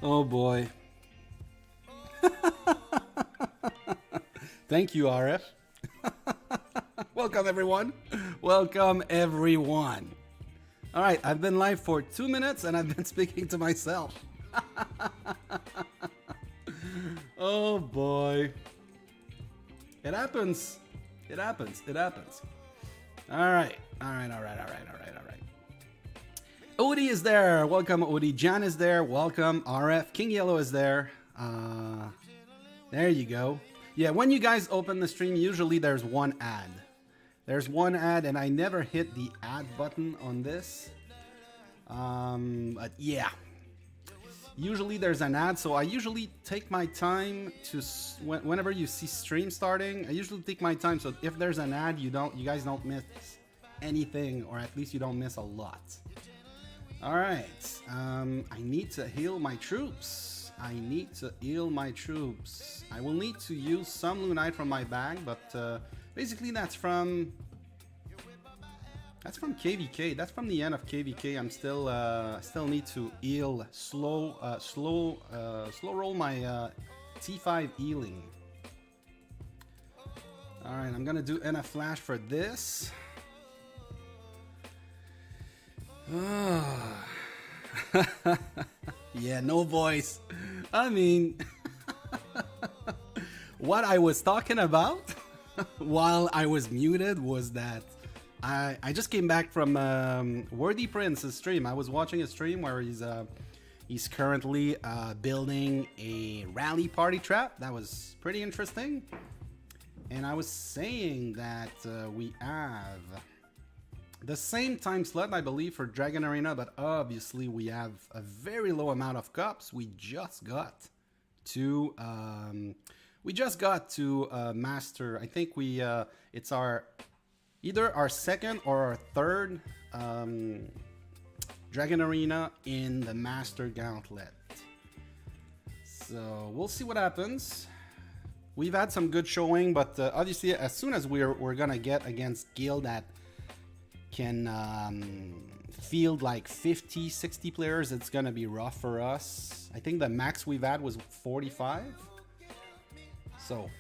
Oh boy. Thank you, RF. Welcome, everyone. Welcome, everyone. All right, I've been live for 2 minutes and I've been speaking to myself. Oh boy. It happens. It happens. It happens. All right. All right. All right. All right. All right. All right. Odie is there. Welcome, Odie. Jan is there. Welcome. RF. King Yellow is there. There you go. Yeah, when you guys open the stream, usually there's one ad. There's one ad, and I never hit the ad button on this. But yeah. Usually there's an ad, so I usually take my time to whenever you see stream starting. I usually take my time, so if there's an ad, you guys don't miss anything, or at least you don't miss a lot. All right, I need to heal my troops. I need to heal my troops. I will need to use some Lunite from my bag, but basically that's from KVK. That's from the end of KVK. I'm still need to heal slow roll my T5 healing. All right, I'm gonna do NF flash for this. Yeah, no voice. I mean, what I was talking about while I was muted was that I just came back from Worthy Prince's stream. I was watching a stream where he's currently building a rally party trap. That was pretty interesting. And I was saying that we have the same time slot, I believe, for Dragon Arena, but obviously we have a very low amount of cups. We just got to master. I think it's either our second or our third Dragon Arena in the Master Gauntlet. So we'll see what happens. We've had some good showing, but obviously as soon as we're gonna get against guild that can field like 50, 60 players, it's gonna be rough for us. I think the max we've had was 45. So,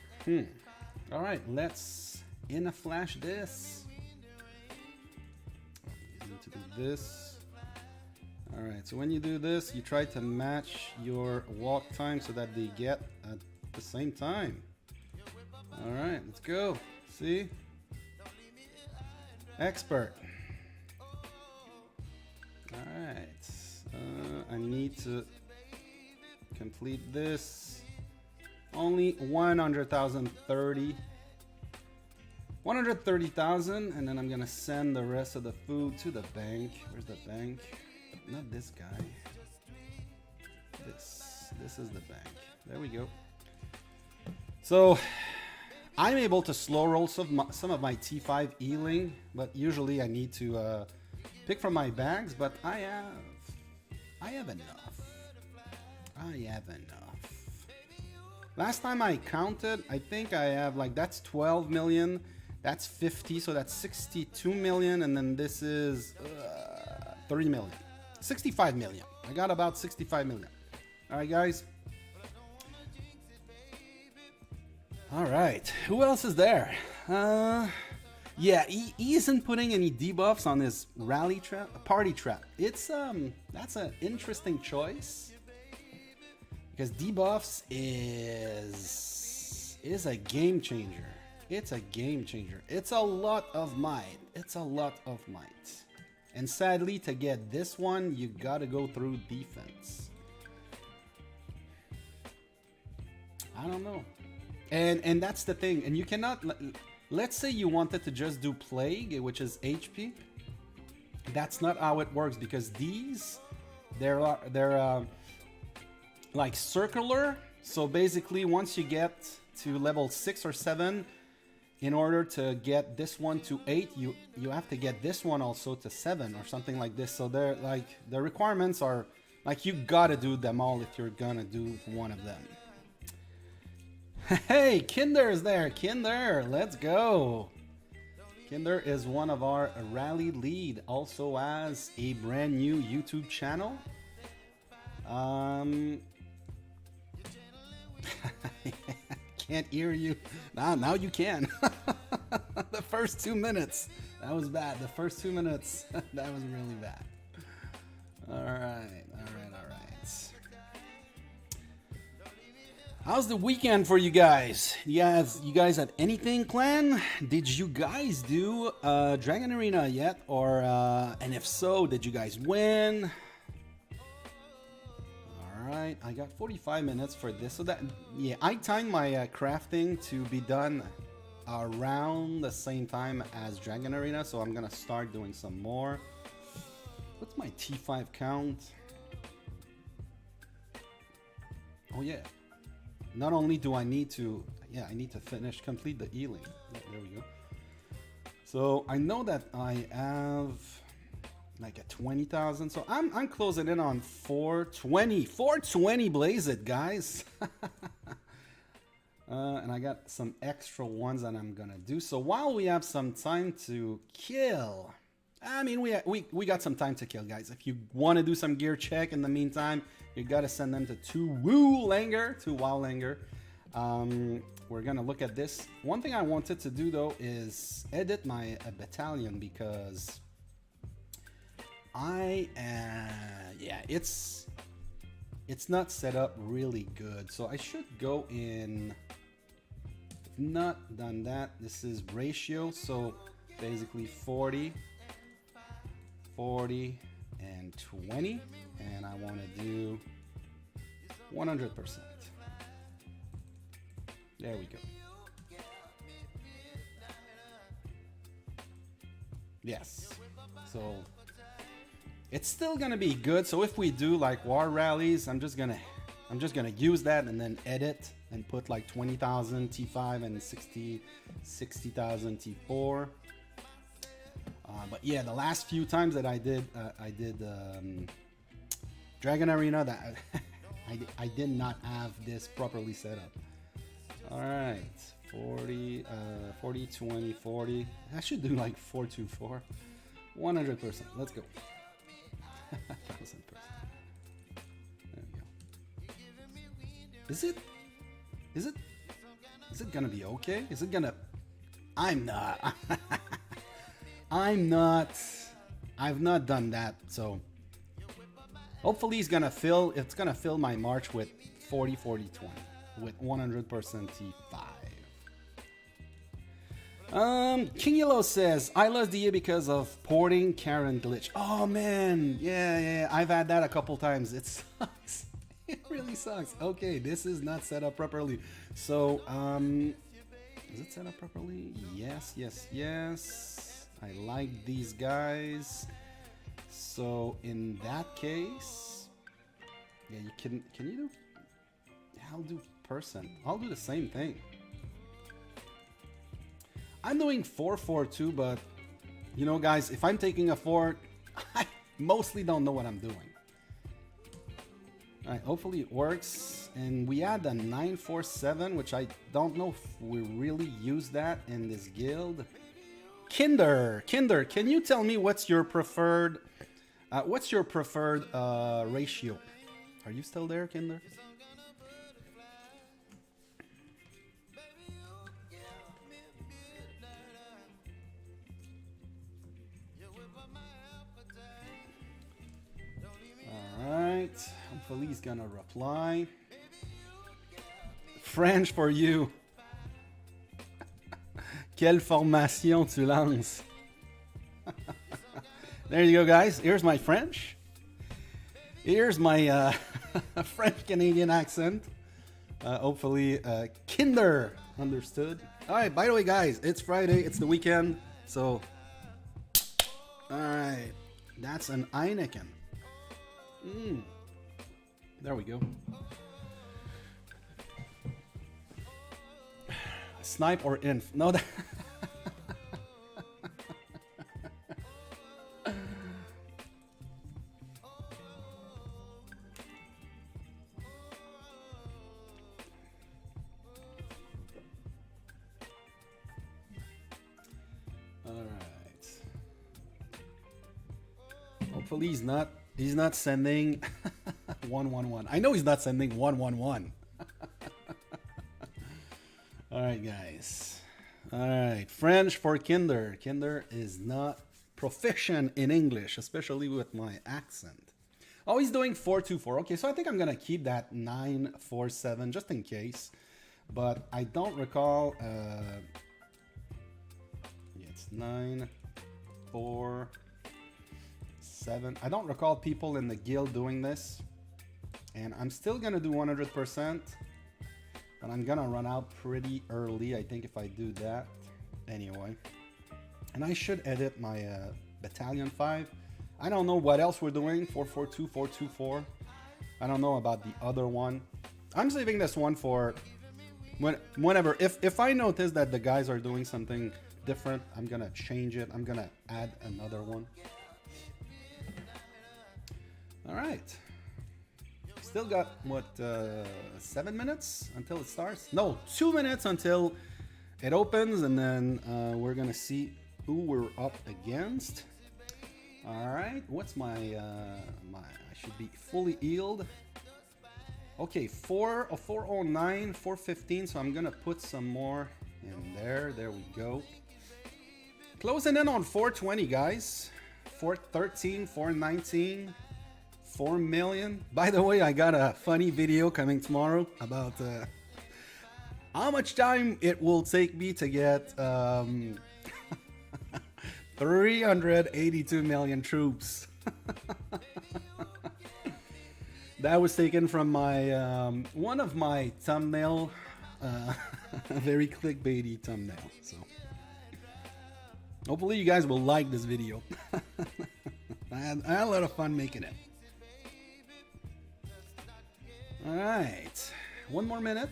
all right, let's in a flash this. You need to do this. All right, so when you do this, you try to match your walk time so that they get at the same time. All right, let's go. See? Expert. All right, I need to complete this. Only 130,000, and then I'm gonna send the rest of the food to the bank. Where's the bank? Not this guy. This is the bank. There we go. So I'm able to slow roll some of my T5 healing, but usually I need to pick from my bags. But I have enough. I have enough. Last time I counted, I think I have like, that's 12 million, that's 50, so that's 62 million, and then this is 3 million. 65 million. I got about 65 million. All right, guys. All right, who else is there? Yeah, he isn't putting any debuffs on his rally trap, party trap. It's that's an interesting choice because debuffs is a game changer. It's a game changer. It's a lot of might. It's a lot of might. And sadly, to get this one, you gotta go through defense. I don't know. And that's the thing. And you cannot, let's say you wanted to just do plague, which is HP. That's not how it works, because these, they're like circular. So basically, once you get to level 6 or 7, in order to get this one to 8, you have to get this one also to 7 or something like this. So they're like, the requirements are like, you gotta do them all if you're gonna do one of them. Hey, Kinder is there. Kinder, let's go. Kinder is one of our rally lead, also has a brand new YouTube channel. can't hear you. Now you can. The first 2 minutes, that was bad. The first 2 minutes, that was really bad. All right. How's the weekend for you guys? You guys have anything planned? Did you guys do Dragon Arena yet? Or and if so, did you guys win? Alright, I got 45 minutes for this. So that, yeah, I timed my crafting to be done around the same time as Dragon Arena. So I'm gonna start doing some more. What's my T5 count? Oh yeah. Not only do I need to, I need to complete the healing. Yeah, there we go. So I know that I have like a 20,000. So I'm closing in on 420. 420 blaze it, guys. And I got some extra ones that I'm gonna do. So while we have some time to kill, I mean, we got some time to kill, guys. If you want to do some gear check in the meantime, you got to send them to Wow Langer. We're going to look at this. One thing I wanted to do, though, is edit my battalion because it's not set up really good. So I should go in, if not done that, this is ratio. So basically 40, and 20, and I want to do 100%. There we go. Yes. So it's still gonna be good. So if we do like war rallies, I'm just gonna use that and then edit and put like 20,000 T5 and 60,000 T4. But yeah, the last few times that I did Dragon Arena, that I did not have this properly set up. All right, 40, 20, 40. I should do like 424, 100%. Let's go. 1,000%. There we go. Is it gonna be okay? Is it gonna? I'm not. I've not done that, so hopefully it's gonna fill my March with 40, 20 with 100% T5. King Yellow says, I lost the year because of porting Karen glitch. Oh man, yeah, I've had that a couple times. It sucks. It really sucks. Okay, this is not set up properly. So, is it set up properly? Yes. I like these guys. So in that case, yeah, can you do? I'll do person. I'll do the same thing. I'm doing 4-4-2, but you know, guys, if I'm taking a fort, I mostly don't know what I'm doing. All right, hopefully it works. And we add a 9-4-7, which I don't know if we really use that in this guild. Kinder, can you tell me what's your preferred ratio? Are you still there, Kinder? All right, hopefully he's gonna reply. French for you. Quelle formation tu lances? There you go, guys. Here's my French. Here's my French-Canadian accent. Hopefully, Kinder understood. All right, by the way, guys, it's Friday. It's the weekend. So, all right. That's an Heineken. There we go. Snipe or inf? No, that. All right. Hopefully he's not sending 111. I know he's not sending 111. All right, guys. All right, French for Kinder. Kinder is not proficient in English, especially with my accent. Oh, he's doing 4-2-4. Okay, so I think I'm gonna keep that 9-4-7 just in case. But I don't recall. Yeah, it's 9-4-7. I don't recall people in the guild doing this, and I'm still gonna do 100%. But I'm gonna run out pretty early, I think, if I do that. Anyway. And I should edit my Battalion 5. I don't know what else we're doing. 4-4-2, 4-2-4. I don't know about the other one. I'm saving this one for whenever. If I notice that the guys are doing something different, I'm gonna change it. I'm gonna add another one. Alright. Still got, what, 7 minutes until it starts? No, 2 minutes until it opens, and then we're gonna see who we're up against. All right, what's my, I should be fully healed. Okay, 409, 415, so I'm gonna put some more in there. There we go. Closing in on 420, guys. 413, 419. 4 million. By the way, I got a funny video coming tomorrow about how much time it will take me to get 382 million troops. That was taken from my one of my thumbnail, a very clickbaity thumbnail. So hopefully you guys will like this video. I had a lot of fun making it. All right, 1 more minute,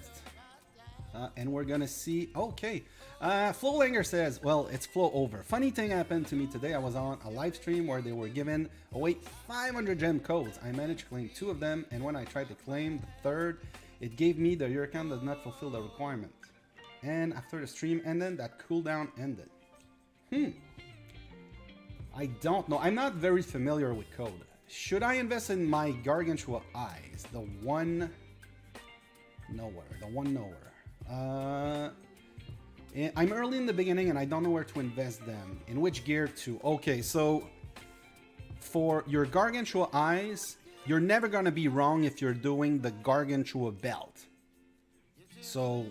and we're gonna see. Okay, Flowlanger says, well, it's flow over. Funny thing happened to me today. I was on a live stream where they were giving away 500 gem codes. I managed to claim 2 of them, and when I tried to claim the third, it gave me your account does not fulfill the requirement. And after the stream ended, that cooldown ended. I don't know. I'm not very familiar with code. Should I invest in my Gargantua Eyes? The one nowhere. The one nowhere. I'm early in the beginning and I don't know where to invest them. In which gear to? Okay, so for your Gargantua Eyes, you're never going to be wrong if you're doing the Gargantua Belt. So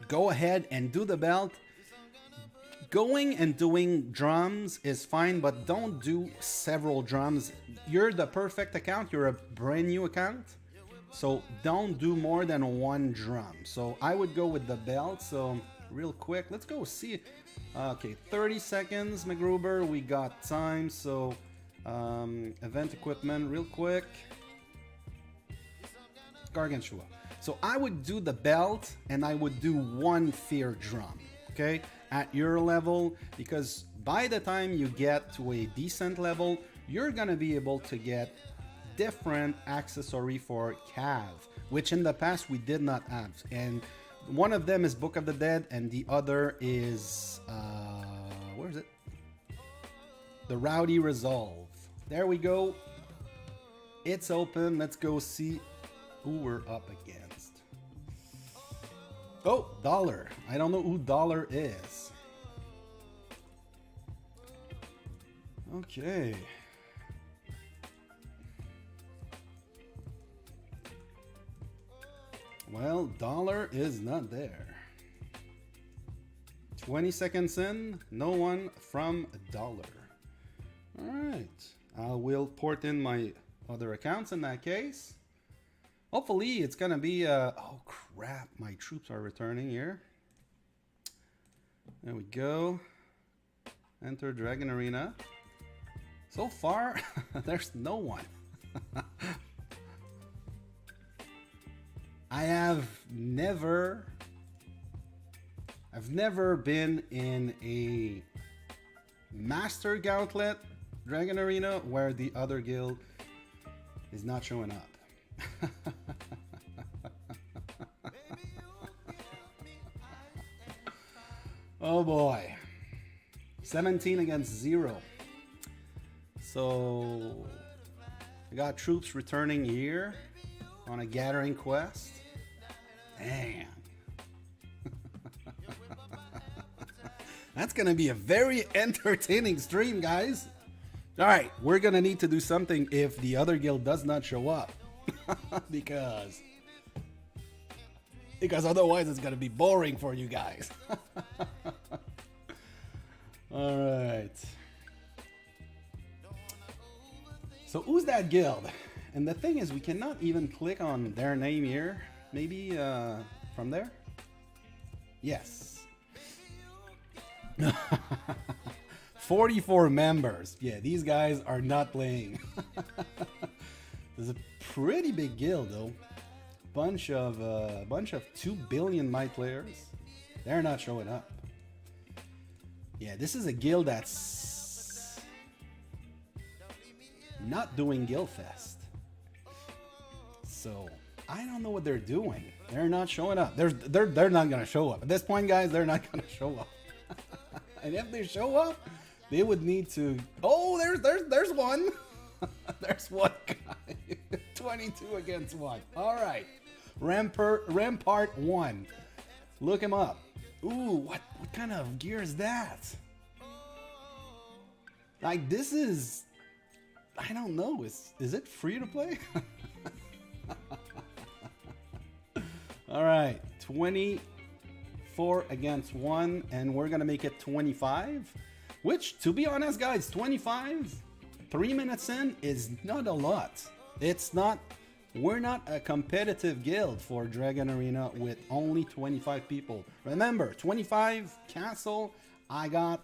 go ahead and do the belt. Going and doing drums is fine, but don't do several drums. You're the perfect account. You're a brand new account. So don't do more than 1 drum. So I would go with the belt. So real quick, let's go see. Okay, 30 seconds, McGruber. We got time. So event equipment real quick. Gargantua. So I would do the belt and I would do 1 fear drum. Okay, at your level, because by the time you get to a decent level, you're gonna be able to get different accessory for Cav, which in the past we did not have. And one of them is Book of the Dead, and the other is where is it? The Rowdy Resolve. There we go. It's open. Let's go see who we're up against. Oh, Dollar. I don't know who Dollar is. Okay. Well, Dollar is not there. 20 seconds in, no one from Dollar. All right. I will port in my other accounts in that case. Hopefully it's gonna be oh crap, my troops are returning here. There we go. Enter Dragon Arena. So far there's no one. I've never been in a Master Gauntlet Dragon Arena where the other guild is not showing up. Oh boy. 17 against 0. So we got troops returning here on a gathering quest. Damn. That's gonna be a very entertaining stream, guys. All right, we're gonna need to do something if the other guild does not show up, because otherwise it's gonna be boring for you guys. All right. So who's that guild? And the thing is, we cannot even click on their name here. Maybe from there? Yes. 44 members. Yeah, these guys are not playing. There's a pretty big guild though. Bunch of 2 billion my players. They're not showing up. Yeah, this is a guild that's not doing Guild Fest. So I don't know what they're doing. They're not showing up. They're not gonna show up. At this point, guys, they're not gonna show up. And if they show up, they would need to. Oh, there's one. There's one guy. 22 against 1. All right. Rampart 1. Look him up. Ooh, what kind of gear is that? Like, this is, I don't know. Is it free to play? All right, 24 against 1, and we're gonna make it 25. Which, to be honest, guys, 25, 3 minutes in is not a lot. It's not. We're not a competitive guild for Dragon Arena with only 25 people. Remember, 25 castle, I got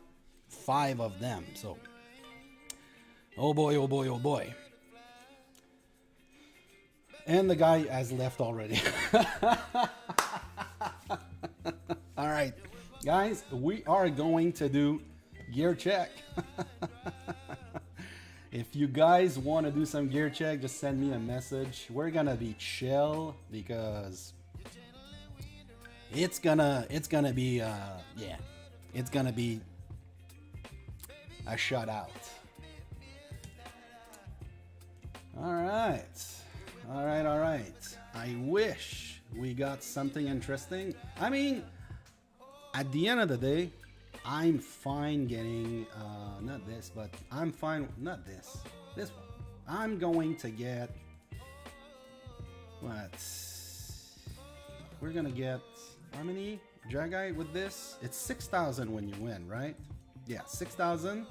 5 of them. So, oh boy, oh boy, oh boy. And the guy has left already. All right, guys, we are going to do gear check. If you guys want to do some gear check, just send me a message. We're gonna be chill because it's gonna be yeah, it's gonna be a shutout. All right. I wish we got something interesting. I mean, at the end of the day, I'm fine getting, not this, but I'm fine, not this one. I'm going to get, what? We're gonna get, how many Dragai with this? It's 6,000 when you win, right? Yeah, 6,000.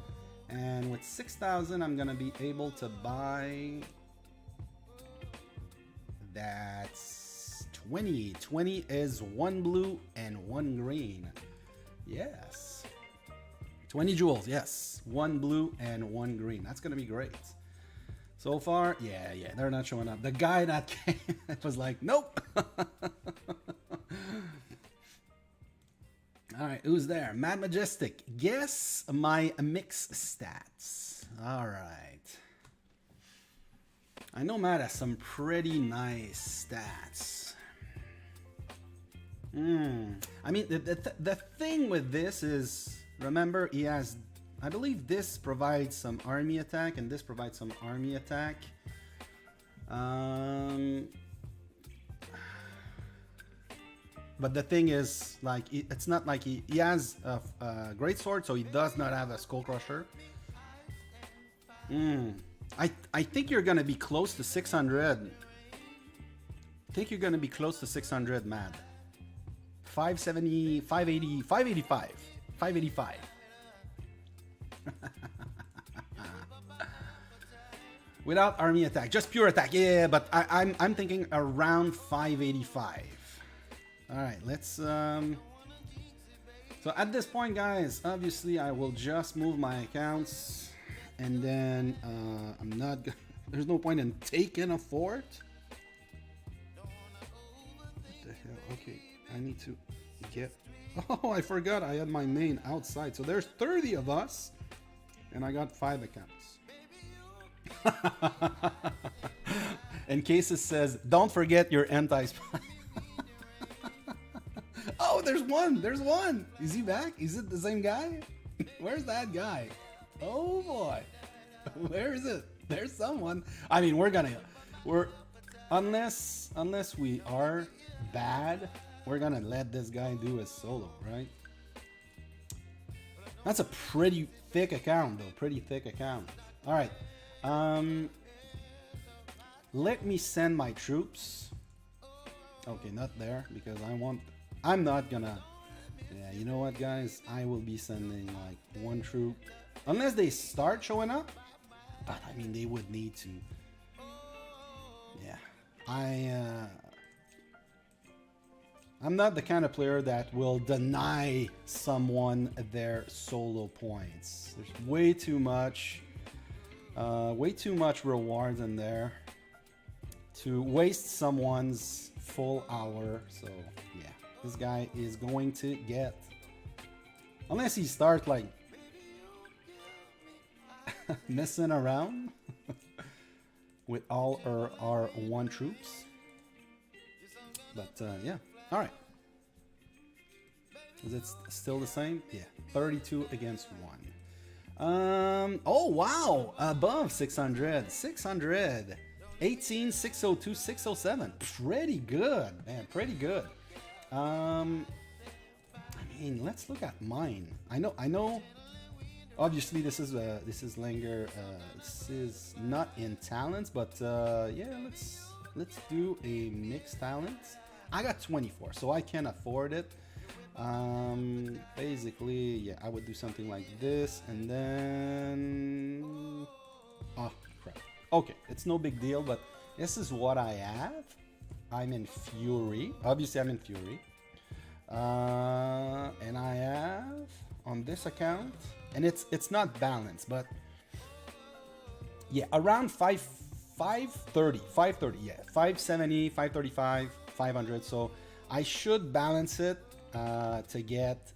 And with 6,000, I'm gonna be able to buy, that's 20. 20 is 1 blue and 1 green. Yes. 20 jewels, yes. 1 blue and 1 green. That's going to be great. So far, yeah, they're not showing up. The guy that came was like, nope. All right, who's there? Mad Majestic. Guess my mix stats. All right. I know Matt has some pretty nice stats. I mean, the thing with this is, remember, he has, I believe this provides some army attack and this provides some army attack. But the thing is, like, it's not like he has a great sword, so he does not have a skull crusher. I think you're gonna be close to 600. I think you're gonna be close to 600, Mad. 570, 580, 585. 585. Without army attack, just pure attack. Yeah, but I'm thinking around 585. All right, let's so at this point, guys, obviously I will just move my accounts, and then I'm not there's no point in taking a fort. What the hell? Okay, I need to get, oh, I forgot I had my main outside. So there's 30 of us, and I got 5 accounts. And Cases says, don't forget your anti-spy. Oh, there's one. There's one. Is he back? Is it the same guy? Where's that guy? Oh boy. Where is it? There's someone. I mean, unless we are bad, we're gonna let this guy do his solo, right? That's a pretty thick account, though. Pretty thick account. All right. Let me send my troops. Okay, not there because I'm not gonna. Yeah, you know what, guys? I will be sending like one troop, unless they start showing up. But I mean, they would need to. Yeah, I'm not the kind of player that will deny someone their solo points. There's way too much rewards in there to waste someone's full hour. So yeah, this guy is going to get, unless he starts like messing around with all our R1 troops. But yeah, all right. Is it still the same? Yeah, 32 against 1. Oh wow, above 600, 600, 18, 602, 607. Pretty good, man, pretty good. I mean, let's look at mine. I know. Obviously, this is Langer. This is not in talents, but yeah, let's do a mixed talents. I got 24, so I can afford it. Basically, yeah, I would do something like this, and then oh crap. Okay, it's no big deal, but this is what I have. I'm in Fury. Obviously, I'm in Fury, and I have on this account. And it's not balanced, but yeah, around 530, yeah, 570, 535, 500. So I should balance it to get,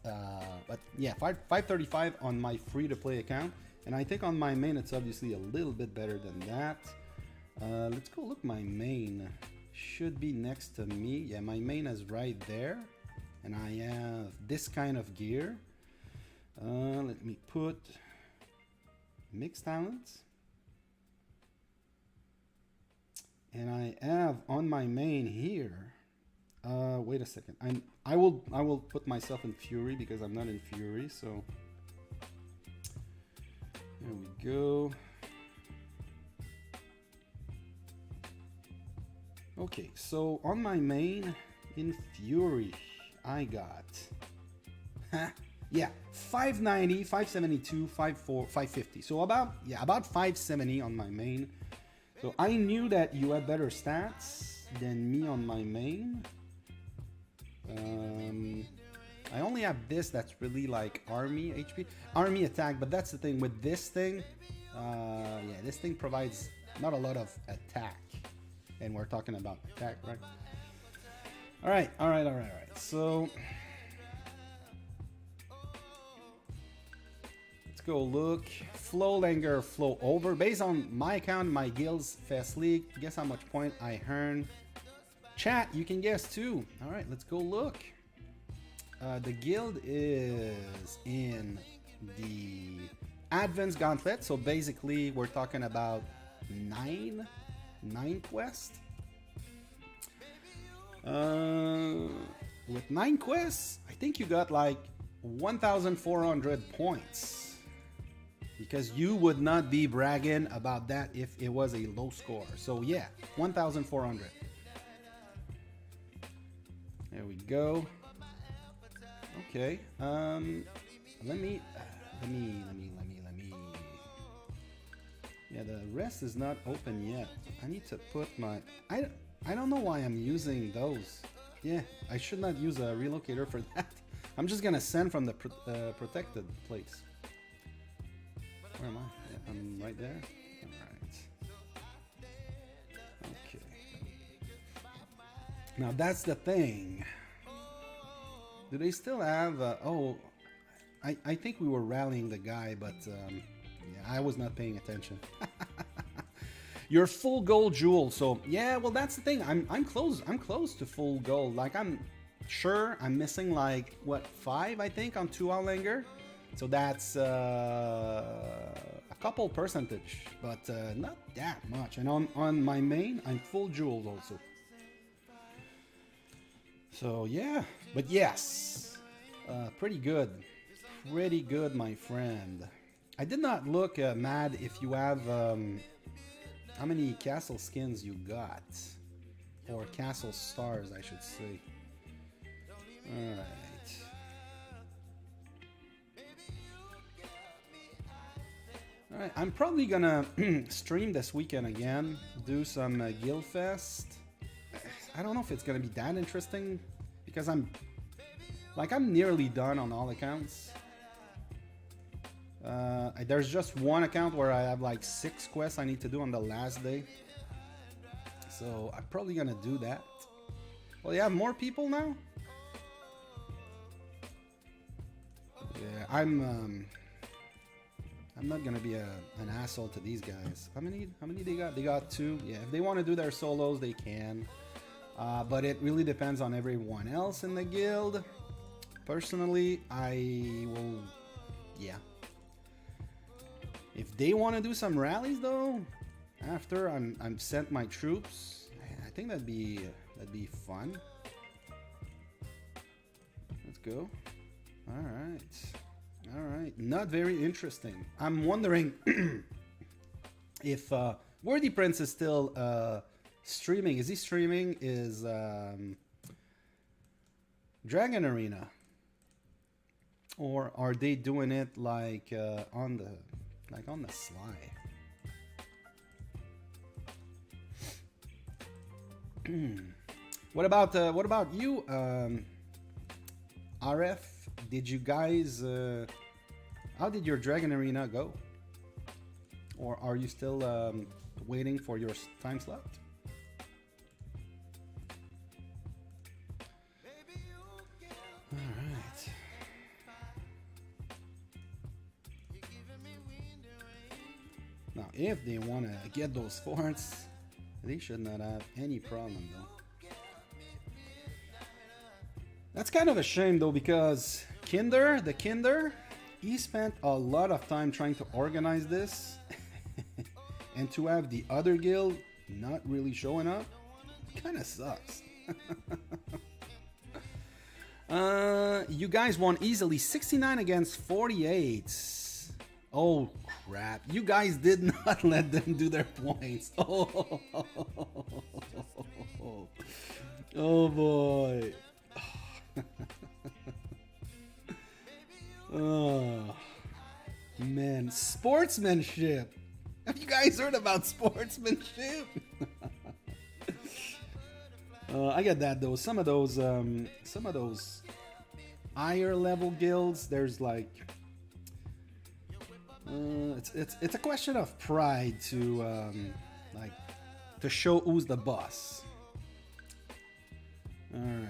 but yeah, 535 on my free-to-play account. And I think on my main, it's obviously a little bit better than that. Let's go look. My main should be next to me. Yeah, my main is right there. And I have this kind of gear. Let me put mixed talents, and I have on my main here. Wait a second. I will put myself in Fury because I'm not in Fury. So there we go. Okay, so on my main in Fury, I got. Yeah, 590, 572, 550. So about 570 on my main. So I knew that you had better stats than me on my main. I only have this that's really like army HP, army attack, but that's the thing with this thing. Yeah, this thing provides not a lot of attack, and we're talking about attack, right? All right. So go look. Flow Langer, flow over. Based on my account, my guild's Fest League. Guess how much point I earn. Chat, you can guess too. All right, let's go look. The guild is in the Advanced Gauntlet. So basically, we're talking about nine quests. With 9 quests, I think you got like 1,400 points. Because you would not be bragging about that if it was a low score. So yeah, 1,400. There we go. Okay. Let me. Yeah, the rest is not open yet. I need to put my. I don't know why I'm using those. Yeah, I should not use a relocator for that. I'm just gonna send from the protected place. Where am I? Yeah, I'm right there. Alright. Okay. Now that's the thing. Do they still have... oh, I think we were rallying the guy, but yeah, I was not paying attention. You're full gold, Jewel. So yeah, well that's the thing. I'm close to full gold. Like I'm sure I'm missing like what 5 I think on 2 Outlander. So that's a couple percentage, but not that much. And on my main, I'm full jewels also. So yeah, but yes, pretty good. pretty good, my friend. I did not look, Mad, if you have how many castle skins you got, or castle stars, I should say. All right. Alright, I'm probably gonna stream this weekend again, do some Guild Fest. I don't know if it's gonna be that interesting, because I'm nearly done on all accounts. There's just one account where I have like 6 quests I need to do on the last day. So I'm probably gonna do that. Well, you have more people now? Yeah, I'm not gonna be an asshole to these guys. How many they got? They got 2. Yeah, if they want to do their solos, they can. But it really depends on everyone else in the guild. Personally, I will. Yeah. If they want to do some rallies though, after I'm sent my troops, I think that'd be fun. Let's go. All right. All right, not very interesting. I'm wondering if Worthy Prince is still streaming. Is he streaming? Is Dragon Arena, or are they doing it like on the sly? What about you, RF? Did you guys? How did your Dragon Arena go? Or are you still waiting for your time slot? All right. Now, if they want to get those forts, they should not have any problem though. That's kind of a shame though, because the Kinder, he spent a lot of time trying to organize this and to have the other guild not really showing up, kind of sucks. You guys won easily, 69 against 48. Oh crap, you guys did not let them do their points. Oh, oh boy. Oh man, sportsmanship. Have you guys heard about sportsmanship? I get that though. Some of those higher level guilds, there's like it's a question of pride to like to show who's the boss. All right.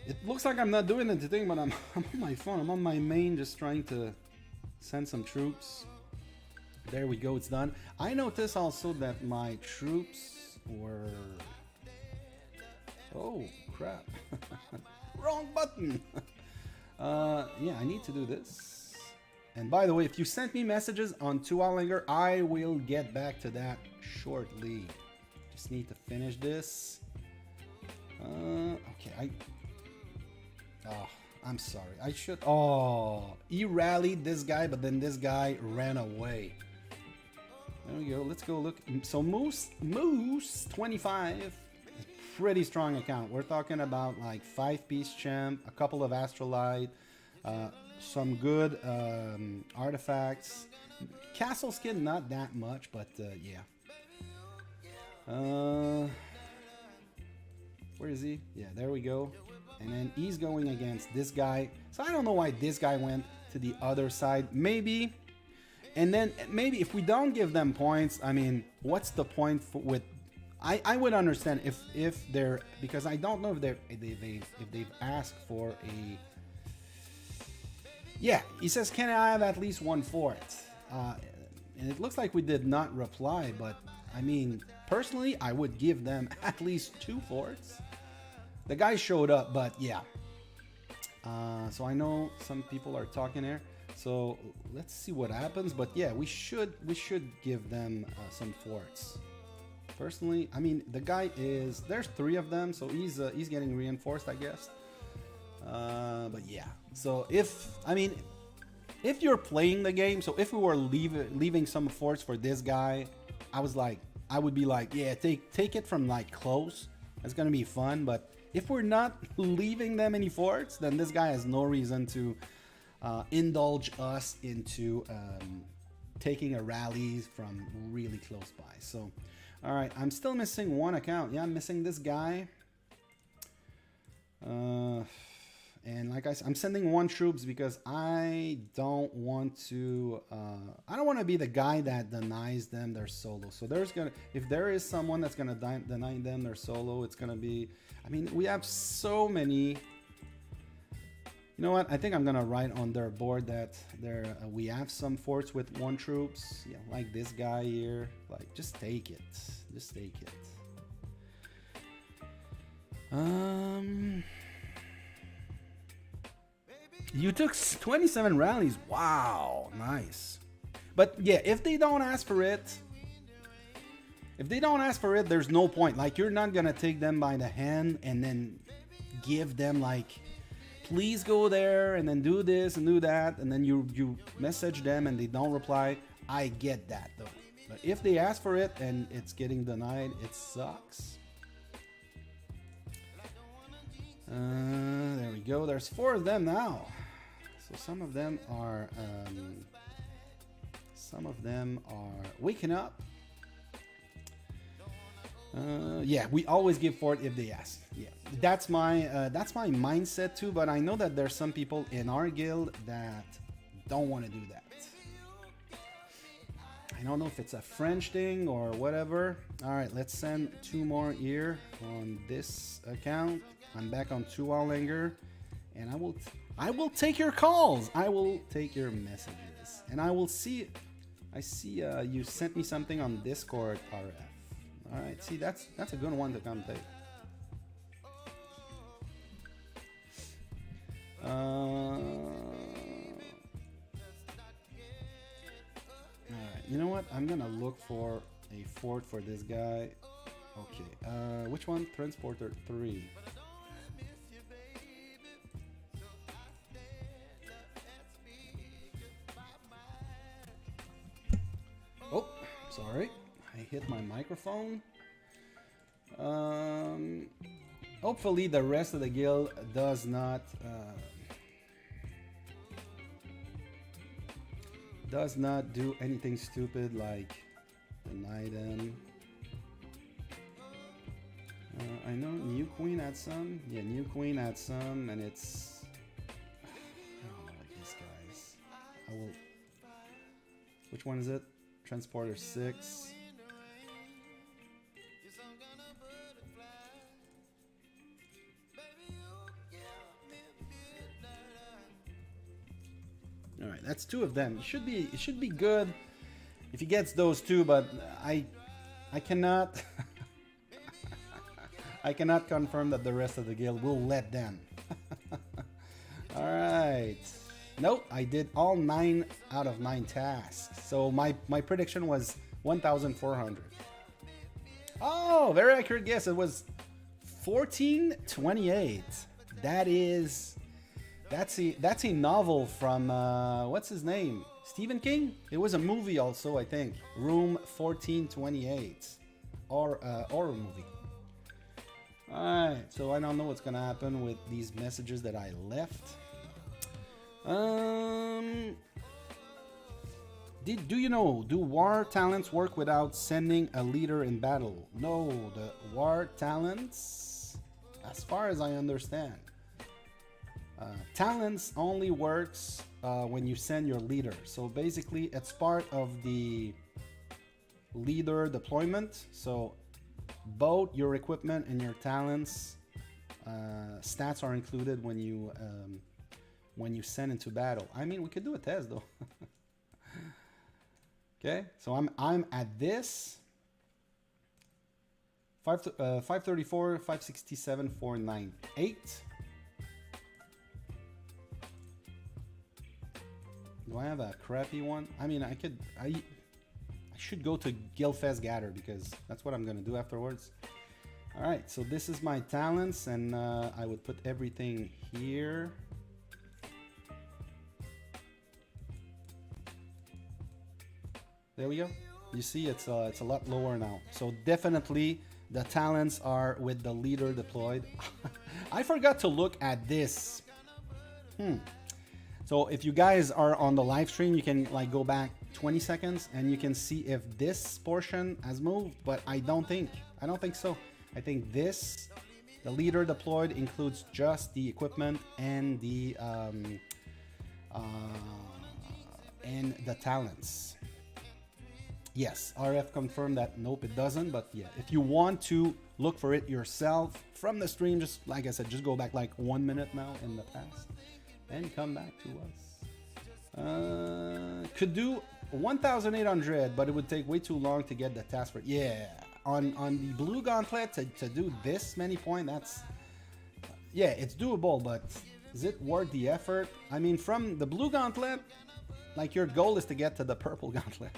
It looks like I'm not doing anything, but I'm on my phone. I'm on my main, just trying to send some troops. There we go. It's done. I noticed also that my troops were. Oh crap! Wrong button. Yeah, I need to do this. And by the way, if you sent me messages on 2 hour longer, I will get back to that shortly. Just need to finish this. Okay, oh, I'm sorry. I should. Oh, he rallied this guy, but then this guy ran away. There we go. Let's go look. So Moose 25. Pretty strong account. We're talking about like 5-piece champ, a couple of astrolite, some good artifacts. Castle skin, not that much, but yeah. Where is he? Yeah, there we go. And then he's going against this guy. So I don't know why this guy went to the other side. Maybe. And then maybe if we don't give them points, I mean, what's the point with... I would understand if they're... Because I don't know if they've asked for a... Yeah, he says, can I have at least 1 fort? And it looks like we did not reply, but I mean, personally, I would give them at least 2 forts. The guy showed up, but yeah. So I know some people are talking here. So let's see what happens. But yeah, we should give them some forts. Personally, I mean, the guy is... There's 3 of them, so he's getting reinforced, I guess. But yeah, so if you're playing the game, so if we were leaving some forts for this guy, I would be like, yeah, take it from like close. It's gonna be fun. But if we're not leaving them any forts, then this guy has no reason to indulge us into taking a rally from really close by. So, all right, I'm still missing one account. Yeah, I'm missing this guy. And like I said, I'm sending one troops because I don't want to be the guy that denies them their solo. So if there is someone that's gonna deny them their solo, it's gonna be, I mean, we have so many. You know what? I think I'm gonna write on their board that we have some forts with one troops. Yeah, like this guy here. Like, just take it. Just take it. You took 27 rallies. Wow, nice. But yeah, if they don't ask for it, there's no point. Like, you're not gonna take them by the hand and then give them like, please go there and then do this and do that, and then you message them and they don't reply. I get that though. But if they ask for it and it's getting denied, it sucks. There we go. There's 4 of them now. So some of them are waking up. Yeah, we always give for it if they ask. Yeah, that's my mindset too. But I know that there's some people in our guild that don't want to do that. I don't know if it's a French thing or whatever. All right, let's send 2 more here on this account. I'm back on 2 Allinger, and I will take your calls. I will take your messages, and I will see. I see you sent me something on Discord, RF. All right, see, that's a good one to come take. All right, you know what? I'm gonna look for a fort for this guy. Okay, which one? Transporter 3. Oh, sorry, I hit my microphone. Hopefully the rest of the guild does not do anything stupid like deny them. I know New Queen had some. Yeah, New Queen had some, and it's, I don't know what these guys. I will. Which one is it? Transporter 6. All right, that's 2 of them. It should be good if he gets those 2, but I cannot I cannot confirm that the rest of the guild will let them. All right. Nope, I did all 9 out of 9 tasks. So my prediction was 1,400. Oh, very accurate guess. It was 1428. That's a novel from what's his name? Stephen King? It was a movie also, I think. Room 1428. Or horror movie. Alright, so I don't know what's gonna happen with these messages that I left. Do you know, do war talents work without sending a leader in battle? No, the war talents, as far as I understand, talents only works when you send your leader. So basically, it's part of the leader deployment. So both your equipment and your talents stats are included when you send into battle. I mean, we could do a test though. Okay, so I'm at this 534, 567, 498. Do I have a crappy one? I mean, I should go to Guildfest Gather because that's what I'm gonna do afterwards. All right, so this is my talents, and I would put everything here. There we go. You see, it's a lot lower now. So definitely the talents are with the leader deployed. I forgot to look at this. So if you guys are on the live stream, you can like go back 20 seconds and you can see if this portion has moved, but I don't think so. I think this, the leader deployed, includes just the equipment and the talents. Yes, RF confirmed that nope, it doesn't, but yeah, if you want to look for it yourself from the stream, just like I said, just go back like 1 minute now in the past and come back to us. Could do 1,800, but it would take way too long to get the task for it. Yeah, on the blue gauntlet to do this many points, that's, yeah, it's doable, but is it worth the effort? I mean, from the blue gauntlet, like your goal is to get to the purple gauntlet.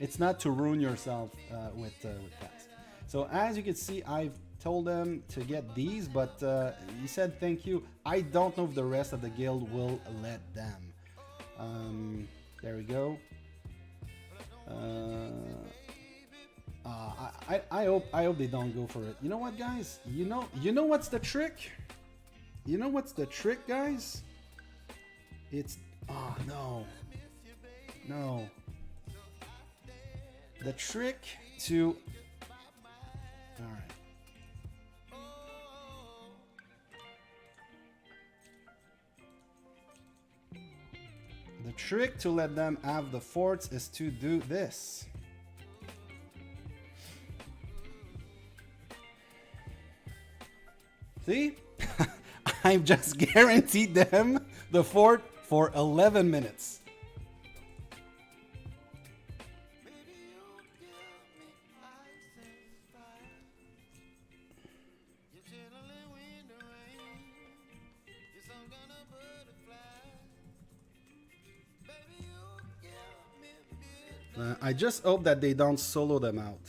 It's not to ruin yourself with that. So as you can see, I've told them to get these, but he said thank you. I don't know if the rest of the guild will let them. There we go. I hope they don't go for it. You know what, guys? You know what's the trick? You know what's the trick, guys? It's no. The trick to... Alright. The trick to let them have the forts is to do this. See? I've just guaranteed them the fort for 11 minutes. I just hope that they don't solo them out.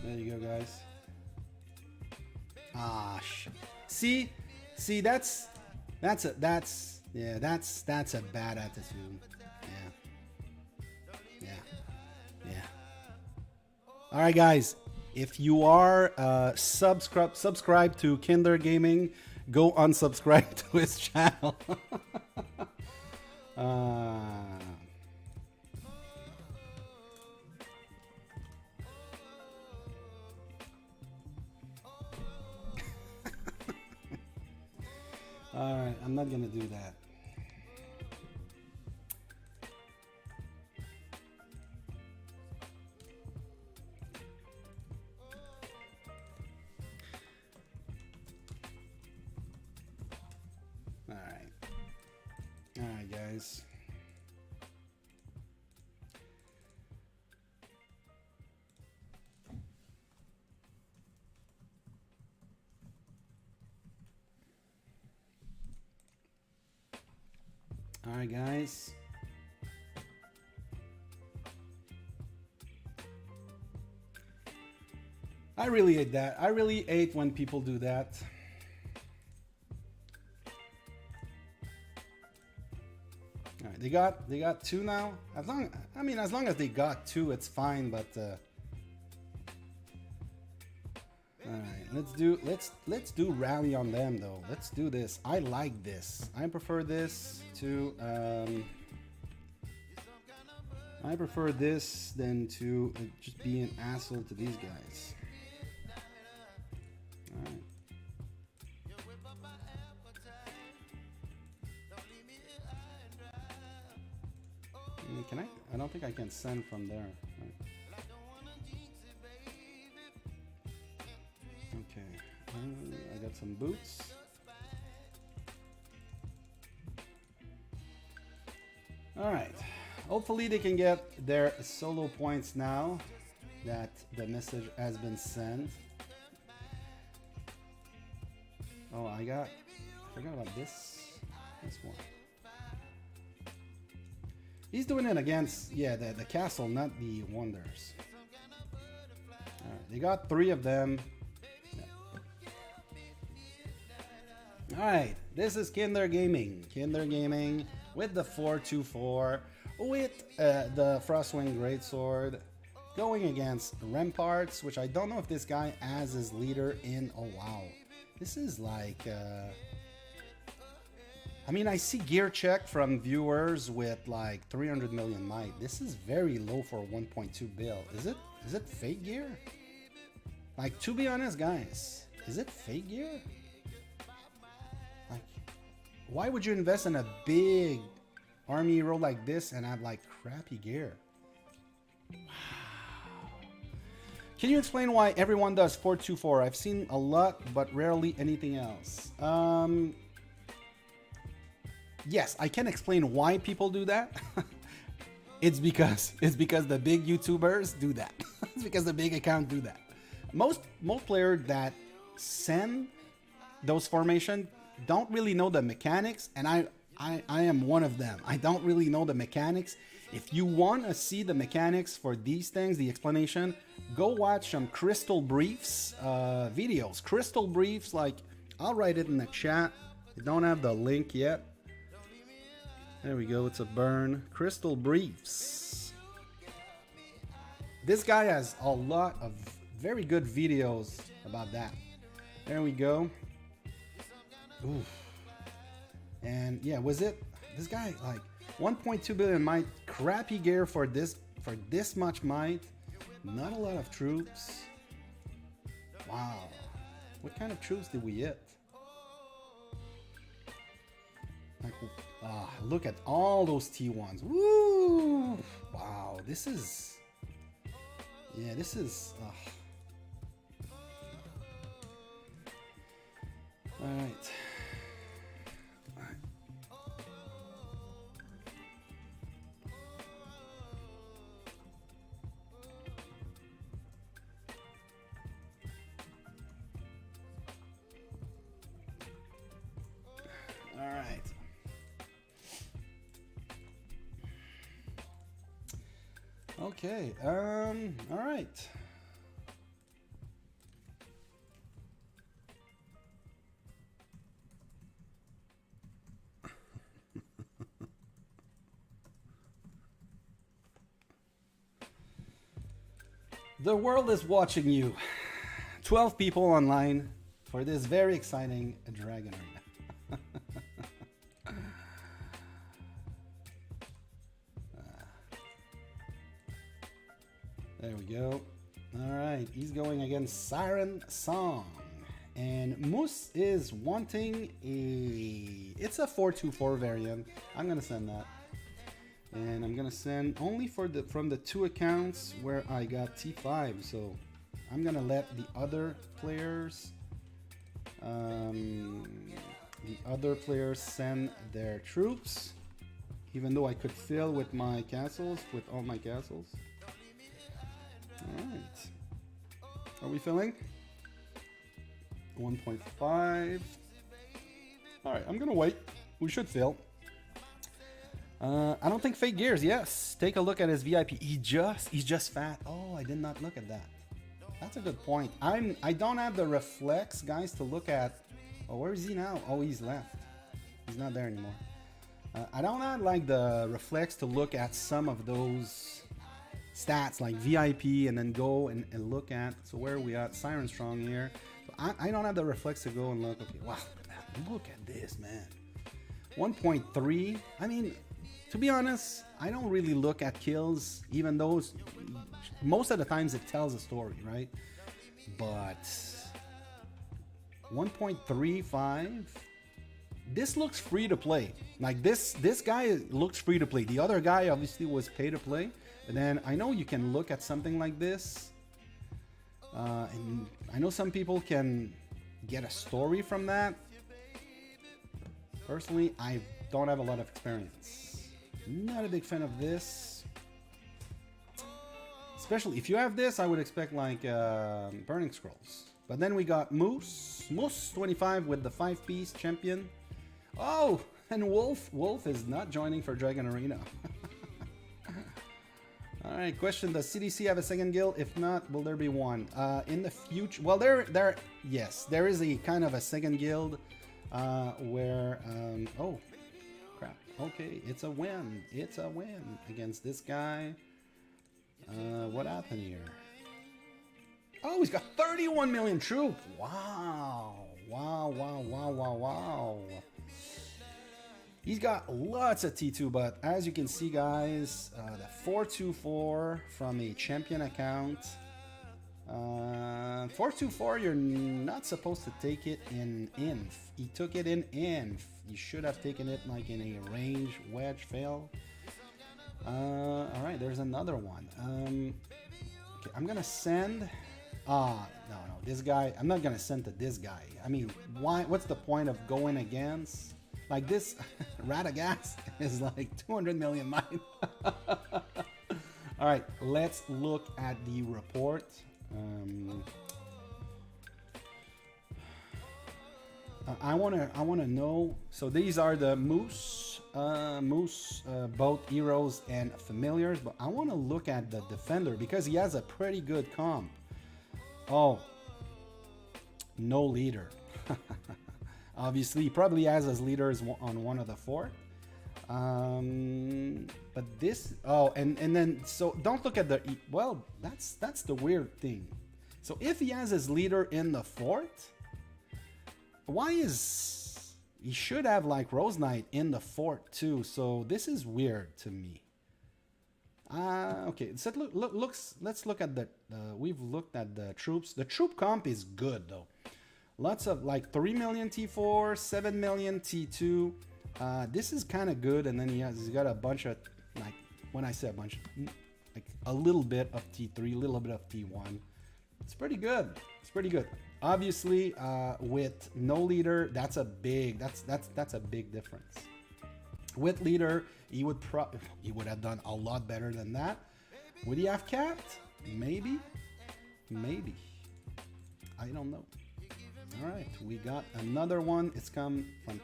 There you go, guys. See, that's a bad attitude. Yeah. All right, guys. If you are subscribe to Kinder Gaming, go unsubscribe to his channel. All right, I'm not gonna do that. All right, guys. All right, guys. I really hate that. I really hate when people do that. All right, they got two now. As long as they got two, it's fine. But all right, let's do rally on them though. Let's do this. I like this. I prefer this to I prefer this than to just be an asshole to these guys. All right. Can I? I don't think I can send from there. Right. Okay. I got some boots. All right. Hopefully they can get their solo points now that the message has been sent. Oh, I forgot about this one. He's doing it against, yeah, the castle, not the wonders. All right, they got 3 of them. Yeah. All right, this is Kinder Gaming. Kinder Gaming with the 424 with the Frostwing Greatsword going against Ramparts, which I don't know if this guy has his leader in. Oh, wow. This is like... I mean, I see gear check from viewers with like 300 million might. This is very low for 1.2 bill. Is it fake gear? Like, to be honest, guys, is it fake gear? Like, why would you invest in a big army hero like this and have like crappy gear? Wow. Can you explain why everyone does 424? I've seen a lot, but rarely anything else. Yes, I can explain why people do that. It's because the big YouTubers do that. It's because the big account do that. Most players that send those formation don't really know the mechanics, and I am one of them. I don't really know the mechanics. If you want to see the mechanics for these things, the explanation, go watch some Crystal Briefs videos. Crystal Briefs, like, I'll write it in the chat. I don't have the link yet. There we go, it's a burn. Crystal Briefs. This guy has a lot of very good videos about that. There we go. Oof. And yeah, was it this guy like 1.2 billion might, crappy gear for this much might, not a lot of troops. Wow. What kind of troops did we hit? Like, look at all those T1s. Woo! Wow, this is... Yeah, this is... Alright. Alright. Okay, all right. The world is watching you. 12 people online for this very exciting Dragon Arena. There we go. All right, he's going against Siren Song. And Moose is wanting a... It's a 424 variant. I'm going to send that. And I'm going to send only from the 2 accounts where I got T5. So I'm going to let the other players... send their troops. Even though I could fill with my castles, with all my castles. Alright. Are we filling? 1.5. Alright, I'm gonna wait. We should fill. I don't think fake gears, yes. Take a look at his VIP. He's just fat. Oh, I did not look at that. That's a good point. I don't have the reflex, guys, to look at. Oh, where is he now? Oh, he's left. He's not there anymore. I don't have like the reflex to look at some of those stats like VIP and then go and look at. So where are we at? Siren Strong here. So I don't have the reflex to go and look. Okay, wow, look at this, man. 1.3. I mean, to be honest, I don't really look at kills, even though most of the times it tells a story, right? But 1.35. This looks free to play. Like this guy looks free to play. The other guy obviously was pay to play. And then I know you can look at something like this. And I know some people can get a story from that. Personally, I don't have a lot of experience. Not a big fan of this. Especially if you have this, I would expect like Burning Scrolls. But then we got Moose. Moose 25 with the 5-piece champion. Oh, and Wolf is not joining for Dragon Arena. All right, question: does CDC have a second guild? If not, will there be one in the future? Well, yes, there is a kind of a second guild where oh crap. Okay, it's a win. It's a win against this guy. What happened here? Oh, he's got 31 million troops. Wow. Wow. He's got lots of T2, but as you can see, guys, the 424 from a champion account. 424, you're not supposed to take it in inf. He took it in inf. You should have taken it like in a range wedge fail. All right, there's another one. Okay, I'm gonna send. No, this guy. I'm not gonna send to this guy. I mean, why? What's the point of going against? Like this, Radagast is like 200 million mine. All right, let's look at the report. I wanna know. So these are the Moose, both heroes and familiars. But I wanna look at the defender because he has a pretty good comp. Oh, no leader. Obviously, he probably has his leaders on one of the 4. But this, oh, and then, so don't look at the, well, that's the weird thing. So if he has his leader in the 4th, why is, he should have like Rose Knight in the 4th too. So this is weird to me. Okay, so let's look at the, we've looked at the troops. The troop comp is good though. Lots of like 3 million T4, 7 million T2. This is kind of good, and then he's got a bunch of, like, when I say a bunch, like a little bit of T3, a little bit of T1. It's pretty good. It's pretty good. Obviously, with no leader, that's a big difference. With leader, he would have done a lot better than that. Would he have Cat? Maybe. I don't know. All right, we got another one. It's come from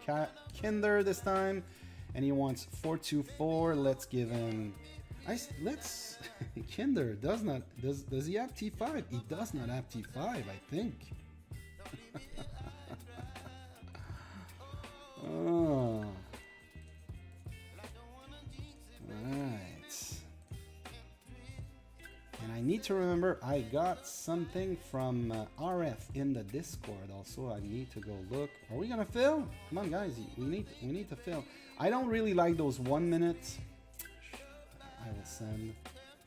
Kinder this time, and he wants 424. Let's give him. Kinder does he have T5? He does not have T5, I think. Oh. Alright. And I need to remember I got something from RF in the Discord also. I need to go look. Are we gonna film? Come on guys, we need to film. I don't really like those 1 minute. I will send.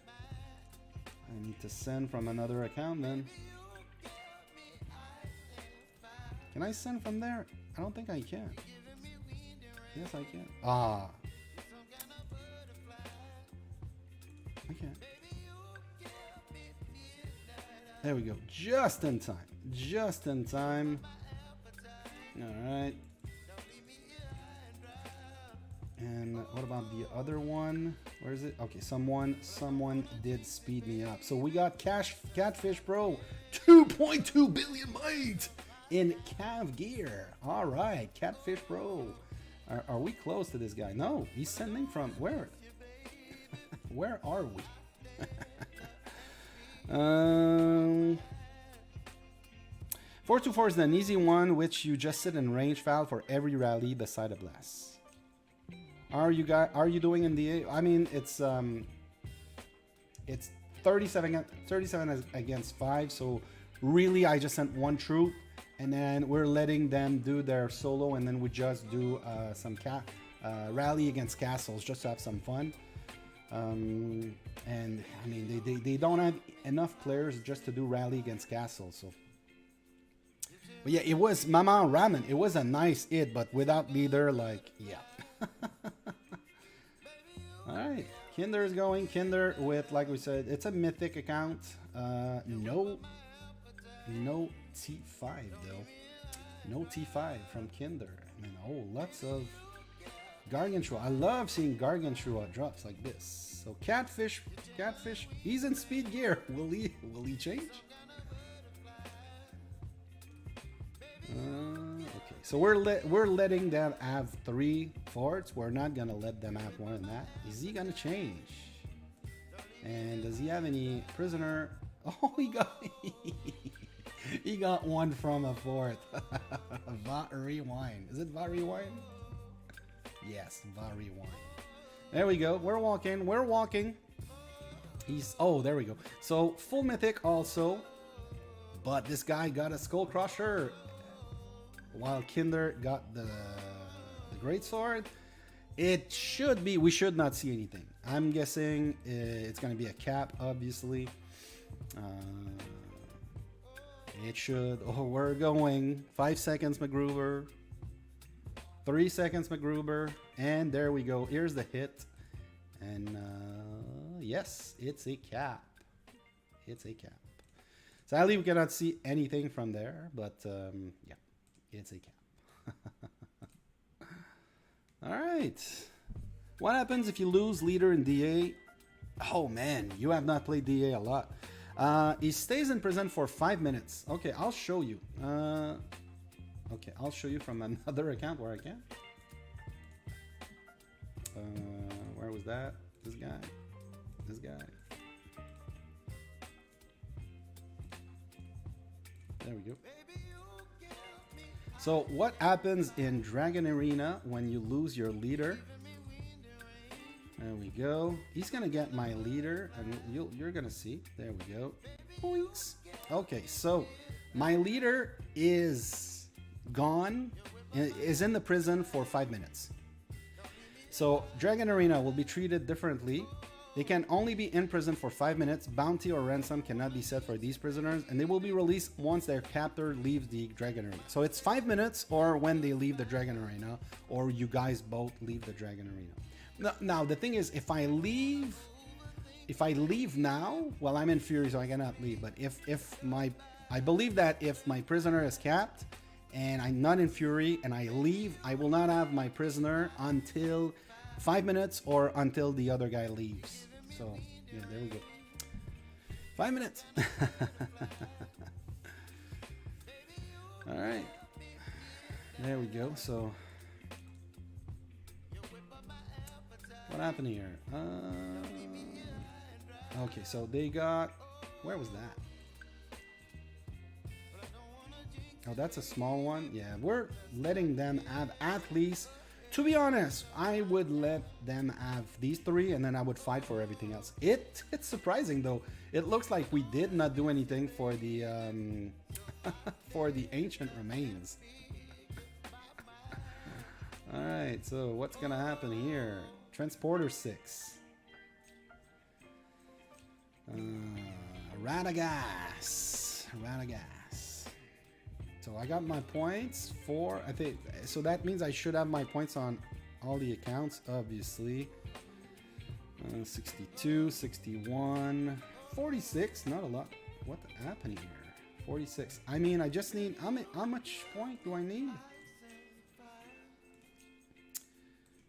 I need to send from another account then. Can I send from there? I don't think I can. Yes, I can. Ah. I can't. There we go. Just in time. Just in time. Alright. And what about the other one? Where is it? Okay, someone did speed me up. So we got Catfish Pro, 2.2 billion bytes in Cav gear. All right, Catfish Pro. Are we close to this guy? No, he's sending from where? Where are we? 424 is an easy one, which you just sit in range foul for every rally beside a blast. Are you doing in the? I mean, it's 37 against 5. So really, I just sent one troop, and then we're letting them do their solo, and then we just do some rally against castles just to have some fun. And I mean, they don't have enough players just to do rally against castles. So, but yeah, it was Mama Ramen. It was a nice hit, but without leader, like, yeah. All right, Kinder is going. Kinder with, like we said, it's a mythic account. No T5 though. No T5 from Kinder. And oh, lots of Gargantua. I love seeing Gargantua drops like this. So Catfish, he's in speed gear. Will he change? So we're letting them have 3 forts. We're not gonna let them have more than that. Is he gonna change? And does he have any prisoner? Oh, he got one from a fort. Vatry wine. Is it Vatry wine? Yes, Vatry wine. There we go. We're walking. We're walking. He's there we go. So full mythic also, but this guy got a skull crusher, while Kinder got the great sword. It should be. We should not see anything. I'm guessing it's gonna be a cap, obviously. It should. Oh, we're going 5 seconds, McGruber. 3 seconds, McGruber, and there we go. Here's the hit, and yes, it's a cap. It's a cap. Sadly, we cannot see anything from there, but yeah, it's a cap. All right. What happens if you lose leader in DA? Oh man, you have not played DA a lot. He stays in prison for 5 minutes. Okay, I'll show you. Okay, I'll show you from another account where I can. Where was that? This guy. This guy. There we go. So what happens in Dragon Arena when you lose your leader? There we go. He's gonna get my leader, and you're gonna see. There we go. Points. Okay, so my leader is gone, is in the prison for 5 minutes. So Dragon Arena will be treated differently. They can only be in prison for 5 minutes. Bounty or ransom cannot be set for these prisoners, and they will be released once their captor leaves the Dragon Arena. So it's 5 minutes, or when they leave the Dragon Arena, or you guys both leave the Dragon Arena. Now the thing is, if I leave now, well, I'm in Fury, so I cannot leave. But I believe that if my prisoner is capped and I'm not in Fury and I leave, I will not have my prisoner until 5 minutes or until the other guy leaves. So yeah, there we go. 5 minutes. All right, there we go. So what happened here? Okay, so they got, where was that? Oh, that's a small one. Yeah, we're letting them have at least, to be honest, I would let them have these 3 and then I would fight for everything else. It's surprising though. It looks like we did not do anything for the for the ancient remains. All right, so what's gonna happen here? Transporter 6. Radagast. So I got my points for, I think, so that means I should have my points on all the accounts, obviously. 62, 61, 46, not a lot. What happened here? 46. I mean, I just need, how much point do I need?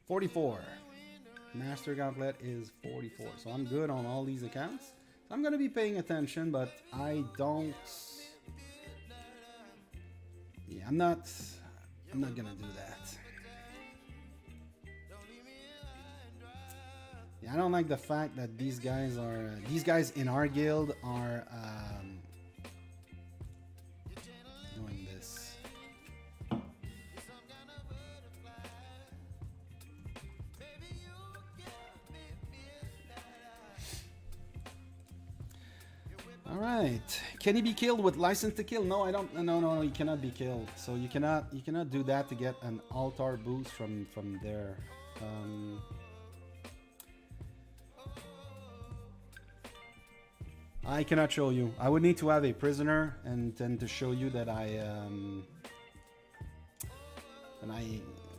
44. Master Gauntlet is 44. So I'm good on all these accounts. So I'm going to be paying attention, but I don't... Yeah, I'm not going to do that. Yeah, I don't like the fact that these guys in our guild are doing this. All right. Can he be killed with license to kill? No, I don't. No, he cannot be killed. So you cannot do that to get an altar boost from there. I cannot show you. I would need to have a prisoner and then to show you that I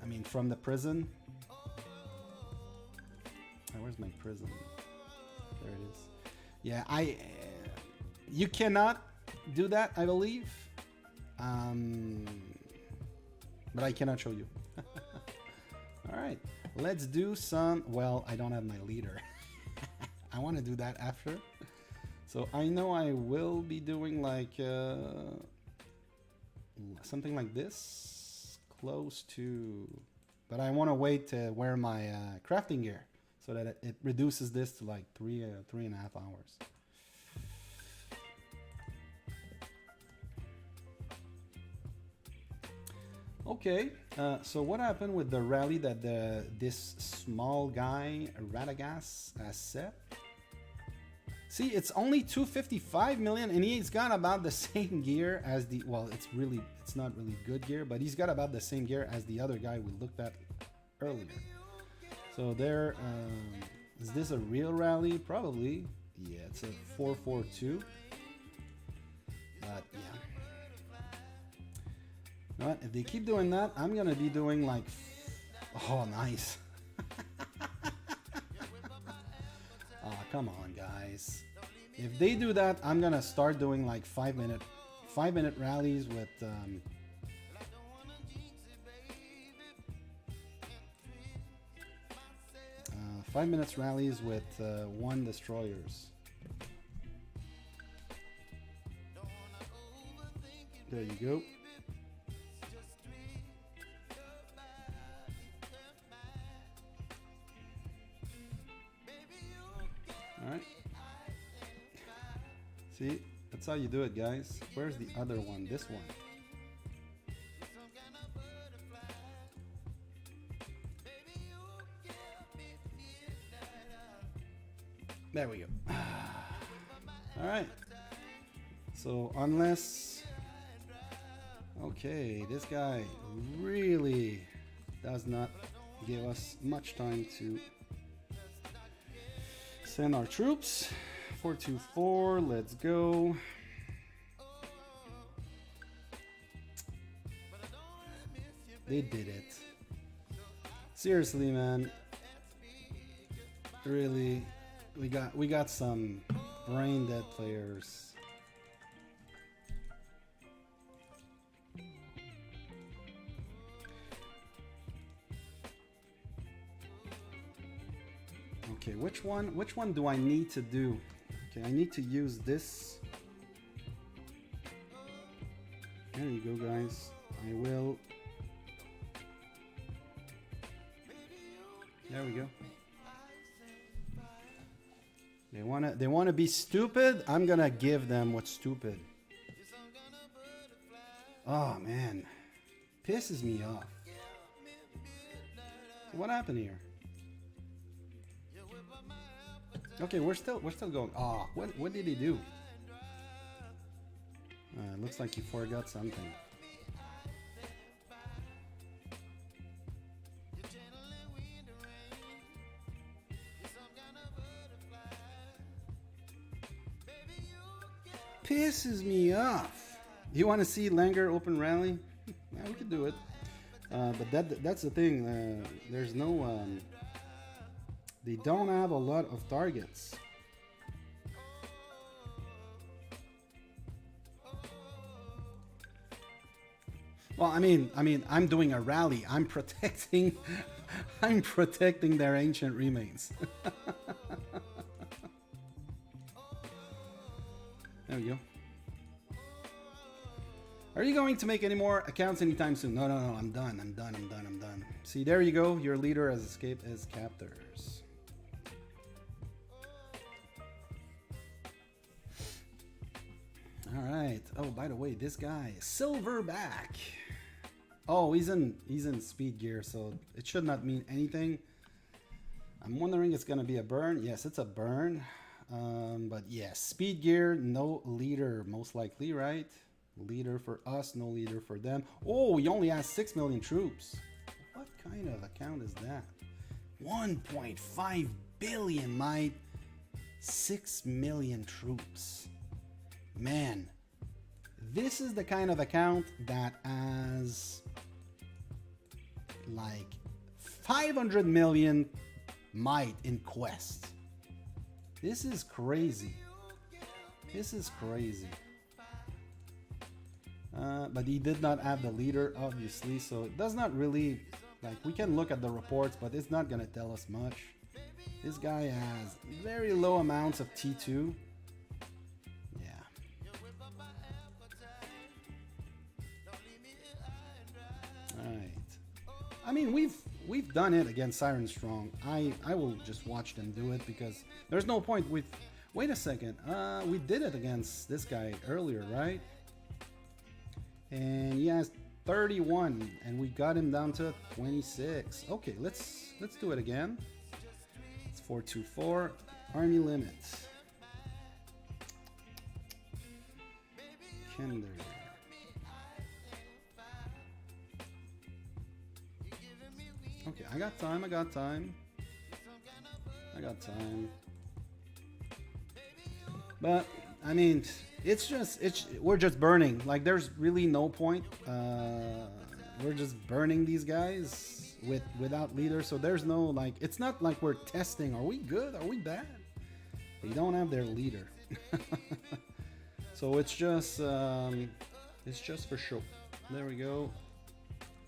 mean from the prison. Where's my prison? There it is. Yeah, you cannot do that, I believe. But I cannot show you. All right, let's do some. Well, I don't have my leader. I want to do that after. So I know I will be doing like something like this. close to, but I want to wait to wear my crafting gear so that it reduces this to like 3.5 hours. Okay, so what happened with the rally that this small guy Radagast has set? See, it's only 255 million, and he's got about the same gear as the, well, it's not really good gear, but he's got about the same gear as the other guy we looked at earlier. So there, is this a real rally? Probably. Yeah, it's a 442. But yeah. You know what? If they keep doing that, I'm gonna be doing like, oh, nice. Oh, come on, guys. If they do that, I'm gonna start doing like 5-minute rallies with 5 minutes rallies with 1 destroyers. There you go. All right. See, that's how you do it, guys. Where's the other one? This one. There we go. All right. So unless, okay, this guy really does not give us much time to send our troops. 424, let's go. They did it. Seriously, man. Really, we got some brain dead players. Okay, which one do I need to do? Okay, I need to use this. There you go, guys. I will. There we go. They wanna be stupid. I'm gonna give them what's stupid. Oh man, pisses me off. So what happened here? Okay, we're still going. Oh, what did he do? Looks like he forgot something. Pisses me off. You want to see Langer open rally? Yeah, we could do it. But that's the thing. There's no. They don't have a lot of targets. Well, I mean, I'm doing a rally. I'm protecting their ancient remains. There we go. Are you going to make any more accounts anytime soon? No, I'm done. See, there you go. Your leader has escaped his captors. All right. Oh, by the way, this guy, Silverback. Oh, he's in speed gear, so it should not mean anything. I'm wondering it's gonna be a burn. Yes, it's a burn. But yes, speed gear, no leader, most likely, right? Leader for us, no leader for them. Oh, he only has 6 million troops. What kind of account is that? 1.5 billion, mate. 6 million troops. Man, this is the kind of account that has like 500 million might in quest. This is crazy. This is crazy. But he did not have the leader, obviously, so it does not really, like, we can look at the reports, but it's not gonna tell us much. This guy has very low amounts of T2. All right. I mean, we've done it against Siren Strong. I will just watch them do it because there's no point with. Wait a second. We did it against this guy earlier, right? And he has 31, and we got him down to 26. Okay, let's do it again. It's 424 army limit. Kinder. Okay, I got time. But I mean, we're just burning. Like, there's really no point. We're just burning these guys without leader. So there's no, like, it's not like we're testing. Are we good? Are we bad? They don't have their leader. So it's just for show. There we go.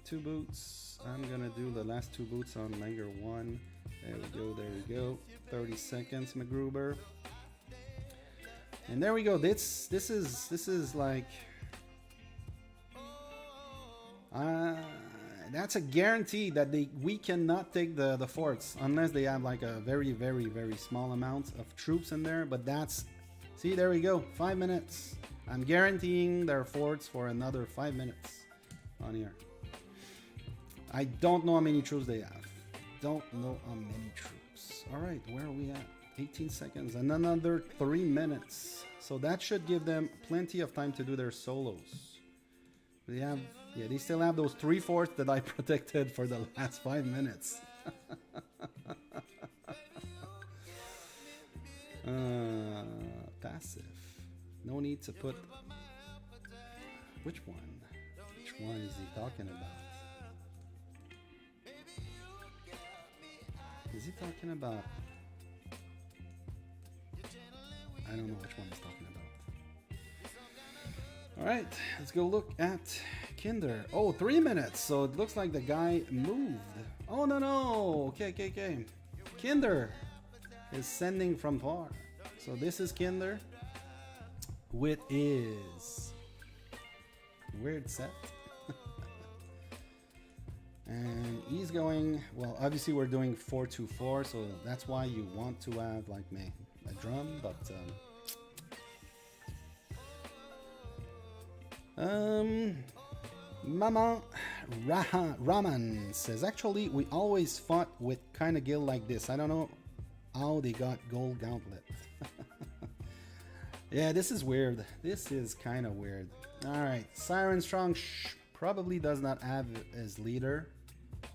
2 boots. I'm gonna do the last 2 boots on Langer 1. There we go. 30 seconds, McGruber. And there we go. This is like that's a guarantee that we cannot take the forts unless they have like a very, very, very small amount of troops in there. But that's, see, there we go. 5 minutes. I'm guaranteeing their forts for another 5 minutes on here. I don't know how many troops they have. Don't know how many troops. All right, where are we at? 18 seconds and another 3 minutes. So that should give them plenty of time to do their solos. They have, yeah, they still have those 3 forts that I protected for the last 5 minutes. Passive. No need to put. Which one? Which one is he talking about? Is he talking about? I don't know which one he's talking about. All right, let's go look at Kinder. Oh, 3 minutes. So it looks like the guy moved. Oh, no. Okay. Kinder is sending from far. So this is Kinder with his weird set. And he's going, well, obviously we're doing 4-2-4, so that's why you want to have like a drum, but Mama Raman says, actually we always fought with kind of guild like this. I don't know how they got gold gauntlet. Yeah, this is weird. This is kind of weird. All right, Siren Strong probably does not have his leader.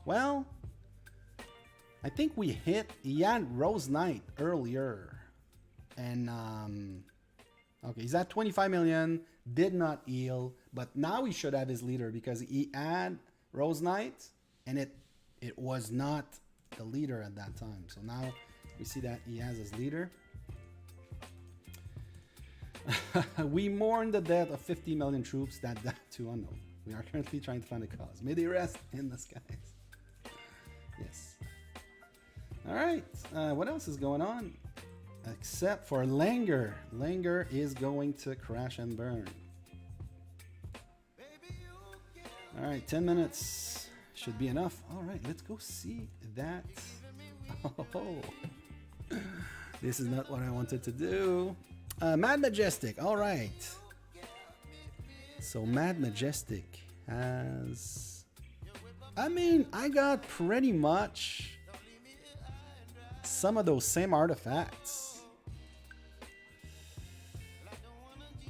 Well, I think he had Rose Knight earlier. And, okay, he's at 25 million, did not heal, but now he should have his leader because he had Rose Knight, and it was not the leader at that time. So now we see that he has his leader. We mourn the death of 50 million troops that died to unknown. We are currently trying to find a cause. May they rest in the skies. Yes. All right. What else is going on? Except for Langer. Langer is going to crash and burn. All right. 10 minutes should be enough. All right. Let's go see that. Oh, this is not what I wanted to do. Mad Majestic. All right. So Mad Majestic has, I mean, I got pretty much some of those same artifacts.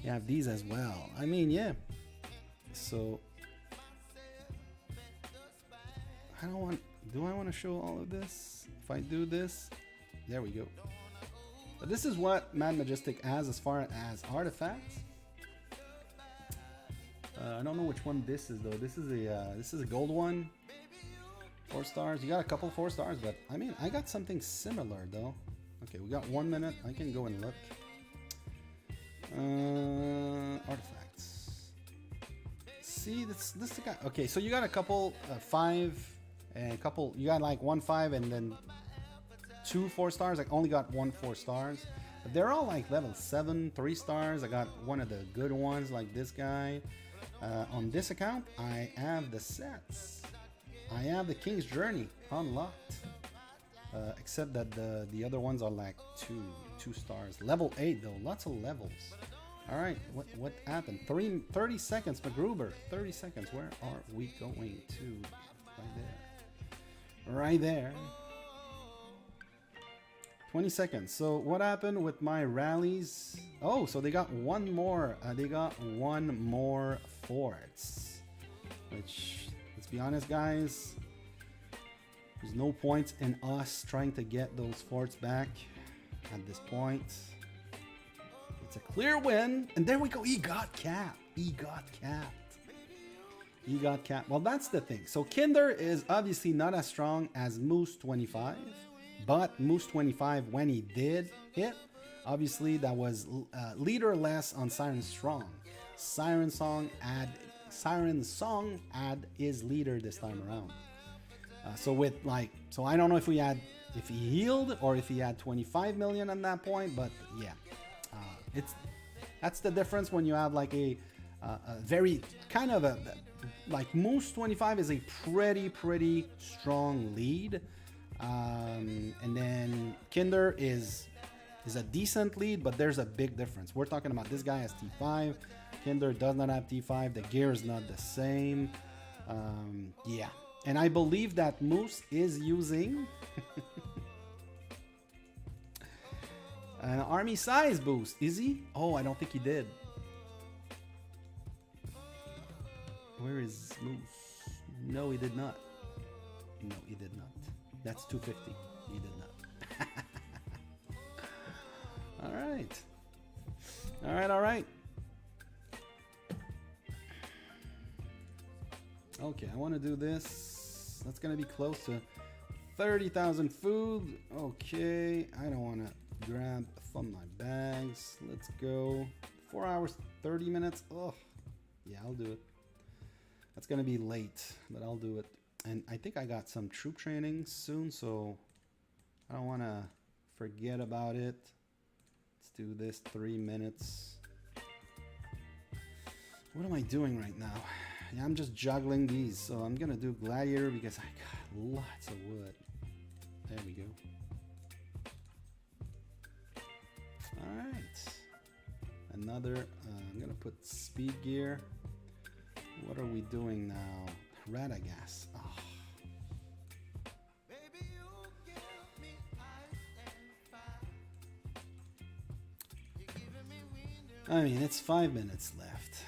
You have these as well. I mean, yeah. So I don't want, do I want to show all of this? If I do this, there we go. But this is what Mad Majestic has as far as artifacts. I don't know which one this is though. This is a gold one. 4 stars. You got a couple 4 stars, but I mean, I got something similar though. Okay, we got 1 minute. I can go and look. Artifacts. See, this is the guy. Okay, so you got a couple 5 and a couple. You got like 1 5 and then 2 4 stars. I only got 1 4 stars. But they're all like level 7, 3 stars. I got one of the good ones like this guy. On this account, I have the sets. I have the King's Journey unlocked. Except that the other ones are like two stars. Level 8 though, lots of levels. All right, what happened? 30 seconds, MacGruber. 30 seconds. Where are we going to? Right there. Right there. 20 seconds. So what happened with my rallies? Oh, so they got one more. They got one more forts. Which, let's be honest, guys. There's no point in us trying to get those forts back at this point. It's a clear win. And there we go. He got capped. He got capped. He got capped. Well, that's the thing. So Kinder is obviously not as strong as Moose 25. But Moose 25, when he did hit, obviously that was leaderless on Siren Strong. Siren Song had his leader this time around. So I don't know if he healed or if he had 25 million at that point, but yeah, that's the difference when you have like a very kind of like Moose 25 is a pretty strong lead. And then Kinder is a decent lead, but there's a big difference. We're talking about this guy has T5. Kinder does not have T5. The gear is not the same. Yeah. And I believe that Moose is using an army size boost. Is he? Oh, I don't think he did. Where is Moose? No, he did not. No, he did not. That's 250. He did not. All right. All right, all right. Okay, I want to do this. That's going to be close to 30,000 food. Okay, I don't want to grab from my bags. Let's go. 4 hours, 30 minutes. Oh, yeah, I'll do it. That's going to be late, but I'll do it. And I think I got some troop training soon, so I don't want to forget about it. Let's do this 3 minutes. What am I doing right now? Yeah, I'm just juggling these. So I'm going to do Gladiator because I got lots of wood. There we go. All right. Another, I'm going to put speed gear. What are we doing now? Radagast. Oh. I mean, it's 5 minutes left.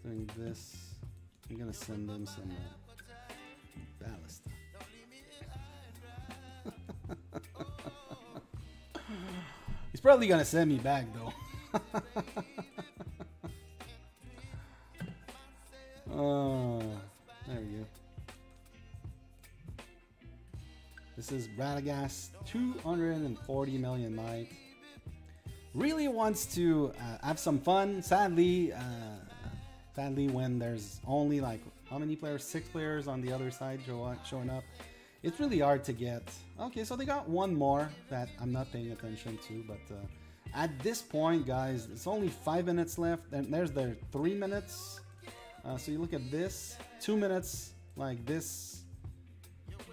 Doing this. I'm gonna send them some ballast. He's probably gonna send me back though. Oh, there we go. This is Radagast, 240 million might. Really wants to have some fun. Sadly, when there's only like how many players? 6 players on the other side showing up. It's really hard to get. Okay, so they got one more that I'm not paying attention to, but at this point, guys, it's only 5 minutes left, and there's their 3 minutes. So you look at this, 2 minutes, like this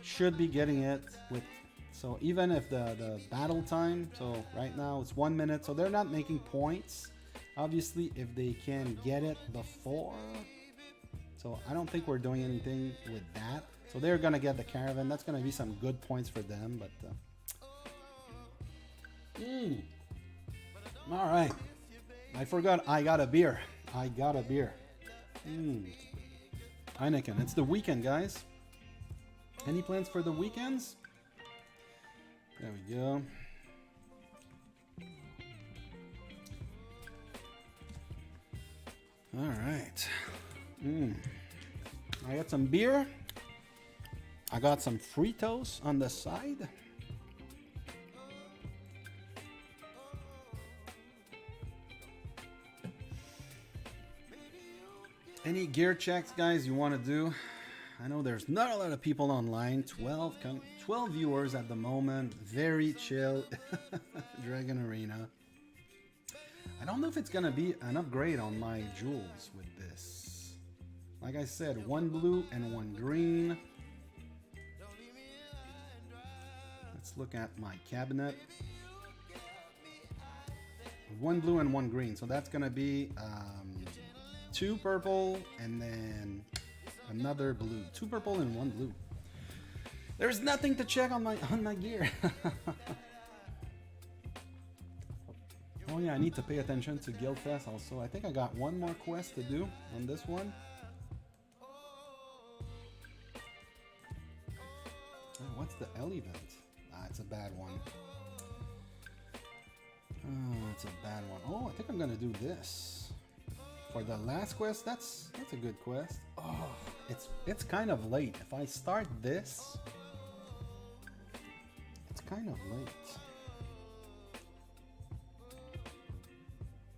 should be getting it with. So even if the battle time, so right now it's 1 minute, so they're not making points. Obviously, if they can get it before, so I don't think we're doing anything with that. So they're gonna get the caravan. That's gonna be some good points for them. But all right, I forgot. I got a beer. I got a beer. Heineken. It's the weekend, guys. Any plans for the weekends? There we go. All right. I got some beer. I got some Fritos on the side. Any gear checks, guys, you want to do? I know there's not a lot of people online. 12 viewers at the moment. Very chill. Dragon Arena. I don't know if it's gonna be an upgrade on my jewels with this. Like I said, 1 blue and 1 green. Let's look at my cabinet. 1 blue and 1 green. So that's gonna be 2 purple and then another blue. 2 purple and 1 blue. There's nothing to check on my gear. Oh yeah, I need to pay attention to Guildfest also. I think I got one more quest to do on this one. Oh, what's the L event? Ah, it's a bad one. Oh, it's a bad one. Oh, I think I'm gonna do this. For the last quest, that's a good quest. Oh, it's kind of late. If I start this, it's kind of late.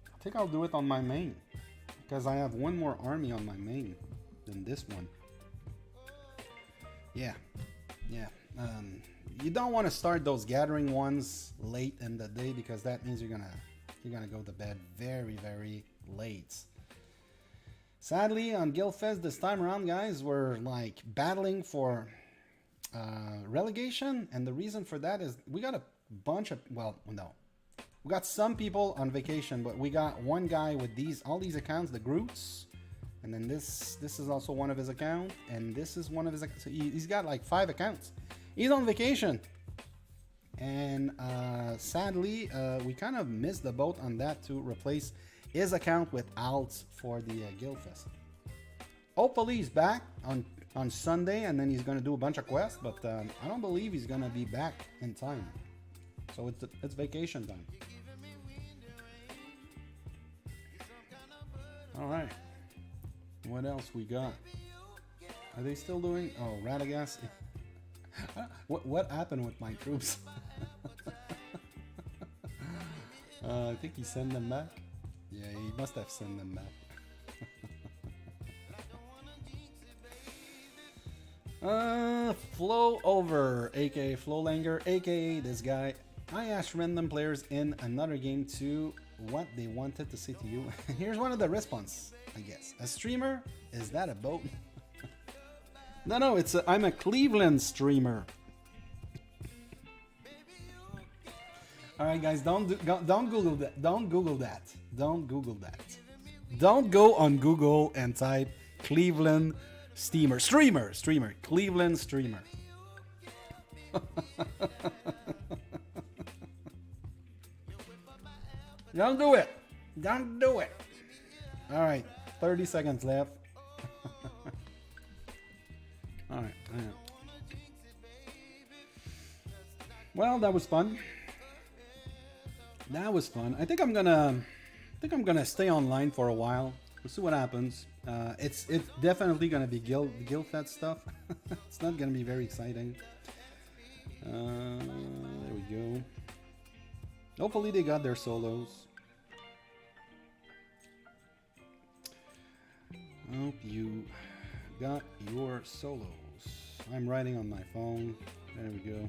I think I'll do it on my main because I have one more army on my main than this one. Yeah. You don't want to start those gathering ones late in the day because that means you're gonna go to bed very, very late. Sadly, on Guildfest this time around, guys, we're like battling for relegation, and the reason for that is we got a bunch of, well, no, we got some people on vacation, but we got one guy with all these accounts, the Groots, and then this is also one of his accounts, and this is one of his accounts. So he's got like 5 accounts. He's on vacation, and sadly, we kind of missed the boat on that to replace his account with Alt's for the Guildfest. Hopefully he's back on Sunday, and then he's going to do a bunch of quests, but I don't believe he's going to be back in time. So it's vacation time. All right. What else we got? Are they still doing? Oh, Radagast. What happened with my troops? I think he sent them back. Yeah, he must have sent them back. Flow over, aka Flowlanger, aka this guy. I asked random players in another game to what they wanted to say to you. Here's one of the response, I guess. A streamer? Is that a boat? No, I'm a Cleveland streamer. All right, guys, don't Google that. Don't Google that. Don't Google that. Don't go on Google and type Cleveland streamer, Cleveland streamer. Don't do it. Don't do it. All right, 30 seconds left. All right. Well, that was fun. I think I'm gonna stay online for a while. We'll see what happens. It's definitely gonna be Guildfest stuff. It's not gonna be very exciting. There we go. Hopefully they got their solos. Hope you got your solos. I'm writing on my phone. There we go.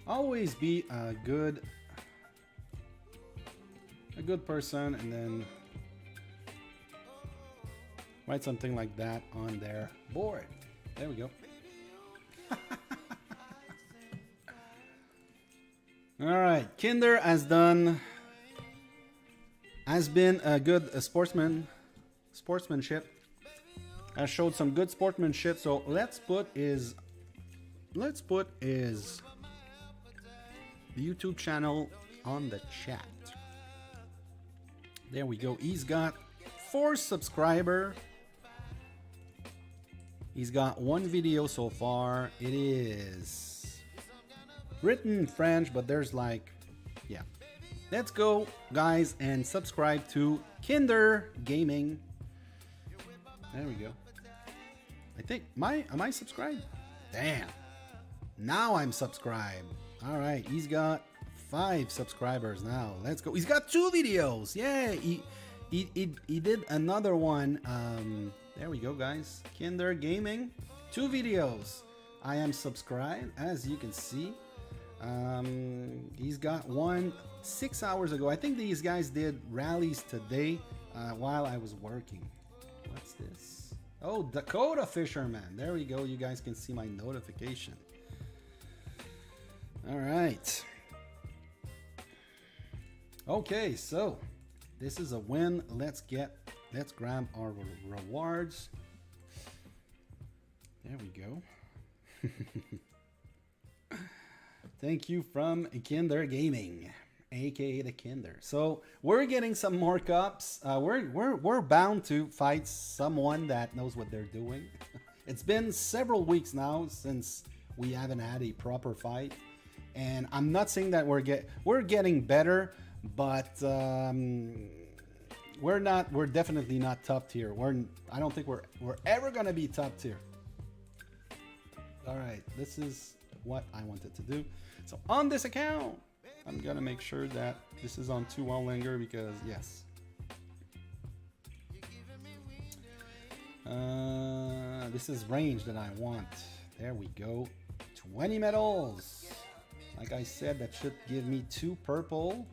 Always be a good person, and then write something like that on their board. There we go. All right, Kinder has been a good sportsmanship. Has showed some good sportsmanship. So let's put his YouTube channel on the chat. There we go. He's got 4 subscribers. He's got 1 video so far. It is written in French, but there's like, yeah. Let's go, guys, and subscribe to Kinder Gaming. There we go. I think, am I subscribed? Damn. Now I'm subscribed. All right, he's got 5 subscribers now. Let's go. He's got 2 videos. Yeah, he did another one. There we go, guys. Kinder Gaming, 2 videos. I am subscribed, as you can see. He's got one 6 hours ago. I think these guys did rallies today while I was working. What's this? Oh, Dakota Fisherman. There we go. You guys can see my notification. All right. Okay, so this is a win. Let's grab our rewards. There we go. Thank you from Kinder Gaming, aka the Kinder. So we're getting some more cups. We're bound to fight someone that knows what they're doing. It's been several weeks now since we haven't had a proper fight, and I'm not saying that we're getting better, but we're definitely not top tier. I don't think we're ever gonna be top tier. All right, this is what I wanted to do. So on this account, I'm gonna make sure that this is on 2 wall linger because yes. This is range that I want. There we go. 20 medals. Like I said, that should give me 2 purple.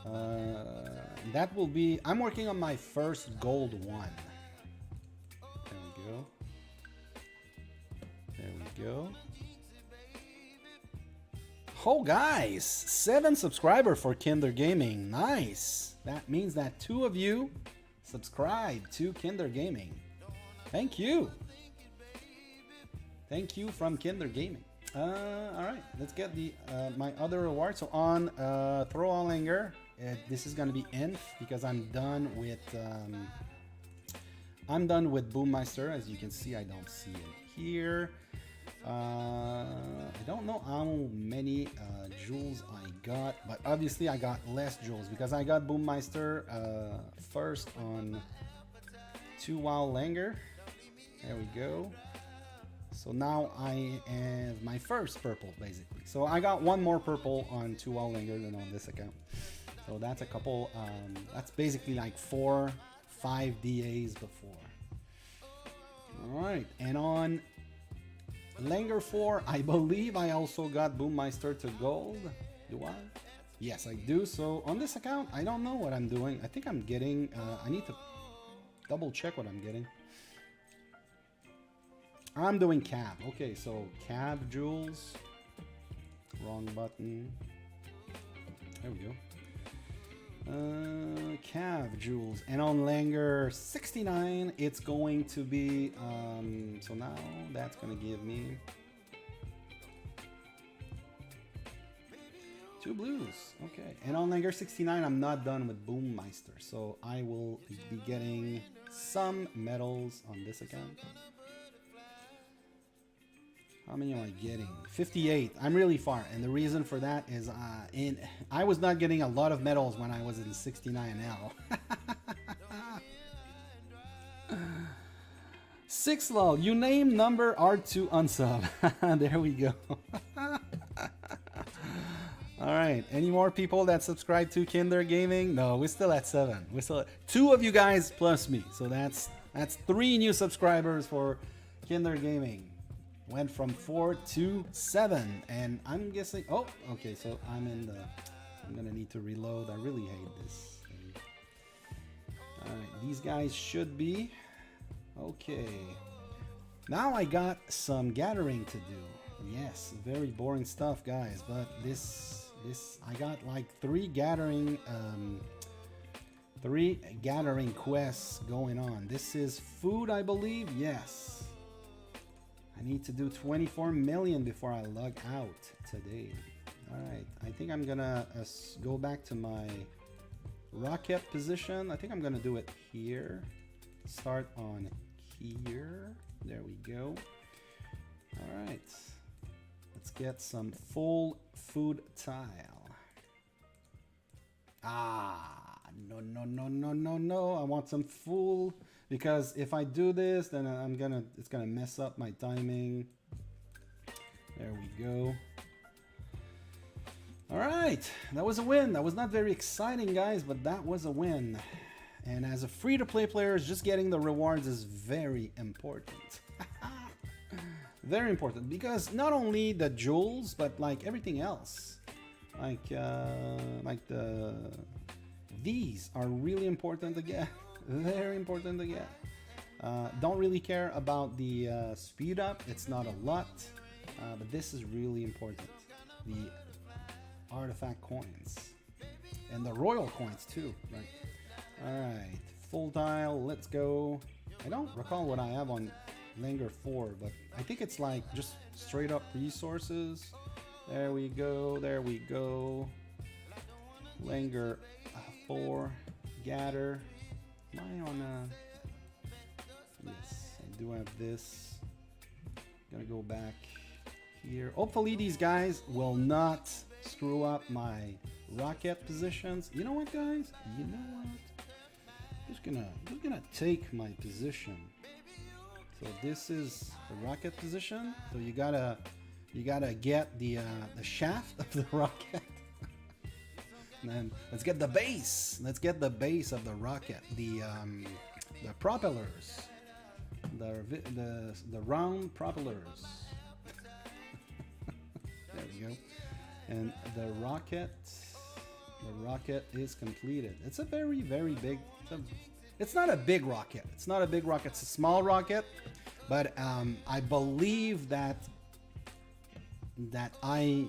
That will be. I'm working on my first gold one. There we go. There we go. Oh, guys, 7 subscribers for Kinder Gaming. Nice. That means that 2 of you subscribe to Kinder Gaming. Thank you. Thank you from Kinder Gaming. All right, let's get the my other reward. So on throw all linger, this is gonna be inf because I'm done with Boommeister. As you can see, I don't see it here. I don't know how many jewels I got, but obviously I got less jewels because I got Boommeister first on 2 Wow Langer. There we go. So now I have my first purple basically. So I got 1 more purple on 2 Wow Langer than on this account. So that's a couple. That's basically like 4-5 DAs before. All right, and on Langer 4, I believe I also got Boommeister to gold. Do I? Yes, I do. So on this account, I don't know what I'm doing. I think I'm getting, I need to double check what I'm getting. I'm doing cab. Okay, so cab jewels. Wrong button. There we go. Cav jewels, and on Langer 69 it's going to be so now that's gonna give me 2 blues. Okay, and on Langer 69 I'm not done with Boommeister, so I will be getting some medals on this account. How many am I getting? 58. I'm really far, and the reason for that is I was not getting a lot of medals when I was in 69L. 6 lol. You name number R2 unsub. There we go. All right. Any more people that subscribe to Kinder Gaming? No, we're still at 7. We're still at 2 of you guys plus me. So that's 3 new subscribers for Kinder Gaming. Went from 4 to 7, and I'm guessing. Oh, okay. So I'm gonna need to reload. I really hate this thing. All right, these guys should be okay. Now I got some gathering to do. Yes, very boring stuff, guys. But this I got like 3 gathering quests going on. This is food, I believe. Yes. I need to do 24 million before I log out today. All right, I think I'm gonna go back to my rocket position. I think I'm gonna do it here. Start on here. There we go. All right, let's get some full food tile. No. I want some full. Because if I do this, then it's gonna mess up my timing. There we go. All right, that was a win. That was not very exciting, guys, but that was a win. And as a free-to-play player, just getting the rewards is very important. Very important, because not only the jewels, but like everything else, like these are really important to get. Very important to get. Don't really care about the speed up. It's not a lot, but this is really important. The artifact coins and the royal coins too, right? All right, full tile. Let's go. I don't recall what I have on Langer 4, but I think it's like just straight up resources. There we go. There we go. Langer 4. Gather. Am I on yes, I do have this. Gonna go back here. Hopefully these guys will not screw up my rocket positions. You know what, guys? You know what? Just gonna take my position. So this is the rocket position. So you gotta get the shaft of the rocket. And then let's get the base. Let's get the base of the rocket. The propellers. The round propellers. There we go. And the rocket is completed. It's a very, very big. It's not a big rocket. It's not a big rocket. It's a small rocket. But I believe that I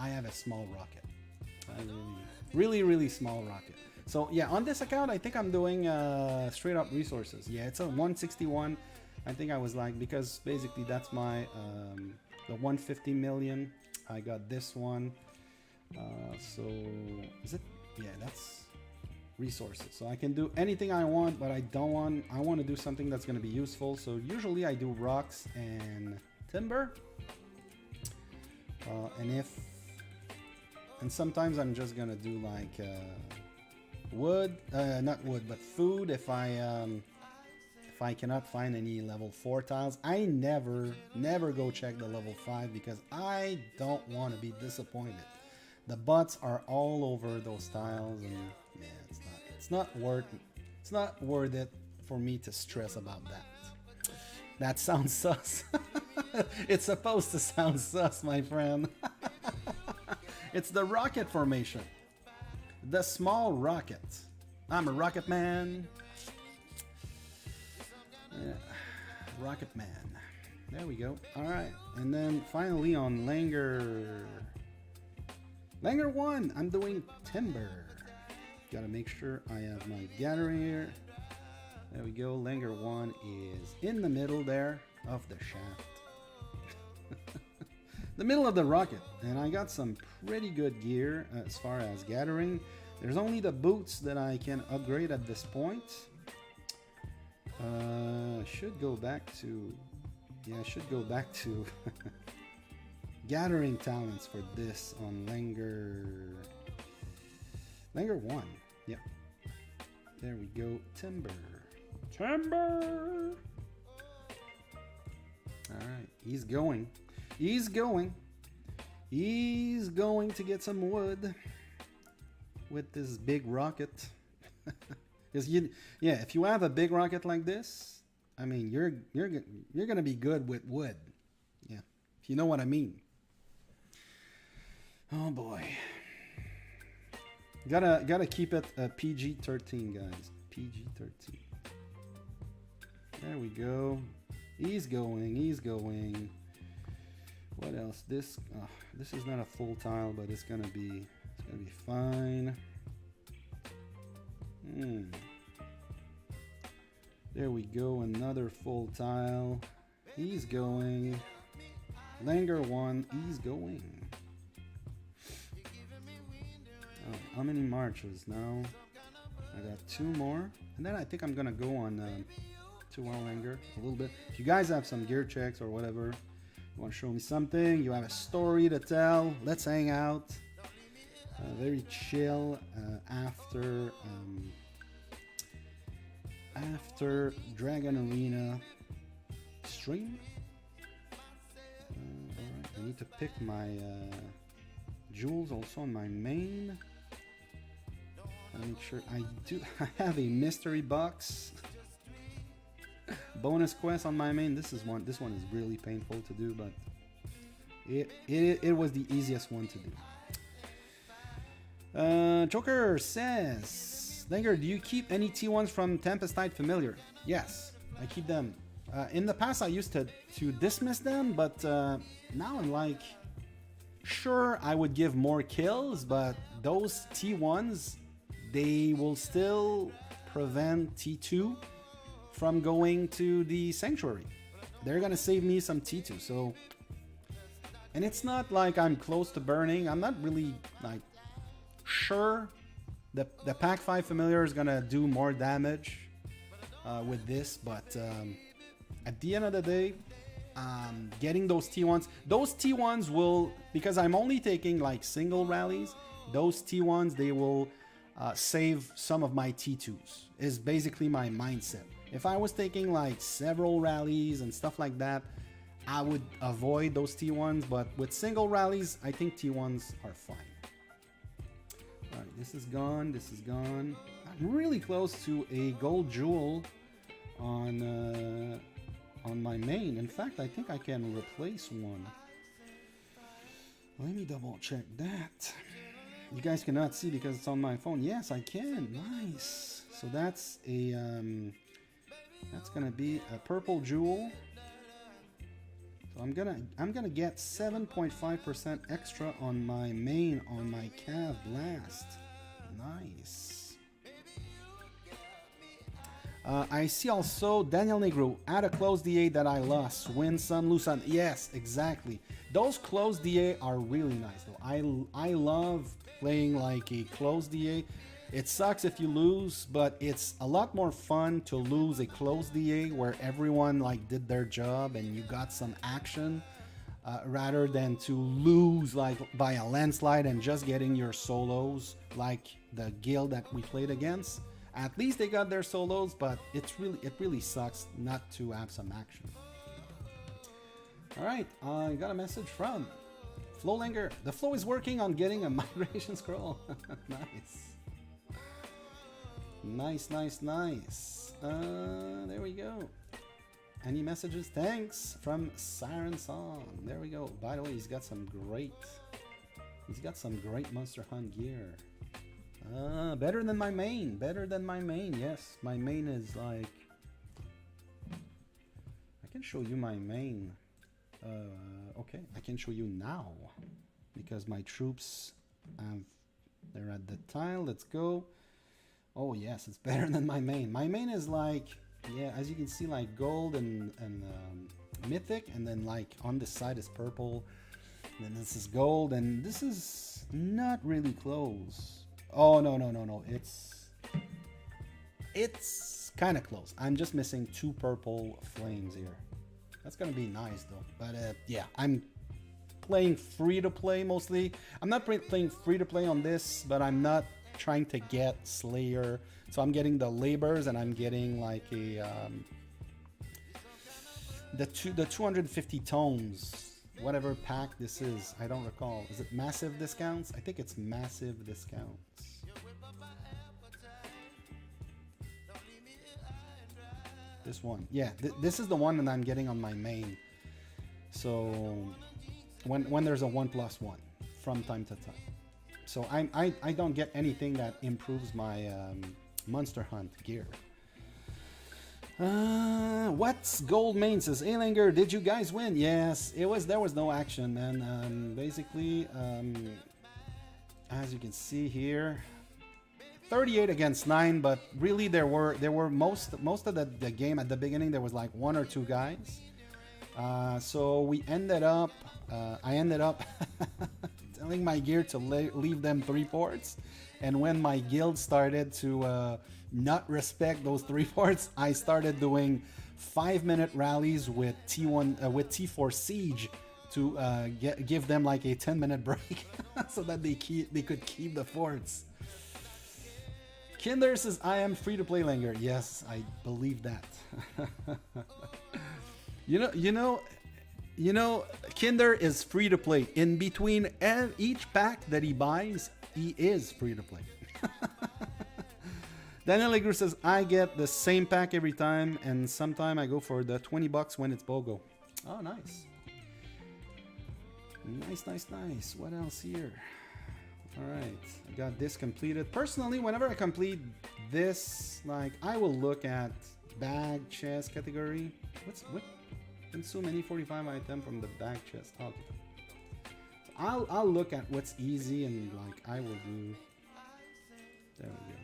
have a small rocket. Really small rocket. So yeah, on this account, I think I'm doing straight up resources. Yeah, it's a 161. I think I was like, because basically that's my the 150 million. I got this one. So is it? Yeah, that's resources. So I can do anything I want, but I don't want. I want to do something that's going to be useful. So usually I do rocks and timber. And sometimes I'm just gonna do like wood, not wood, but food. If I cannot find any level 4 tiles, I never go check the level 5 because I don't want to be disappointed. The bots are all over those tiles, and yeah, it's not worth it for me to stress about that. That sounds sus. It's supposed to sound sus, my friend. It's the rocket formation. The small rocket. I'm a rocket man. Yeah. Rocket man. There we go. Alright. And then finally on Langer 1, I'm doing timber. Gotta make sure I have my gathering here. There we go. Langer 1 is in the middle there of the shaft. The middle of the rocket, and I got some pretty good gear as far as gathering. There's only the boots that I can upgrade at this point. Should go back to gathering talents for this on Langer 1. Yep. There we go. Timber. All right, he's going to get some wood with this big rocket. Because if you have a big rocket like this, I mean, you're gonna be good with wood. Yeah, if you know what I mean. Oh boy, gotta keep it PG-13, guys. PG-13. There we go. He's going. What else? This is not a full tile, but it's gonna be fine. There we go, another full tile. He's going. Langer 1, he's going. Oh, how many marches now? I got 2 more, and then I think I'm gonna go on to Langer a little bit. If you guys have some gear checks or whatever, you want to show me something, you have a story to tell, let's hang out. Very chill after Dragon Arena stream. Alright, I need to pick my jewels also on my main. I'll make sure I have a mystery box. Bonus quest on my main. This one is really painful to do, but it was the easiest one to do. Joker says, Langer, do you keep any T1s from Tempestide Familiar? Yes, I keep them. In the past, I used to dismiss them, but now I'm like, sure, I would give more kills, but those T1s, they will still prevent T2 from going to the Sanctuary. They're gonna save me some T2, so... And it's not like I'm close to burning. I'm not really, like, sure the Pack 5 Familiar is gonna do more damage with this, but at the end of the day, getting those T1s will, because I'm only taking like single rallies, those T1s, they will save some of my T2s, is basically my mindset. If I was taking like several rallies and stuff like that, I would avoid those T1s, but with single rallies, I think T1s are fine. Alright, this is gone, this is gone. I'm really close to a gold jewel on my main. In fact, I think I can replace one. Let me double check that. You guys cannot see because it's on my phone. Yes, I can. Nice. So that's a that's gonna be a purple jewel. So I'm gonna get 7.5% extra on my main on my Cav Blast. Nice. I see also Daniel Negro, add a close DA that I lost. Win some, lose some. Yes, exactly. Those close DA are really nice though. I love playing like a close DA. It sucks if you lose, but it's a lot more fun to lose a close DA where everyone like did their job and you got some action, rather than to lose like by a landslide and just getting your solos like the guild that we played against. At least they got their solos, but it really sucks not to have some action. Alright, I got a message from Flowlinger. The flow is working on getting a migration scroll. Nice. Nice, nice, nice. There we go. Any messages? Thanks from Siren Song. There we go. By the way, he's got some great Monster Hunt gear. Better than my main. Better than my main. Yes, my main is like... I can show you my main. Okay, I can show you now. Because my troops they're at the tile. Let's go. Oh yes, it's better than my main. My main is like, yeah, as you can see, like gold and mythic. And then like on this side is purple. And then this is gold. And this is not really close. Oh, no. It's kind of close. I'm just missing 2 purple flames here. That's going to be nice, though. But, yeah, I'm playing free-to-play mostly. I'm not playing free-to-play on this, but I'm not trying to get Slayer. So I'm getting the Labors, and I'm getting, like, a... the 250 tomes. Whatever pack this is, I don't recall. Is it massive discounts? I think it's massive discounts. This one, yeah, this is the one that I'm getting on my main. So when there's a 1+1 from time to time. So I don't get anything that improves my Monster Hunt gear. What's gold main says Alinger, did you guys win? Yes, there was no action, man. Basically, as you can see here, 38 against 9, but really there were most of the game at the beginning there was like 1 or 2 guys. So we ended up I ended up telling my gear to leave them 3 ports, and when my guild started to not respect those 3 ports, I started doing 5-minute rallies with T1 with T4 Siege to give them like a 10-minute break so that they could keep the forts. Kinder says I am free to play Langer. Yes, I believe that. you know, Kinder is free to play. In between each pack that he buys, he is free to play. Daniel Legru says, I get the same pack every time, and sometime I go for the $20 when it's BOGO. Oh, nice. Nice. What else here? All right, I got this completed. Personally, whenever I complete this, like, I will look at bag chest category. What? Consume any 45 item from the bag chest. Okay. So I'll look at what's easy and like I will do. There we go.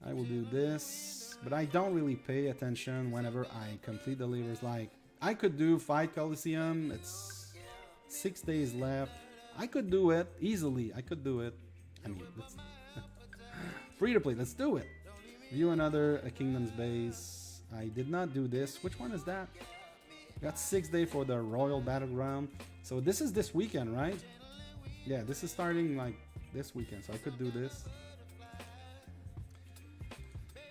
I will do this, but I don't really pay attention whenever I complete the levers. Like, I could do Fight Coliseum. It's 6 days left. I could do it easily. I could do it. I mean, let's free to play. Let's do it. View another Kingdom's Base. I did not do this. Which one is that? Got 6 days for the Royal Battleground. So this is this weekend, right? Yeah, this is starting like this weekend. So I could do this.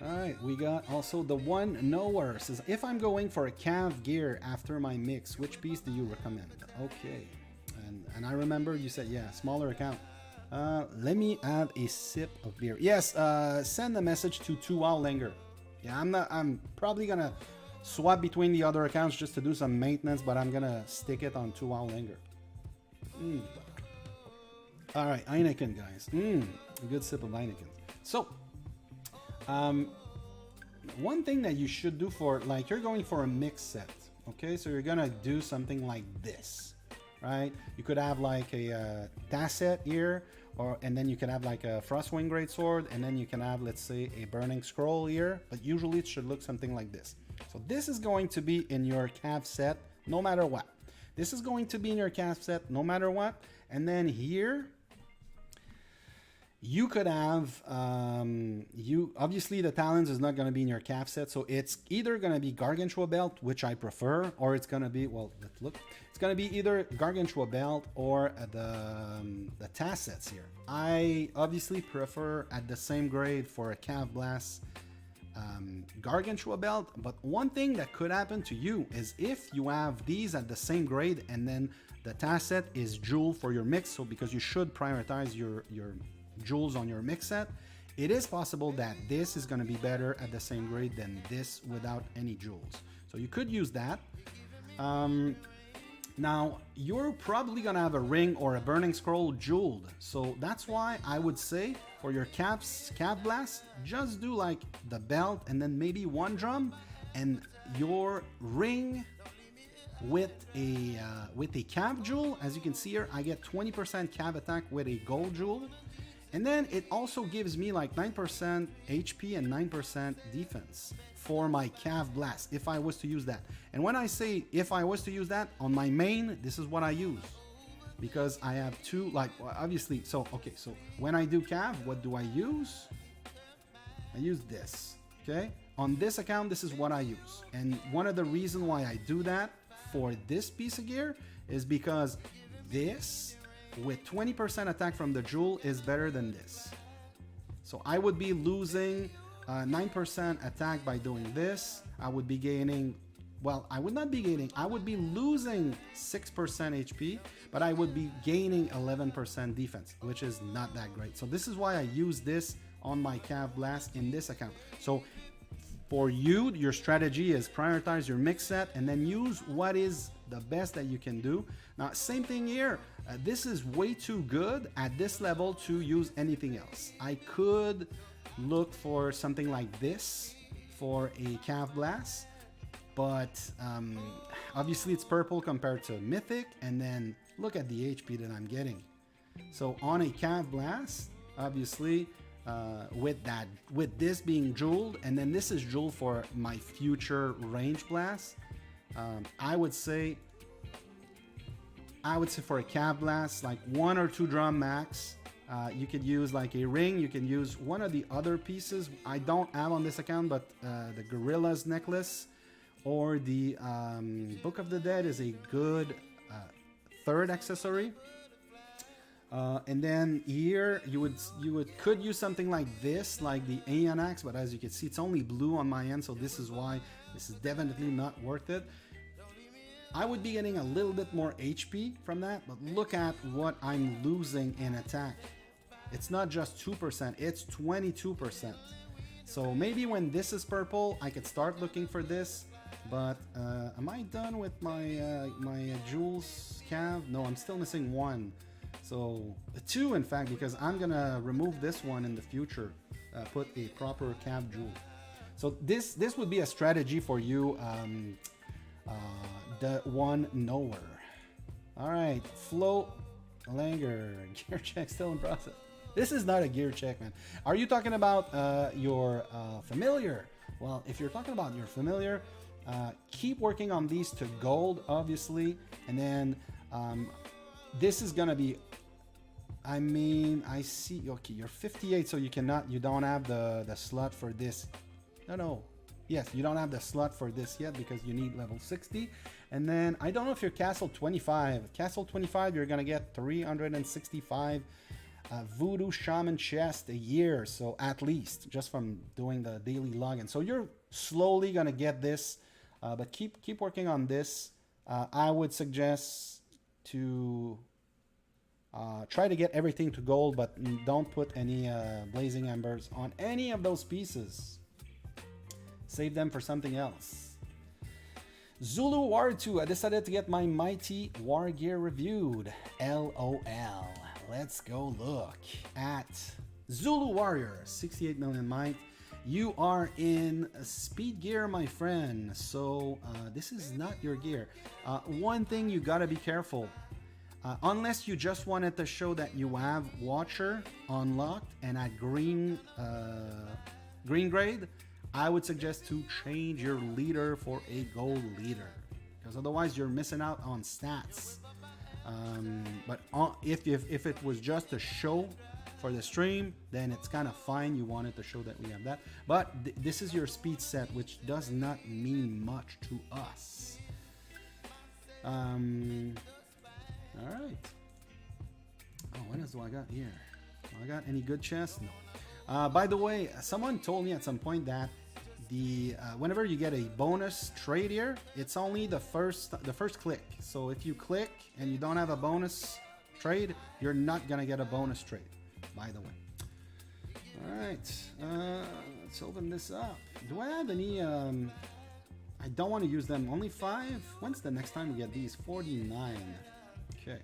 Alright, we got also the one knower says, if I'm going for a Cav gear after my mix, which piece do you recommend? Okay. And I remember you said, yeah, smaller account. Let me have a sip of beer. Yes, send a message to 2wow Langer. Yeah, I'm probably gonna swap between the other accounts just to do some maintenance, but I'm gonna stick it on 2wow Langer. Alright, Heineken, guys. A good sip of Heineken. So, one thing that you should do for, like, you're going for a mix set, okay? So you're gonna do something like this, right? You could have like a Tasset here, and then you can have like a Frostwing Greatsword, and then you can have, let's say, a Burning Scroll here, but usually it should look something like this. So this is going to be in your Cav set, no matter what. This is going to be in your Cav set, no matter what. And then here, you could have, obviously the Talons is not going to be in your Cav set, so it's either going to be Gargantua Belt, which I prefer, or it's going to be, well, let's look. It's going to be either Gargantua Belt or the Tassets here. I obviously prefer at the same grade for a Cav Blast Gargantua Belt, but one thing that could happen to you is if you have these at the same grade and then the Tasset is Jewel for your mix, so because you should prioritize your jewels on your mix set, it is possible that this is going to be better at the same grade than this without any jewels. So you could use that. Now, you're probably going to have a ring or a Burning Scroll jeweled. So that's why I would say for your Cav Blast, just do like the belt and then maybe one drum, and your ring with a Cav jewel. As you can see here, I get 20% Cav attack with a gold jewel. And then it also gives me like 9% HP and 9% defense for my Cav Blast if I was to use that. And when I say if I was to use that on my main, this is what I use. Because I have two, like, obviously, so, okay, so when I do Cav, what do I use? I use this, okay? On this account, this is what I use. And one of the reasons why I do that for this piece of gear is because this with 20% attack from the jewel is better than this. So I would be losing 9% attack by doing this. I would be gaining, well, I would not be gaining, I would be losing 6% HP, but I would be gaining 11% defense, which is not that great. So this is why I use this on my Cav Blast in this account. So for you, your strategy is prioritize your mix set and then use what is the best that you can do. Now, same thing here. This is way too good at this level to use anything else. I could look for something like this for a Cav Blast, but obviously it's purple compared to Mythic, and then look at the HP that I'm getting. So on a Cav Blast, obviously, with this being jeweled, and then this is jeweled for my future range blast, I would say for a Cav Blast, like 1 or 2 drum max. You could use like a ring. You can use one of the other pieces I don't have on this account, but the Gorilla's necklace or the Book of the Dead is a good third accessory. And then here could use something like this, like the Aeon Axe, but as you can see, it's only blue on my end, so this is why this is definitely not worth it. I would be getting a little bit more HP from that, but look at what I'm losing in attack. It's not just 2%, it's 22%. So maybe when this is purple, I could start looking for this. But am I done with my Jules Cav? No, I'm still missing one. So 2, in fact, because I'm gonna remove this one in the future. Put a proper Cav Jewel. So this would be a strategy for you. The one knower. All right, Flo Langer, gear check still in process. This is not a gear check, man. Are you talking about your familiar? Well, if you're talking about your familiar, keep working on these to gold, obviously, and then this is gonna be. I mean, I see. Okay, you're 58, so you don't have the slot for this. No. Yes, you don't have the slot for this yet because you need level 60. And then I don't know if you're Castle 25. Castle 25, you're gonna get 365 Voodoo Shaman chest a year, so at least just from doing the daily login. So you're slowly gonna get this, but keep working on this. I would suggest to try to get everything to gold, but don't put any blazing embers on any of those pieces. Save them for something else. Zulu War 2, I decided to get my mighty war gear reviewed. LOL. Let's go look at Zulu Warrior, 68 million might. You are in speed gear, my friend. So this is not your gear. One thing you gotta be careful. Unless you just wanted to show that you have Watcher unlocked and at green grade, I would suggest to change your leader for a gold leader, because otherwise you're missing out on stats. But if it was just a show for the stream, then it's kind of fine. You wanted to show that we have that, but this is your speed set, which does not mean much to us. All right. Oh, what else do I got here? Do I got any good chests? No. By the way, someone told me at some point that whenever you get a bonus trade here, it's only the first click. So if you click and you don't have a bonus trade, you're not gonna get a bonus trade. By the way. All right. Let's open this up. Do I have any? I don't want to use them. Only 5. When's the next time we get these? 49. Okay.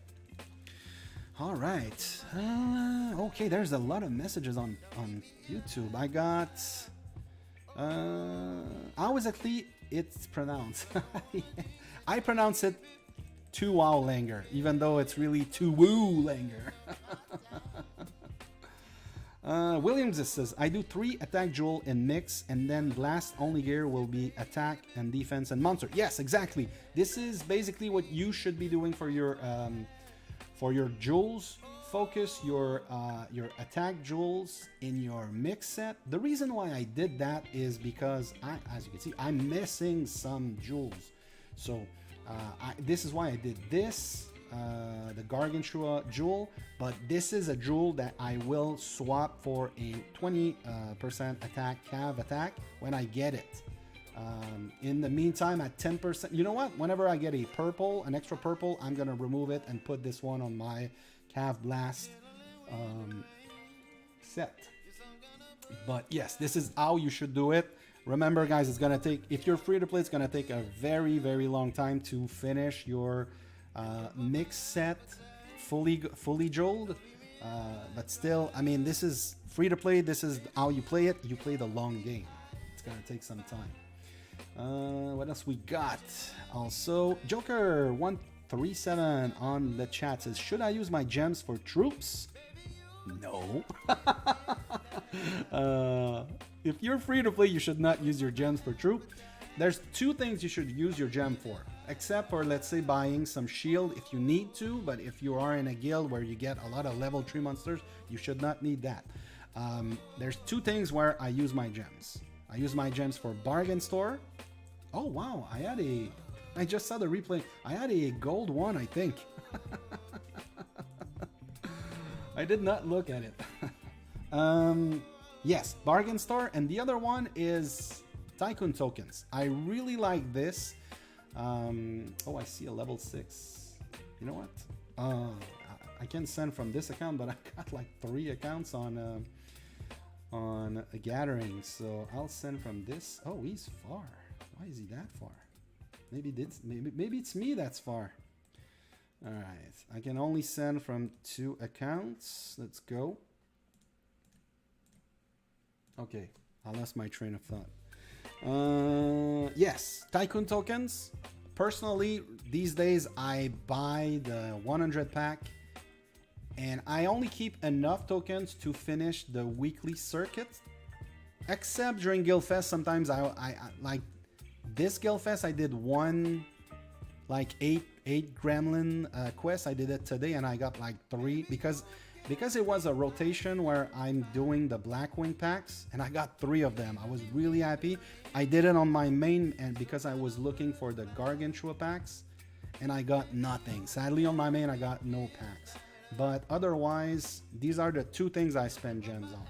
All right. Okay, there's a lot of messages on YouTube. I got. How exactly it's pronounced? I pronounce it Tu Wow Langer, even though it's really Tu Woo Langer. Williams says, I do 3 attack jewel in mix, and then blast only gear will be attack and defense and monster. Yes, exactly. This is basically what you should be doing for your jewels. Focus your attack jewels in your mix set. The reason why I did that is because as you can see, I'm missing some jewels. So this is why I did this. The Gargantua jewel, but this is a jewel that I will swap for a 20% attack cav attack when I get it. In the meantime, at 10%, you know what? Whenever I get a purple, an extra purple, I'm gonna remove it and put this one on my cav blast set. But yes, this is how you should do it. Remember, guys, it's gonna take, if you're free to play, it's gonna take a very, very long time to finish your mix set fully jeweled, but still, I mean, this is free to play. This is how you play it. You play the long game. It's gonna take some time. What else we got? Also, Joker 137 on the chat says, should I use my gems for troops? No. If you're free to play, you should not use your gems for troop. There's 2 things you should use your gem for, except for, let's say, buying some shield if you need to, but if you are in a guild where you get a lot of level 3 monsters, you should not need that. There's 2 things where I use my gems. I use my gems for bargain store. Oh, wow, I just saw the replay. I had a gold one, I think. I did not look at it. Yes, bargain store, and the other one is Tycoon tokens. I really like this. Oh, I see a level 6. You know what? I can send from this account, but I got like 3 accounts on a gathering, so I'll send from this. Oh, he's far. Why is he that far? Maybe it's me that's far. All right, I can only send from 2 accounts. Let's go. Okay, I lost my train of thought. Yes, Tycoon tokens. Personally, these days I buy the 100 pack, and I only keep enough tokens to finish the weekly circuit. Except during Guildfest, sometimes I like this Guildfest. I did one like 8 gremlin quest. I did it today, and I got like 3 because it was a rotation where I'm doing the Blackwing packs, and I got 3 of them. I was really happy. I did it on my main, and because I was looking for the Gargantua packs, and I got nothing. Sadly, on my main, I got no packs. But otherwise, these are the 2 things I spend gems on.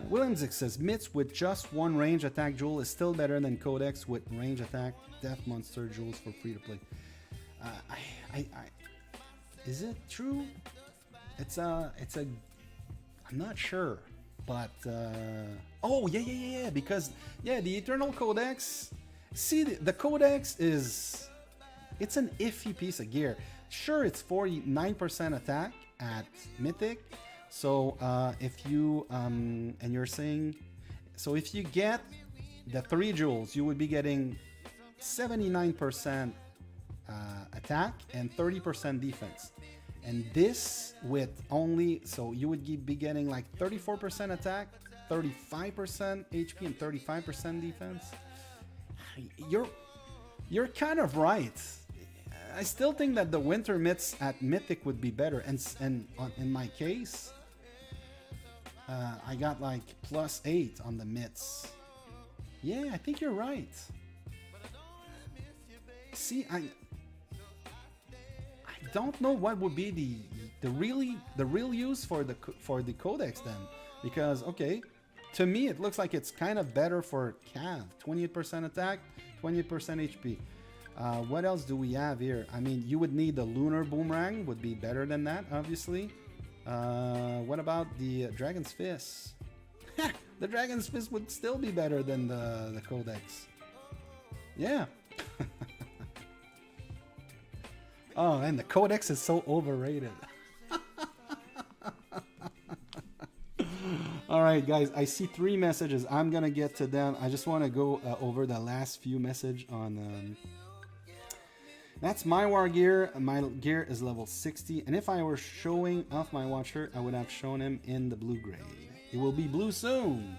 Williamzik says, Mitz with just 1 range attack jewel is still better than Codex with range attack death monster jewels for free to play. Is it true? I'm not sure, but oh yeah, because the Eternal Codex. See, the Codex it's an iffy piece of gear. Sure, it's 49% attack at Mythic. So if you and you're saying, so if you get the 3 jewels, you would be getting 79% attack and 30% defense. And this with only, so you would be getting like 34% attack, 35% HP, and 35% defense. You're kind of right. I still think that the Winter Myths at Mythic would be better. And in my case, I got like +8 on the Myths. Yeah, I think you're right. See, I don't know what would be the real use for the Codex then, because okay, to me it looks like it's kind of better for Cav, 28% attack, 28% HP. What else do we have here? I mean, you would need the Lunar Boomerang, would be better than that, obviously. What about the Dragon's Fist? The Dragon's Fist would still be better than the Codex. Yeah. Oh, and the Codex is so overrated. All right, guys, I see 3 messages. I'm going to get to them. I just want to go over the last few messages on... That's my war gear. My gear is level 60. And if I were showing off my watcher, I would have shown him in the blue grade. It will be blue soon.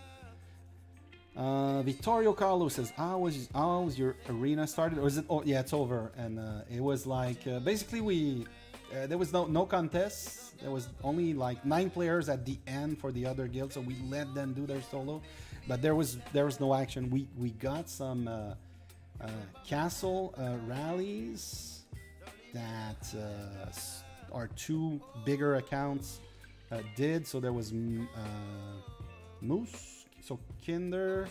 Vittorio Carlos says, how was your arena started? Or is it? Oh, yeah, it's over. And it was like basically there was no contests. There was only like 9 players at the end for the other guild, so we let them do their solo. But there was no action. We got some castle rallies that our 2 bigger accounts did. So there was Moose. So Kinder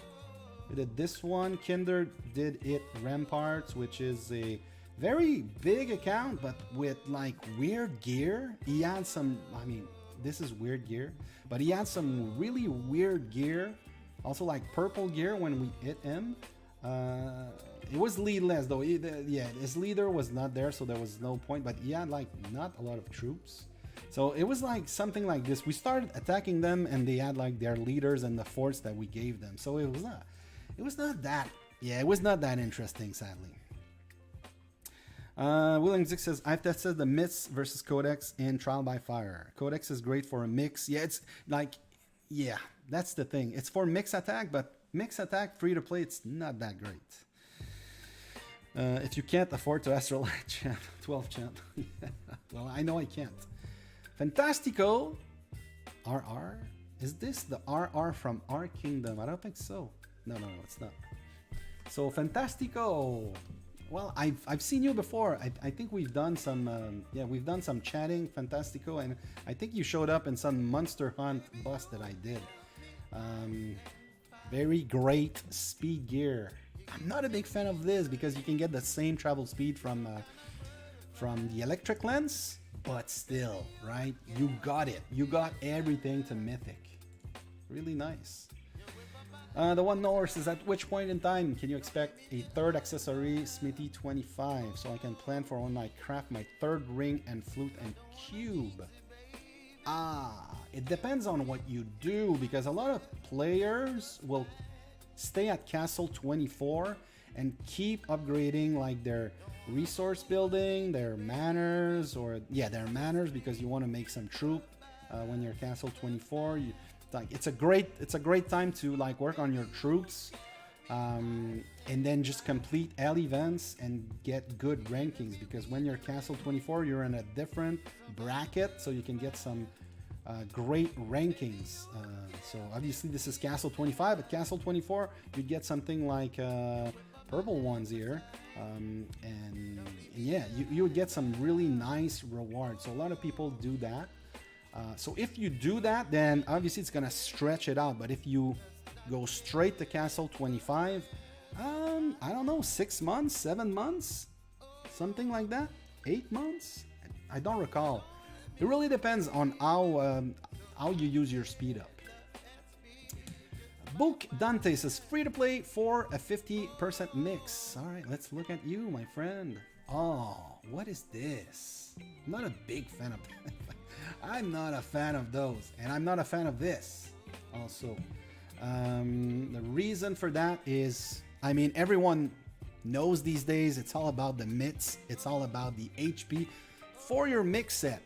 did this one. Kinder did it Ramparts, which is a very big account, but with like weird gear. He had some, I mean, this is weird gear, but he had some really weird gear. Also like purple gear when we hit him. It was leadless though. His leader was not there, so there was no point, but he had like not a lot of troops. So it was like something like this. We started attacking them, and they had like their leaders and the forts that we gave them. So it was not that interesting, sadly. William Zick says, I've tested the Myths versus Codex in Trial by Fire. Codex is great for a mix. Yeah, it's like, yeah, that's the thing. It's for mix attack, but mix attack free to play, it's not that great. If you can't afford to Astrolite champ, 12 champ. Well, I know I can't. Fantastico RR? Is this the RR from our kingdom? I don't think so. No, it's not. So Fantastico. Well, I've seen you before. I think we've done some we've done some chatting, Fantastico, and I think you showed up in some Monster Hunt bus that I did. Very great speed gear. I'm not a big fan of this because you can get the same travel speed from from the electric lens, but still, right? You got it. You got everything to mythic. Really nice. The one Norse is at which point in time can you expect a third accessory, Smithy 25, so I can plan for when I craft my third ring and flute and cube? It depends on what you do, because a lot of players will stay at Castle 24 and keep upgrading like their resource building, their manners, or their manners, because you want to make some troop when you're Castle 24. It's a great time to like work on your troops, and then just complete L events and get good rankings, because when you're Castle 24 you're in a different bracket, so you can get some great rankings. So obviously this is Castle 25. At Castle 24 you get something like purple ones here, and yeah, you would get some really nice rewards. So a lot of people do that. So if you do that, then obviously it's gonna stretch it out. But if you go straight to Castle 25, I don't know, 6 months, 7 months, something like that, 8 months. I don't recall. It really depends on how you use your speed up. Book Dante says free to play for a 50% mix. All right, let's look at you, my friend. Oh, what is this? I'm not a big fan of that. I'm not a fan of those, and I'm not a fan of this also. The reason for that is, I mean, everyone knows these days it's all about the mitts, it's all about the HP for your mix set.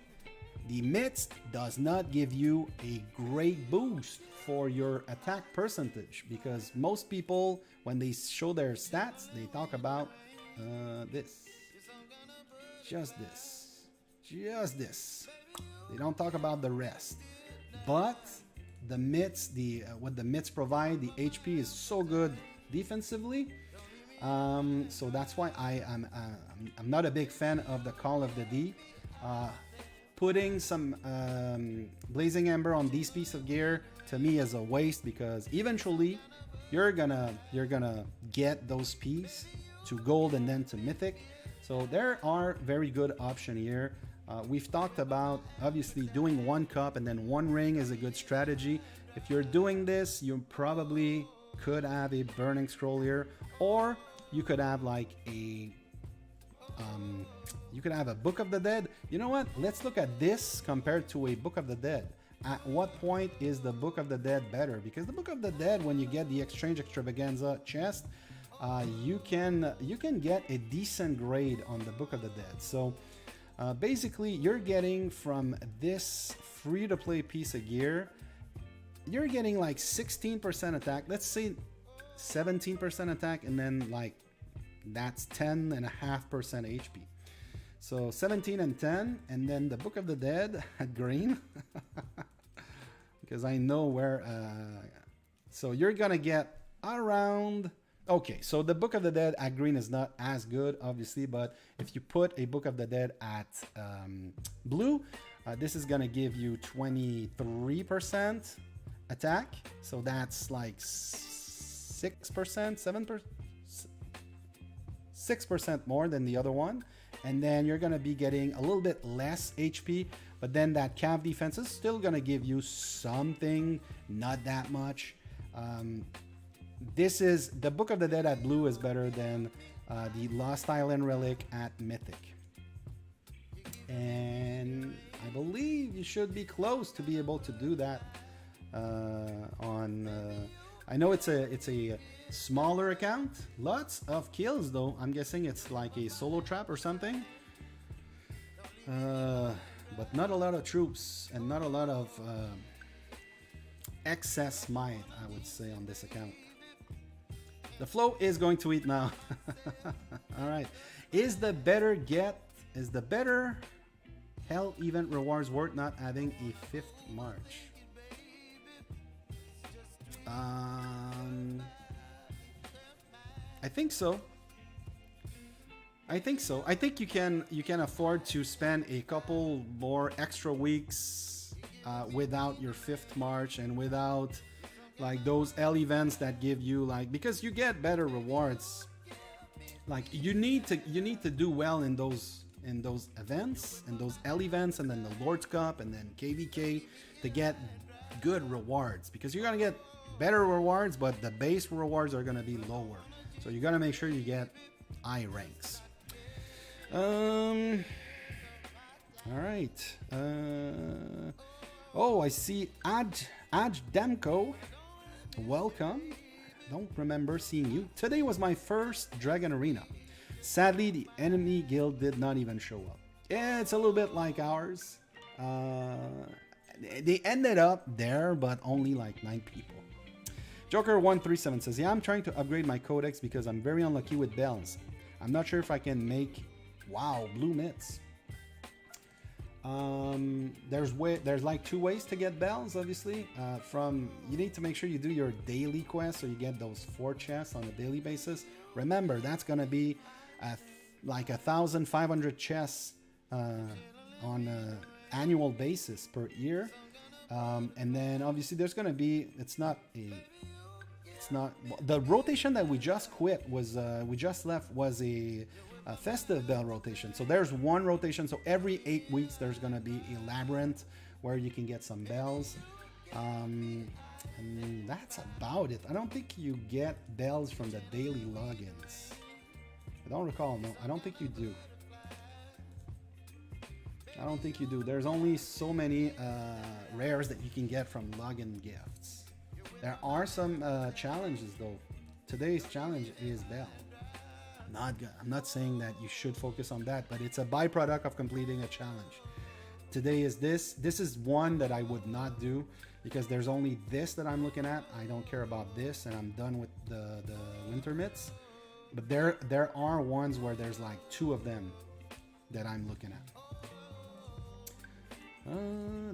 The mitts does not give you a great boost for your attack percentage, because most people, when they show their stats, they talk about this, just this. They don't talk about the rest. But the mitts, what the mitts provide, the HP is so good defensively. So that's why I'm not a big fan of the Call of the Deep. Putting some Blazing Ember on these pieces of gear to me is a waste, because eventually you're gonna get those pieces to gold and then to mythic. So there are very good options here. We've talked about obviously doing one cup and then one ring is a good strategy. If you're doing this, you probably could have a burning scroll here, or you could have like a Book of the Dead. You know what? Let's look at this compared to a Book of the Dead. At what point is the Book of the Dead better? Because the Book of the Dead, when you get the Exchange Extravaganza chest, you can get a decent grade on the Book of the Dead. So basically, you're getting from this free-to-play piece of gear, you're getting like 16% attack. Let's say 17% attack, and then like that's 10.5% HP. So 17 and 10, and then the Book of the Dead at green, because I know where. So you're gonna get around. Okay, so the Book of the Dead at green is not as good, obviously, but if you put a Book of the Dead at blue, this is gonna give you 23% attack. So that's like 6%, 7%, 6% more than the other one. And then you're gonna be getting a little bit less HP, but then that cav defense is still gonna give you something, not that much. This is the Book of the Dead at blue is better than the Lost Island Relic at mythic, and I believe you should be close to be able to do that on. I know it's a smaller account, lots of kills though. I'm guessing it's like a solo trap or something, but not a lot of troops and not a lot of excess might, I would say, on this account. The flow is going to eat now. All right. Is the better hell event rewards worth not having a 5th March? I think so. I think you can afford to spend a couple more extra weeks without your 5th March and without like those L events that give you like, because you get better rewards. Like you need to do well in those in those events, and those L events, and then the Lord's Cup, and then KVK to get good rewards, because you're gonna get better rewards, but the base rewards are gonna be lower. So you gotta make sure you get high ranks. All right. Oh, I see Aj Demko. Welcome. Don't remember seeing you. Today was my first Dragon Arena. Sadly, the enemy guild did not even show up. Yeah, it's a little bit like ours. They ended up there, but only like 9 people. Joker137 says, yeah, I'm trying to upgrade my codex because I'm very unlucky with bells. I'm not sure if I can make... Wow, blue mitts. There's like 2 ways to get bells, obviously. You need to make sure you do your daily quest, so you get those 4 chests on a daily basis. Remember, that's gonna be like 1,500 chests on an annual basis per year. And then obviously there's gonna be, the rotation that we just quit was we just left was a festive bell rotation. So there's 1 rotation, so every 8 weeks there's gonna be a labyrinth where you can get some bells, and that's about it. I don't think you get bells from the daily logins. I don't recall. No, I don't think you do. I don't think you do. There's only so many rares that you can get from login gifts. There are some challenges though. Today's challenge is bell. I'm not saying that you should focus on that, but it's a byproduct of completing a challenge. Today is this. This is one that I would not do because there's only this that I'm looking at. I don't care about this, and I'm done with the winter mitts. But there are ones where there's like 2 of them that I'm looking at.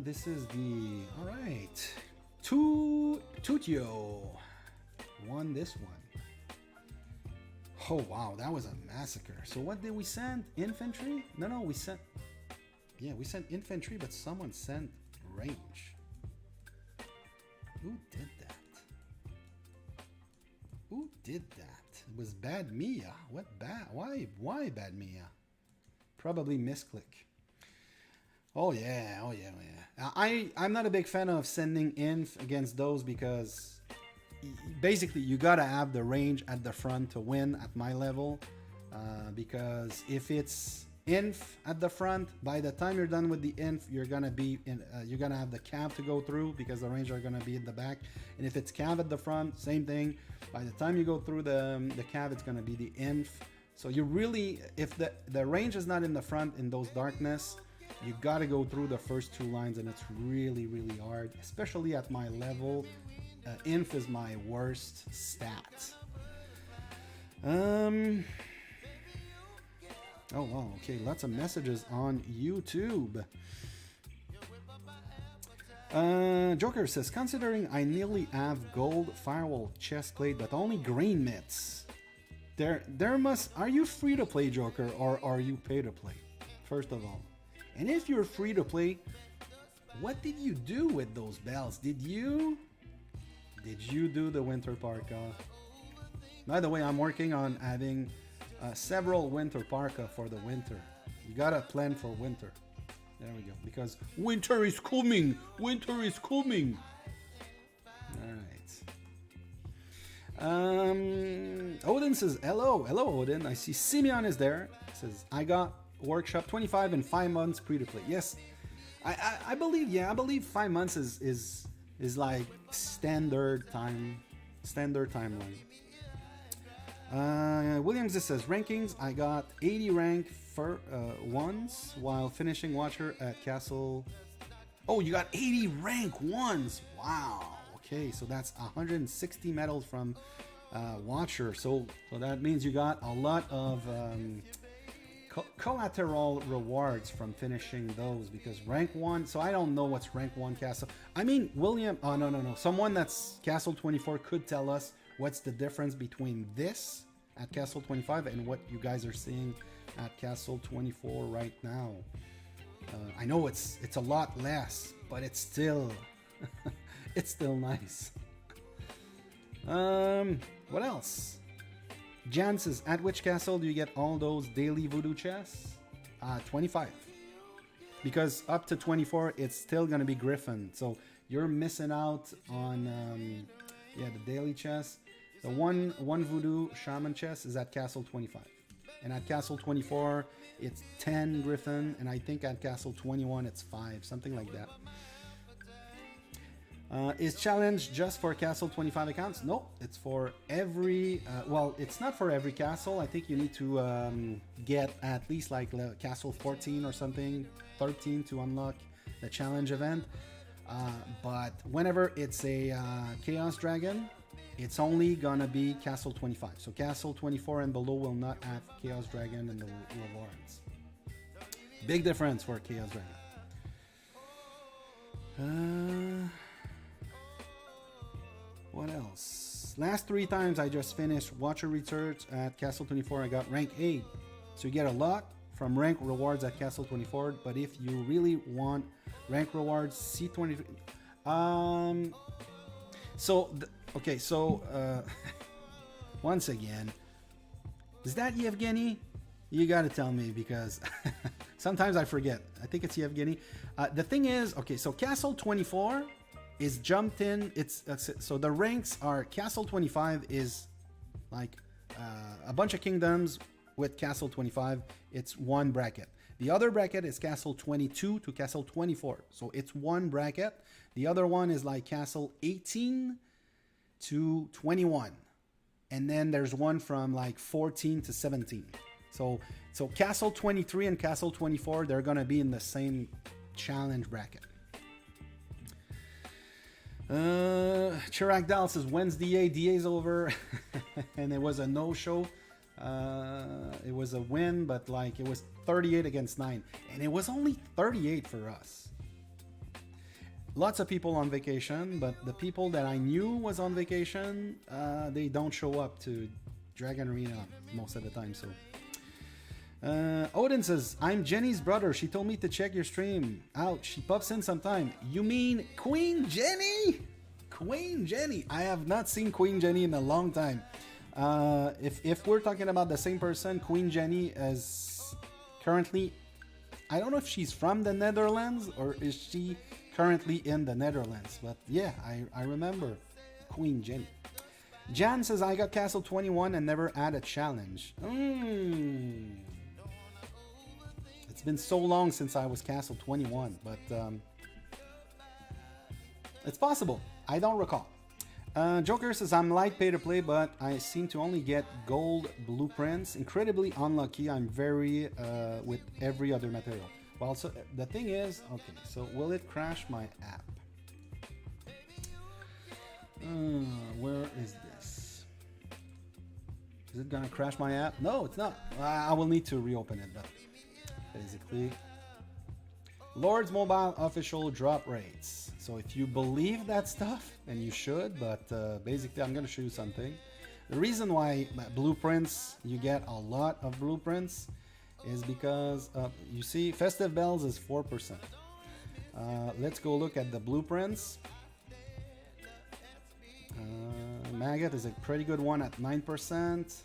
This is the... Alright. Tutio won this one. Oh wow, that was a massacre. So what did we send? Infantry? No, we sent... Yeah, we sent infantry, but someone sent range. Who did that? Who did that? It was Bad Mia. What bad? Why Bad Mia? Probably misclick. Oh yeah. I'm not a big fan of sending inf against those because basically you gotta have the range at the front to win at my level. Because if it's inf at the front, by the time you're done with the inf, you're gonna have the cav to go through because the range are gonna be in the back. And if it's cav at the front, same thing. By the time you go through the cav, it's gonna be the inf. So you really, if the range is not in the front in those darkness, you gotta go through the first 2 lines, and it's really hard, especially at my level. Inf is my worst stat. Oh wow, okay, lots of messages on YouTube. Joker says, considering I nearly have gold firewall chest plate but only green mitts, are you free to play, Joker, or are you pay to play? First of all, and if you're free to play, what did you do with those bells? Did you do the winter parka? By the way, I'm working on having several winter parka for the winter. You gotta plan for winter. There we go. Because winter is coming. Winter is coming. All right. Odin says hello. Hello, Odin. I see Simeon is there. Says I got workshop 25 in 5 months free to play. Yes, I believe. Yeah, I believe 5 months is like standard timeline. Williams just says rankings. I got 80 rank for ones while finishing Watcher at Castle. Oh, you got 80 rank ones. Wow. Okay, so that's 160 medals from Watcher. So that means you got a lot of collateral rewards from finishing those, because rank 1. So I don't know what's rank 1 Castle. I mean, William. Oh no. Someone that's Castle 24 could tell us what's the difference between this at Castle 25 and what you guys are seeing at Castle 24 right now. I know it's a lot less, but it's still it's still nice. What else? Jan says, at which castle do you get all those daily voodoo chests? 25. Because up to 24, it's still going to be Griffin. So you're missing out on, the daily chest. The one Voodoo Shaman chest is at Castle 25. And at Castle 24, it's 10 Griffin. And I think at Castle 21, it's 5. Something like that. Is challenge just for Castle 25 accounts? No, it's for every... well, it's not for every castle. I think you need to get at least like Castle 14 or something, 13 to unlock the challenge event. But whenever it's a Chaos Dragon, it's only gonna be Castle 25. So Castle 24 and below will not have Chaos Dragon in the rewards. Big difference for Chaos Dragon. What else? Last 3 times I just finished Watcher Research at Castle 24. I got rank 8. So you get a lot from rank rewards at Castle 24. But if you really want rank rewards, C23. Once again, is that Yevgeny? You gotta tell me because sometimes I forget. I think it's Yevgeny. The thing is, okay, so Castle 24 is jumped in. It's so the ranks are Castle 25 is like a bunch of kingdoms with Castle 25. It's one bracket. The other bracket is Castle 22 to Castle 24. So it's one bracket. The other one is like Castle 18 to 21. And then there's one from like 14 to 17. So Castle 23 and Castle 24, they're going to be in the same challenge bracket. Chirac Dal says, when's DA? DA's over. And it was a no-show. It was a win, but like it was 38 against 9. And it was only 38 for us. Lots of people on vacation, but the people that I knew was on vacation, they don't show up to Dragon Arena most of the time. So Odin says, I'm Jenny's brother. She told me to check your stream out. She pops in sometime. You mean Queen Jenny? Queen Jenny. I have not seen Queen Jenny in a long time. If we're talking about the same person, Queen Jenny is currently, I don't know if she's from the Netherlands or is she currently in the Netherlands. But yeah, I remember Queen Jenny. Jan says, I got Castle 21 and never had a challenge. It's been so long since I was Castle 21, but it's possible. I don't recall. Joker says, I'm light pay to play, but I seem to only get gold blueprints. Incredibly unlucky. I'm very with every other material. Well, so the thing is, okay, so will it crash my app? Where is this? Is it gonna crash my app? No, it's not. I will need to reopen it, but basically, Lord's Mobile official drop rates. So if you believe that stuff, and you should, but basically I'm going to show you something. The reason why blueprints, you get a lot of blueprints, is because you see Festive Bells is 4%. Let's go look at the blueprints. Maggot is a pretty good one at 9%.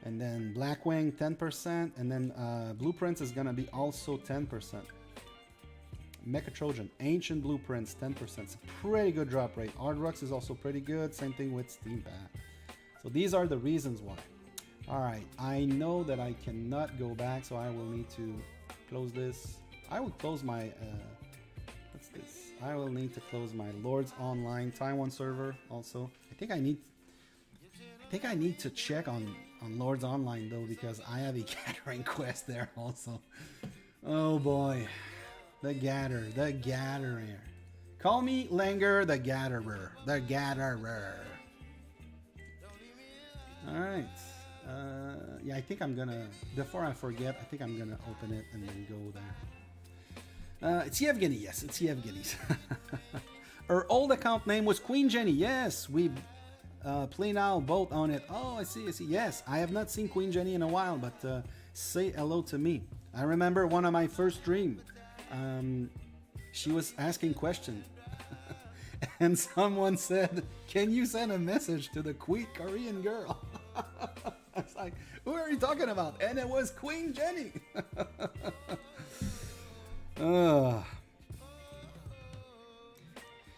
And then Blackwing 10%, and then Blueprints is gonna be also 10%. Mecha Trojan, Ancient Blueprints 10%. It's a pretty good drop rate. Hard Rocks is also pretty good. Same thing with Steam Pack. So these are the reasons why. All right, I know that I cannot go back, so I will need to close this. I will close my what's this? I will need to close my Lords Online Taiwan server also. I think I need to check on Lords Online though, because I have a gathering quest there also. Oh boy. The gatherer. Call me Langer the Gatherer. The Gatherer. Alright. Yeah, I think I'm gonna, before I forget, I think I'm gonna open it and then go there. It's Yevgeny, yes, it's Yevgeny's. Her old account name was Queen Jenny. Yes, we play now both on it. Oh, I see. Yes, I have not seen Queen Jenny in a while, but say hello to me. I remember one of my first streams. She was asking questions. And someone said, can you send a message to the Korean girl? like, who are you talking about? And it was Queen Jenny.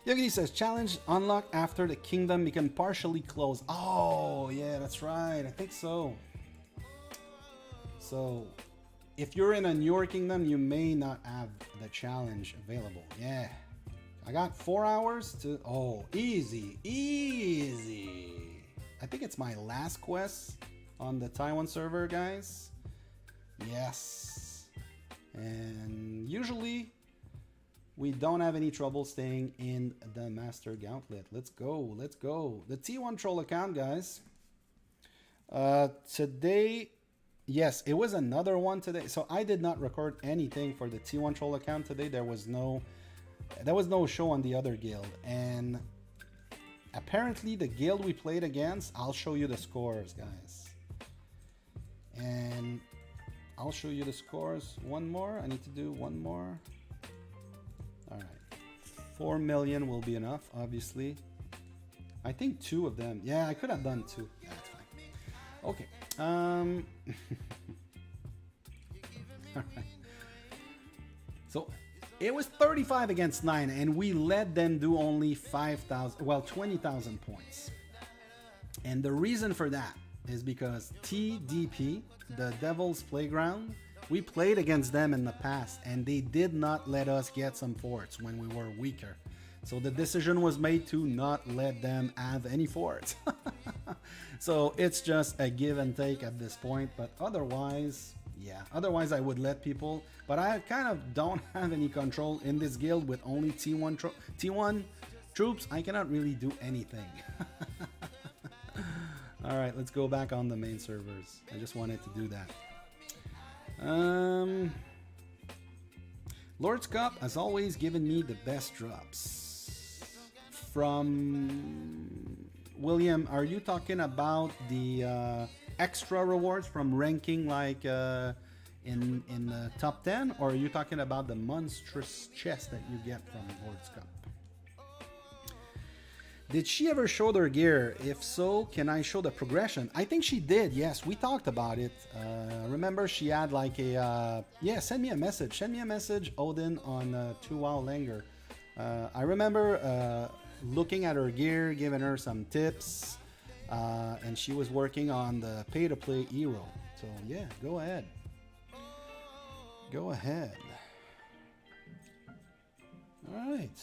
Yogini says, challenge unlocked after the kingdom become partially closed. Oh, yeah, that's right. I think so. So, if you're in a newer kingdom, you may not have the challenge available. Yeah. I got 4 hours to... Oh, easy. Easy. I think it's my last quest on the Taiwan server, guys. Yes. And usually, we don't have any trouble staying in the Master Gauntlet. Let's go. Let's go. The T1 Troll account, guys. Today... Yes, it was another one today. So I did not record anything for the T1 Troll account today. There was no show on the other guild. And apparently the guild we played against, I'll show you the scores, guys. And I'll show you the scores. One more. I need to do one more. All right. 4 million will be enough, obviously. I think 2 of them. Yeah, I could have done 2. That's fine. Okay. All right. So it was 35 against 9, and we let them do only 5,000, well, 20,000 points. And the reason for that is because TDP, the Devil's Playground, we played against them in the past, and they did not let us get some forts when we were weaker. So the decision was made to not let them have any forts. So it's just a give and take at this point. But otherwise, yeah, otherwise I would let people. But I kind of don't have any control in this guild with only T1 troops. I cannot really do anything. All right, let's go back on the main servers. I just wanted to do that. Lord's Cup has always given me the best drops. From William, are you talking about the extra rewards from ranking like in the top 10, or are you talking about the monstrous chest that you get from Lord's Cup? Did she ever show their gear? If so, can I show the progression? I think she did, yes. We talked about it. Remember, she had like a... yeah, send me a message. Send me a message, Odin, on 2 Wow Langer. I remember looking at her gear, giving her some tips, and she was working on the pay-to-play hero. So, yeah, go ahead. Go ahead. All right.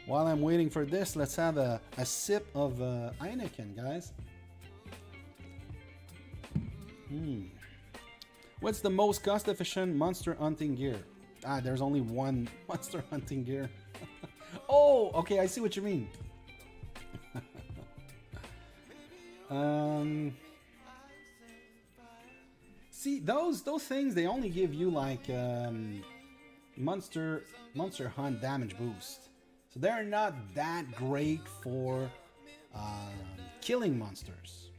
While I'm waiting for this, let's have a sip of Heineken, guys. What's the most cost-efficient monster hunting gear? Ah, there's only one monster hunting gear. Oh, okay, I see what you mean. See, those things, they only give you like monster hunt damage boost. So they're not that great for killing monsters.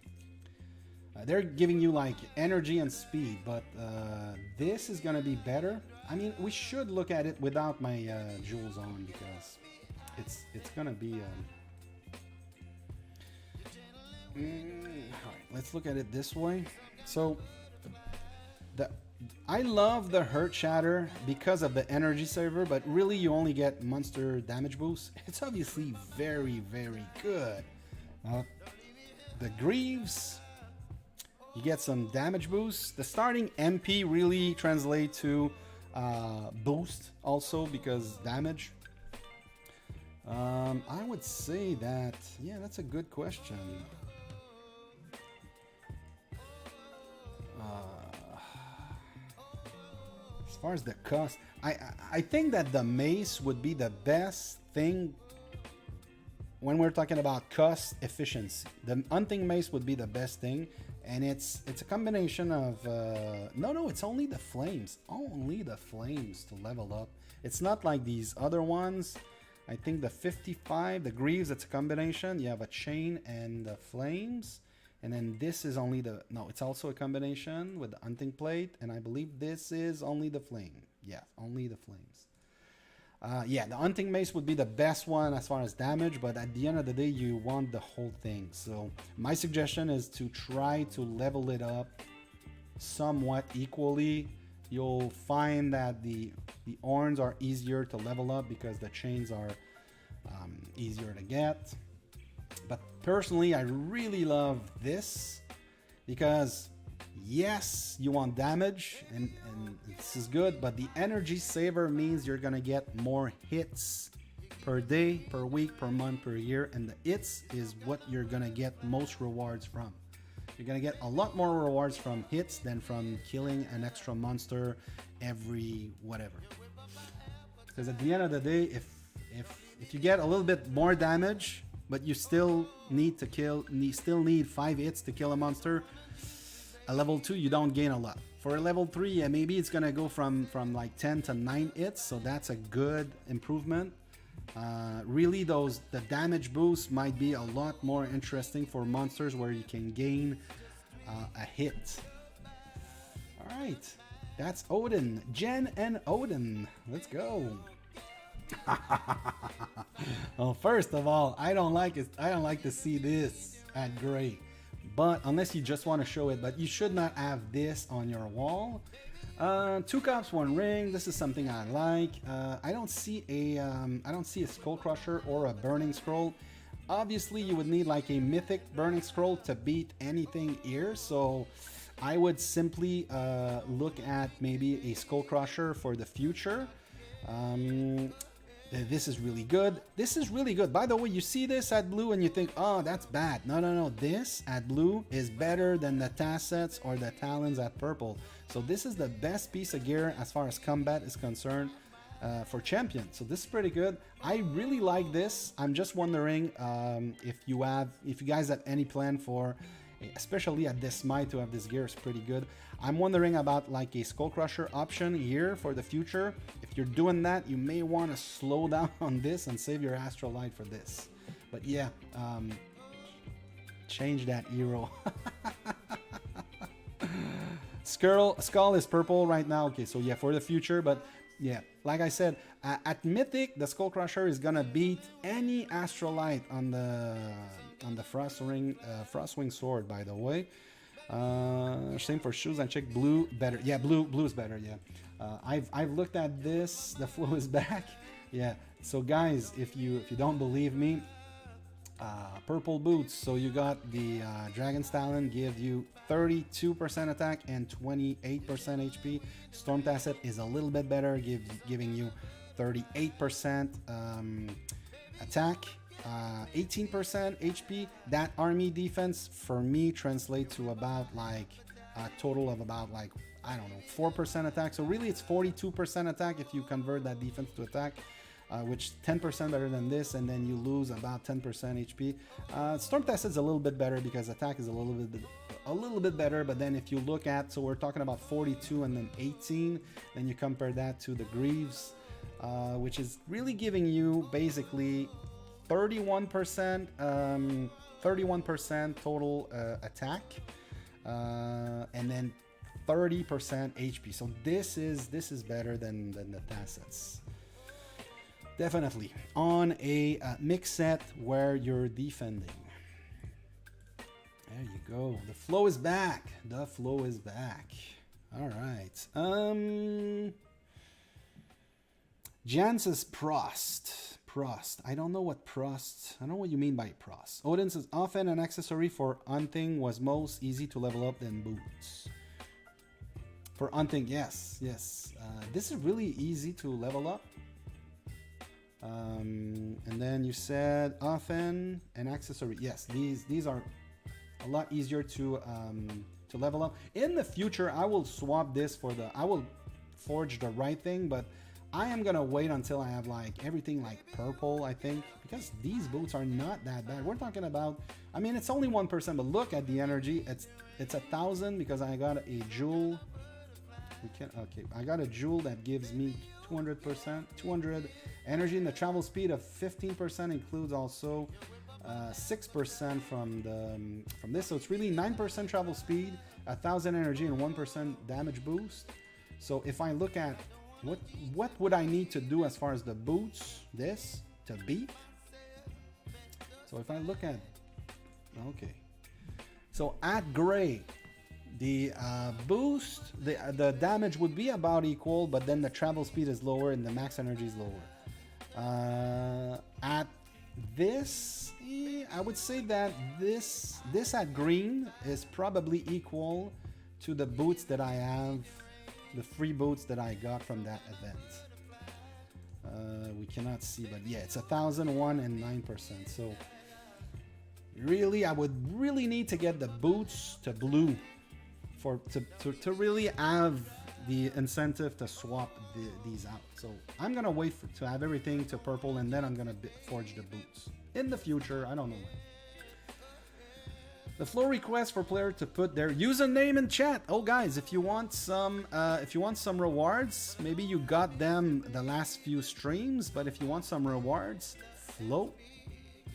They're giving you like energy and speed, but this is gonna be better. I mean, we should look at it without my jewels on, because it's gonna be. All right, let's look at it this way. So I love the Hurt Shatter because of the energy saver, but really you only get monster damage boost. It's obviously very, very good. The Greaves, you get some damage boost. The starting MP really translate to boost also, because damage. I would say that, yeah, that's a good question. As far as the cost, I think that the mace would be the best thing when we're talking about cost efficiency. The hunting mace would be the best thing, and it's a combination of no, it's only the flames to level up. It's not like these other ones. I think the 55, the Greaves, it's a combination. You have a chain and the flames. And then this is only the... No, it's also a combination with the hunting plate. And I believe this is only the flame. Yeah, only the flames. Yeah, the hunting mace would be the best one as far as damage, but at the end of the day, you want the whole thing. So my suggestion is to try to level it up somewhat equally. You'll find that the horns are easier to level up because the chains are easier to get. But personally, I really love this because yes, you want damage and this is good, but the energy saver means you're gonna get more hits per day, per week, per month, per year, and the hits is what you're gonna get most rewards from. You're gonna get a lot more rewards from hits than from killing an extra monster every whatever. Because at the end of the day, if you get a little bit more damage, but you still need to kill, still need 5 hits to kill a monster, a level 2 you don't gain a lot. For a level 3, yeah, maybe it's gonna go from like 10 to 9 hits, so that's a good improvement. Really, the damage boosts might be a lot more interesting for monsters where you can gain a hit. All right, that's Odin, Jen and Odin. Let's go. Well, first of all, I don't like it. I don't like to see this at gray. But unless you just want to show it, but you should not have this on your wall. 2 cups, 1 ring. This is something I like. I don't see a skull crusher or a burning scroll. Obviously, you would need like a mythic burning scroll to beat anything here. So I would simply look at maybe a skull crusher for the future. This is really good. This is really good. By the way, you see this at blue and you think, oh, that's bad. No, no, no. This at blue is better than the tassets or the talons at purple. So this is the best piece of gear as far as combat is concerned for champion. So this is pretty good. I really like this. I'm just wondering if you guys have any plan for, especially at this smite, to have this gear is pretty good. I'm wondering about like a skull crusher option here for the future. If you're doing that, you may want to slow down on this and save your astral light for this. But yeah, change that hero. Skull is purple right now. Okay, so yeah, for the future, but yeah, like I said, at Mythic, the Skull Crusher is gonna beat any Astrolite on the Frostwing sword. By the way, same for shoes. I checked blue better. Yeah, blue is better. Yeah, I've looked at this. The flow is back. Yeah. So guys, if you don't believe me, purple boots. So you got the Dragon's Talon, give you 32% attack and 28% HP. Storm Tasset is a little bit better, giving you 38% attack, 18% HP. That army defense for me translates to about like a total of about like, I don't know, 4% attack. So really it's 42% attack if you convert that defense to attack. Which 10% better than this, and then you lose about 10% HP. Storm Test is a little bit better because attack is a little bit better, but then if you look at, so we're talking about 42 and then 18, then you compare that to the Greaves, which is really giving you basically 31% total attack, and then 30% HP. So this is better than the Tassets. Definitely on a mix set where you're defending. There you go. The flow is back. The flow is back. All right. Jan says Prost. Prost. I don't know what Prost. I don't know what you mean by Prost. Odin says often an accessory for hunting was most easy to level up than boots. For hunting, yes. This is really easy to level up. And then you said often an accessory. Yes, these are a lot easier to level up. In the future, I will swap this for I will forge the right thing, but I am gonna wait until I have like everything like purple, I think, because these boots are not that bad. We're talking about, I mean, it's only 1%, but look at the energy. It's 1,000 because I got a jewel. Okay, I got a jewel that gives me 200%, 200 energy, and the travel speed of 15% includes also 6% from this. So it's really 9% travel speed, 1,000 energy, and 1% damage boost. So if I look at what would I need to do as far as the boots, this, to beat? So if I look at, okay. So at gray, the boost, the damage would be about equal, but then the travel speed is lower and the max energy is lower. At this, I would say that this at green is probably equal to the boots that I have, the free boots that I got from that event. We cannot see, but yeah, it's 1,001 and 9%. So really, I would really need to get the boots to blue to really have the incentive to swap these out. So I'm gonna wait to have everything to purple, and then I'm gonna forge the boots in the future. I don't know when. The floor request for player to put their username in chat. Oh guys, if you want some rewards, maybe you got them the last few streams, but if you want some rewards, Flo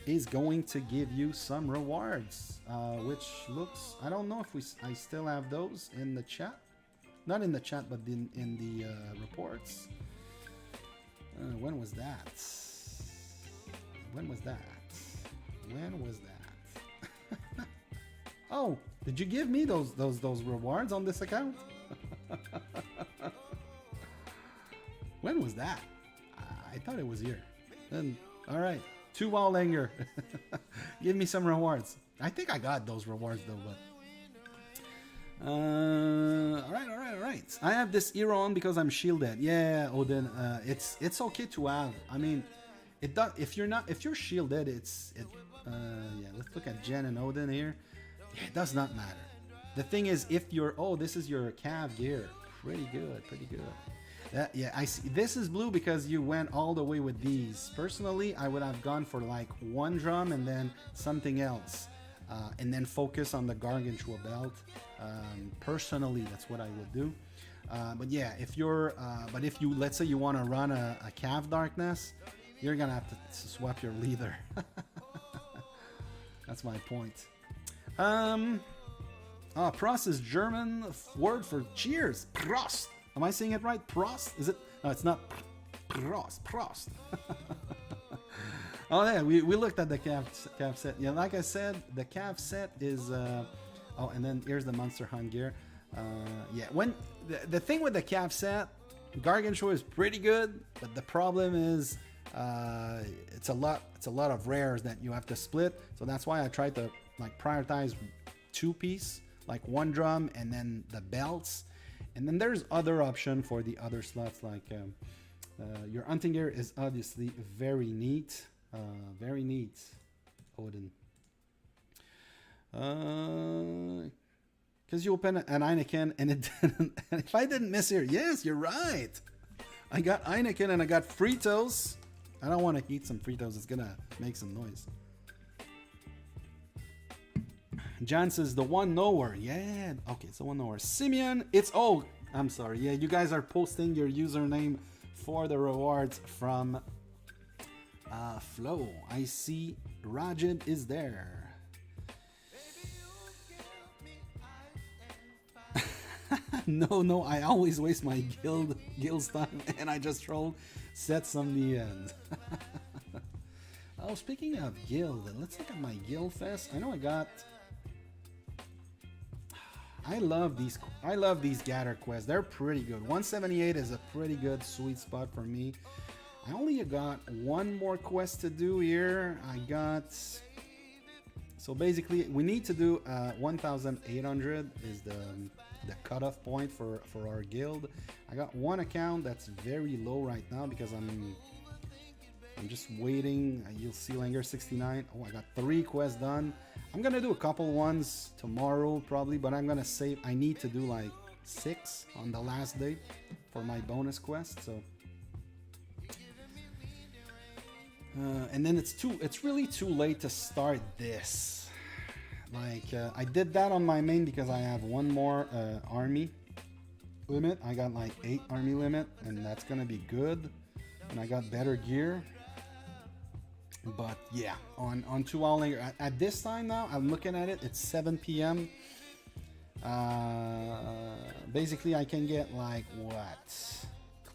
is going to give you some rewards, which looks, I don't know if I still have those in the chat. Not in the chat, but in the reports. When was that? When was that? When was that? Oh, did you give me those rewards on this account? When was that? I thought it was here. Then, all right. 2 wall linger. Give me some rewards. I think I got those rewards though, but all right. I have this hero on because I'm shielded. Yeah, Odin. It's okay to have. I mean, it does. If you're shielded, yeah. Let's look at Jen and Odin here. Yeah, it does not matter. The thing is, if you're, this is your cav gear. Pretty good. Yeah, I see. This is blue because you went all the way with these. Personally, I would have gone for like 1 drum and then something else, and then focus on the Gargantua belt. Personally, that's what I would do. But yeah, if you let's say you want to run a Cav Darkness, you're gonna have to swap your leader. That's my point. Prost is German word for cheers. Prost. Am I saying it right? Prost? Is it? No, it's not. Prost. Oh yeah, we looked at the Cav set. Yeah, like I said, the Cav set is. And then here's the Monster Hunt gear. Yeah, when the thing with the Cav set, Gargantua is pretty good, but the problem is, it's a lot of rares that you have to split. So that's why I tried to like prioritize 2-piece, like 1 drum, and then the belts. And then there's other option for the other slots, like your hunting gear is obviously very neat. Very neat, Odin. Because you open an Heineken and it didn't. And if I didn't miss here, yes, you're right. I got Heineken and I got Fritos. I don't want to eat some Fritos. It's gonna make some noise. John says the one nowhere. Yeah, okay, it's the one nowhere. Simeon, it's I'm sorry. Yeah, you guys are posting your username for the rewards from Flo. I see Rajid is there. No, I always waste my guild's time and I just roll sets on the end. Oh, speaking of guild, let's look at my guild fest. I know I love these gather quests. They're pretty good. 178 is a pretty good sweet spot for me. I only got 1 more quest to do here. So basically we need to do 1,800 is the cutoff point for our guild. I got 1 account that's very low right now because I'm just waiting. You'll see Langer 69. Oh, I got 3 quests done. I'm gonna do a couple ones tomorrow probably, but I'm gonna save. I need to do like 6 on the last day for my bonus quest. So and then it's really too late to start this. Like I did that on my main because I have 1 more army limit. I got like 8 army limit, and that's gonna be good. And I got better gear. But yeah, on 2 hour later, at this time now, I'm looking at it. It's 7 p.m. Basically, I can get like what?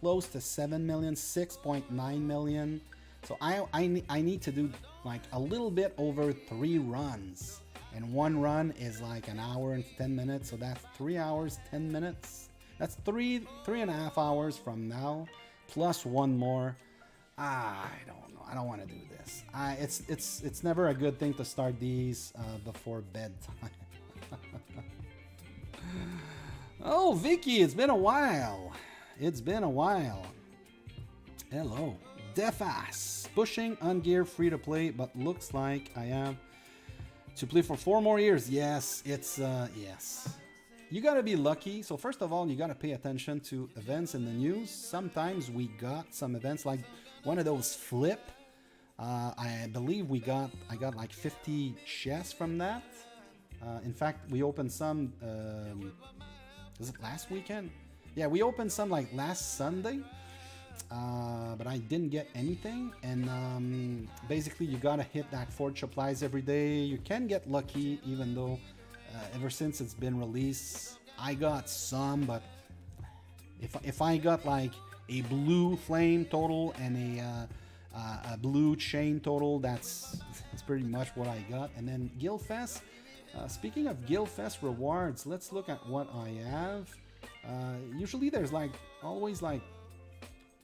close to 7 million, 6.9 million. So I need to do like a little bit over 3 runs. And 1 run is like an hour and 10 minutes. So that's 3 hours, 10 minutes. That's 3.5 hours from now, plus 1 more. I don't know. I don't want to do this. It's never a good thing to start these before bedtime. Oh, Vicky, it's been a while. It's been a while. Hello. Defass. Pushing on gear free to play, but looks like I have to play for 4 more years. Yes, it's, yes. You gotta be lucky. So first of all, you gotta pay attention to events in the news. Sometimes we got some events like one of those flip. I believe I got like 50 chests from that. In fact, we opened some, was it last weekend? Yeah, we opened some like last Sunday. But I didn't get anything, and basically you gotta hit that Forge supplies every day. You can get lucky, even though ever since it's been released, I got some. But if I got like a blue flame total and a blue chain total, that's pretty much what I got. And then Guildfest. Speaking of Guildfest rewards, let's look at what I have. Usually there's like always like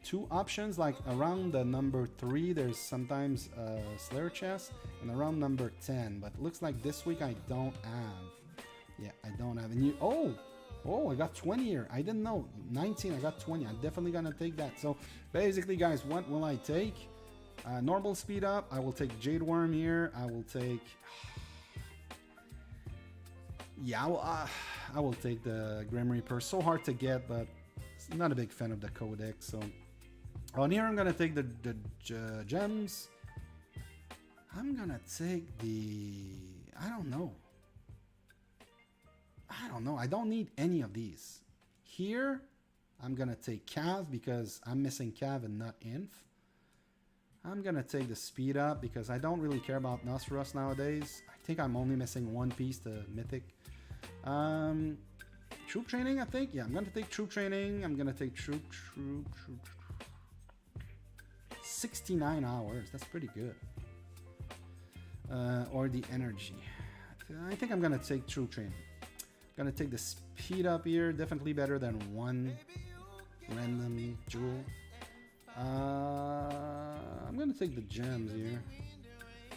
2 options, like around the number 3 there's sometimes Slayer chest, and around number 10, but it looks like this week I don't have. Yeah, I don't have any. Oh, I got 20 here. I didn't know. 19, I got 20. I'm definitely gonna take that. So basically, guys, what will I take? Normal speed up. I will take Jade Worm here. I will take, yeah, I will take the Grim Reaper. So hard to get, but I'm not a big fan of the Codex. So on here, I'm gonna take the gems. I'm gonna take the, I don't know. I don't need any of these. Here, I'm gonna take Cav because I'm missing Cav and not Inf. I'm gonna take the speed up because I don't really care about Nosferos nowadays. I think I'm only missing 1 piece to Mythic. Troop training, I think. Yeah, I'm gonna take troop training. I'm gonna take troop. 69 hours. That's pretty good. Or the energy. I think I'm gonna take troop training. I'm gonna take the speed up here. Definitely better than 1 random jewel. I'm gonna take the gems here.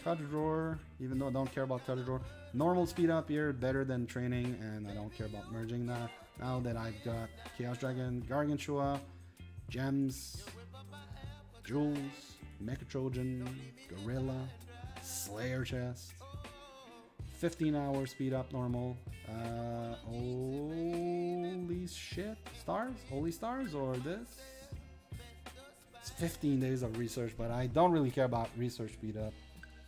Cottage drawer, even though I don't care about cottage drawer. Normal speed up here, better than training, and I don't care about merging that. Now that I've got Chaos Dragon, Gargantua, gems, jewels, Mecha Trojan, Gorilla, Slayer chest, 15 hour speed up normal. Holy shit, stars? Holy stars or this? It's 15 days of research, but I don't really care about research speed up.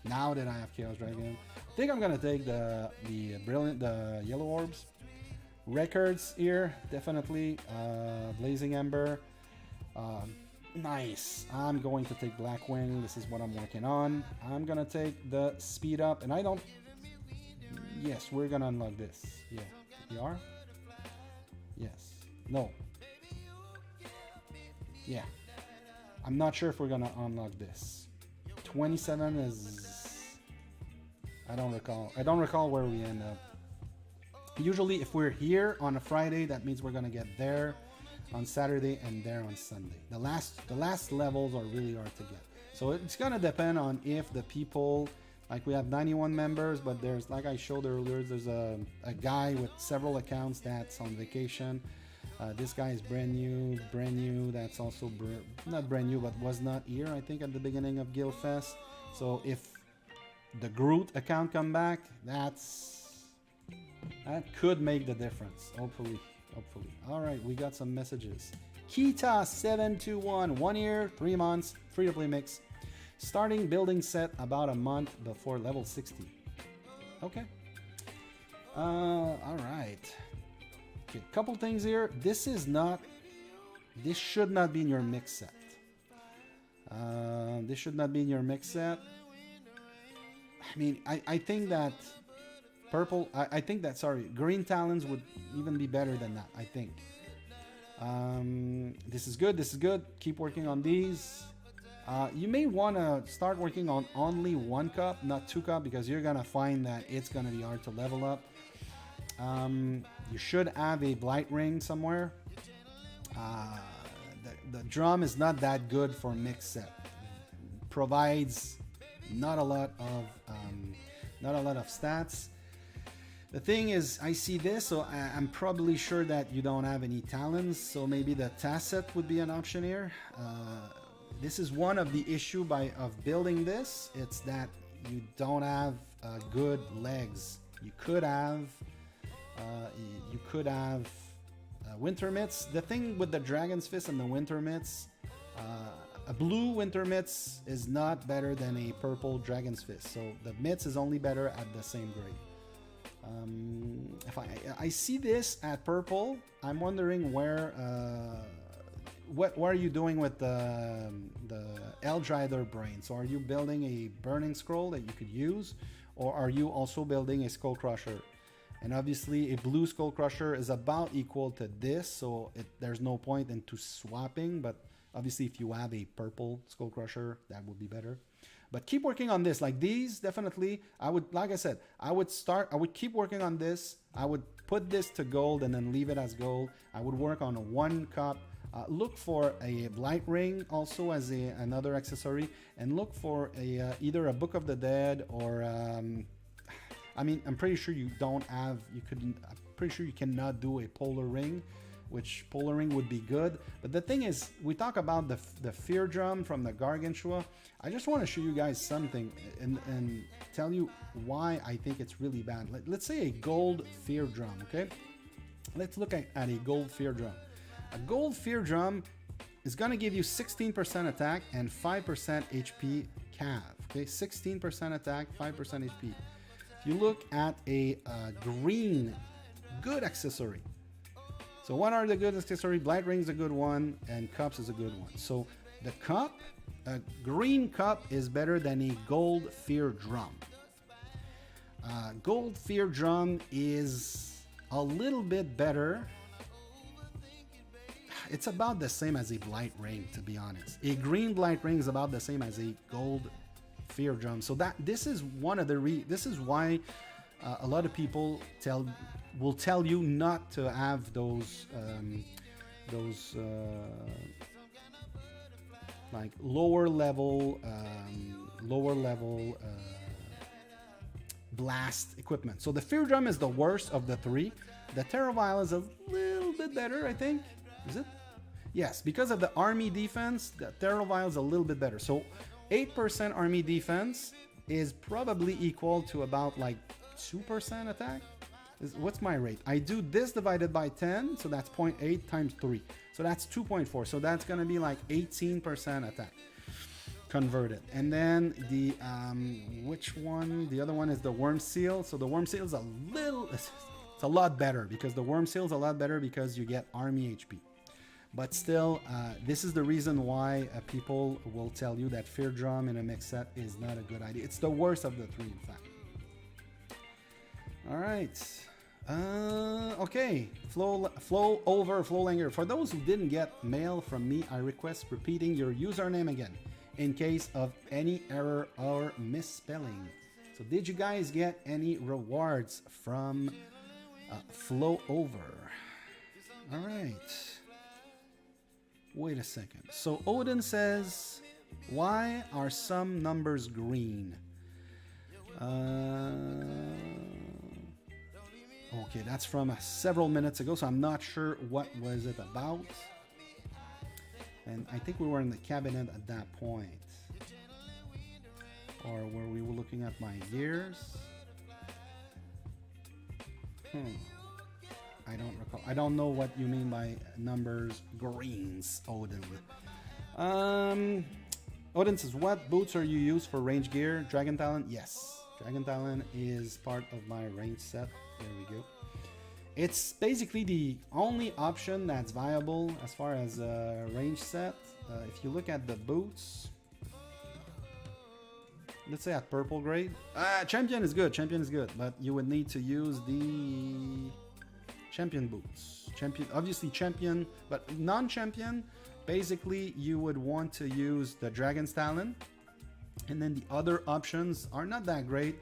Now that I have Chaos Dragon, I think I'm gonna take the yellow orbs. Records here, definitely. Blazing Ember. Nice. I'm going to take Blackwing. This is what I'm working on. I'm gonna take the speed up, and I don't. Yes, we're gonna unlock this. Yeah, we are. Yes. No. Yeah. I'm not sure if we're gonna unlock this. 27 is. I don't recall. I don't recall where we end up. Usually, if we're here on a Friday, that means we're gonna get there on Saturday and there on Sunday. The last levels are really hard to get. So it's gonna depend on if the people, like we have 91 members, but there's, like I showed earlier, there's a guy with several accounts that's on vacation. This guy is brand new. That's also not brand new, but was not here, I think, at the beginning of Guildfest. So if the Groot account come back, that could make the difference. Hopefully. All right, we got some messages. Kita721, 1 year, 3 months, free to play mix. Starting building set about a month before level 60. Okay. All right. Okay, couple things here. This should not be in your mix set. This should not be in your mix set. I mean, I think that purple, I think that, sorry, green talons would even be better than that, I think. This is good. This is good. Keep working on these. You may want to start working on only 1 cup, not 2 cup, because you're going to find that it's going to be hard to level up. You should have a blight ring somewhere. The drum is not that good for mix set. Provides not a lot of stats. The thing is, I see this, so I'm probably sure that you don't have any talents, so maybe the tacet would be an option here. This is one of the issue of building this. It's that you don't have good legs. You could have winter mitts. The thing with the dragon's fist and the winter mitts, a blue winter mitts is not better than a purple dragon's fist. So the mitts is only better at the same grade. If I see this at purple, I'm wondering where what are you doing with the Eldrider brain? So are you building a burning scroll that you could use, or are you also building a skull crusher? And obviously a blue skull crusher is about equal to this, so there's no point into swapping, but obviously if you have a purple skull crusher, that would be better. But keep working on this. Like these, definitely, like I said, I would keep working on this. I would put this to gold and then leave it as gold. I would work on a 1 cup. Look for a blight ring also as another accessory, and look for either a Book of the Dead or I mean, I'm pretty sure you don't have, I'm pretty sure you cannot do a polar ring, which polar ring would be good. But the thing is, we talk about the fear drum from the Gargantua. I just want to show you guys something and tell you why I think it's really bad. Let's say a gold fear drum, okay? Let's look at a gold fear drum. A gold fear drum is going to give you 16% attack and 5% HP cav, okay? 16% attack, 5% HP. If you look at a green good accessory, so what are the good accessories? Blight ring is a good one, and cups is a good one. So the cup, a green cup is better than a gold fear drum. Gold fear drum is a little bit better. It's about the same as a blight ring, to be honest. A green blight ring is about the same as a gold fear drum. So this is one of the this is why a lot of people will tell you not to have those like lower level blast equipment. So the fear drum is the worst of the 3. The Terravile is a little bit better, I think. Is it? Yes, because of the army defense, the Terravile is a little bit better. So 8% army defense is probably equal to about like 2% attack. What's my rate? I do this divided by 10, so that's 0.8 times 3. So that's 2.4. So that's going to be like 18% attack converted. And then the, which one? The other one is the Worm Seal. So the Worm Seal is it's a lot better, because the Worm Seal is a lot better because you get army HP. But still, this is the reason why people will tell you that Fear Drum in a mix set is not a good idea. It's the worst of the 3, in fact. All right. Okay. Flow over Flowlanger. For those who didn't get mail from me, I request repeating your username again in case of any error or misspelling. So did you guys get any rewards from Flow Over? All right. Wait a second. So Odin says, why are some numbers green? Okay, that's from several minutes ago, so I'm not sure what was it about. And I think we were in the cabinet at that point. Or were we looking at my years? I don't recall. I don't know what you mean by numbers greens, Odin. Odin says, what boots are you used for range gear? Dragon Talon? Yes. Dragon Talon is part of my range set. There we go. It's basically the only option that's viable as far as a range set. If you look at the boots, let's say at purple grade. Champion is good. Champion is good. But you would need to use the champion boots. Champion, obviously champion, but non-champion, basically you would want to use the Dragon's Talon. And then the other options are not that great.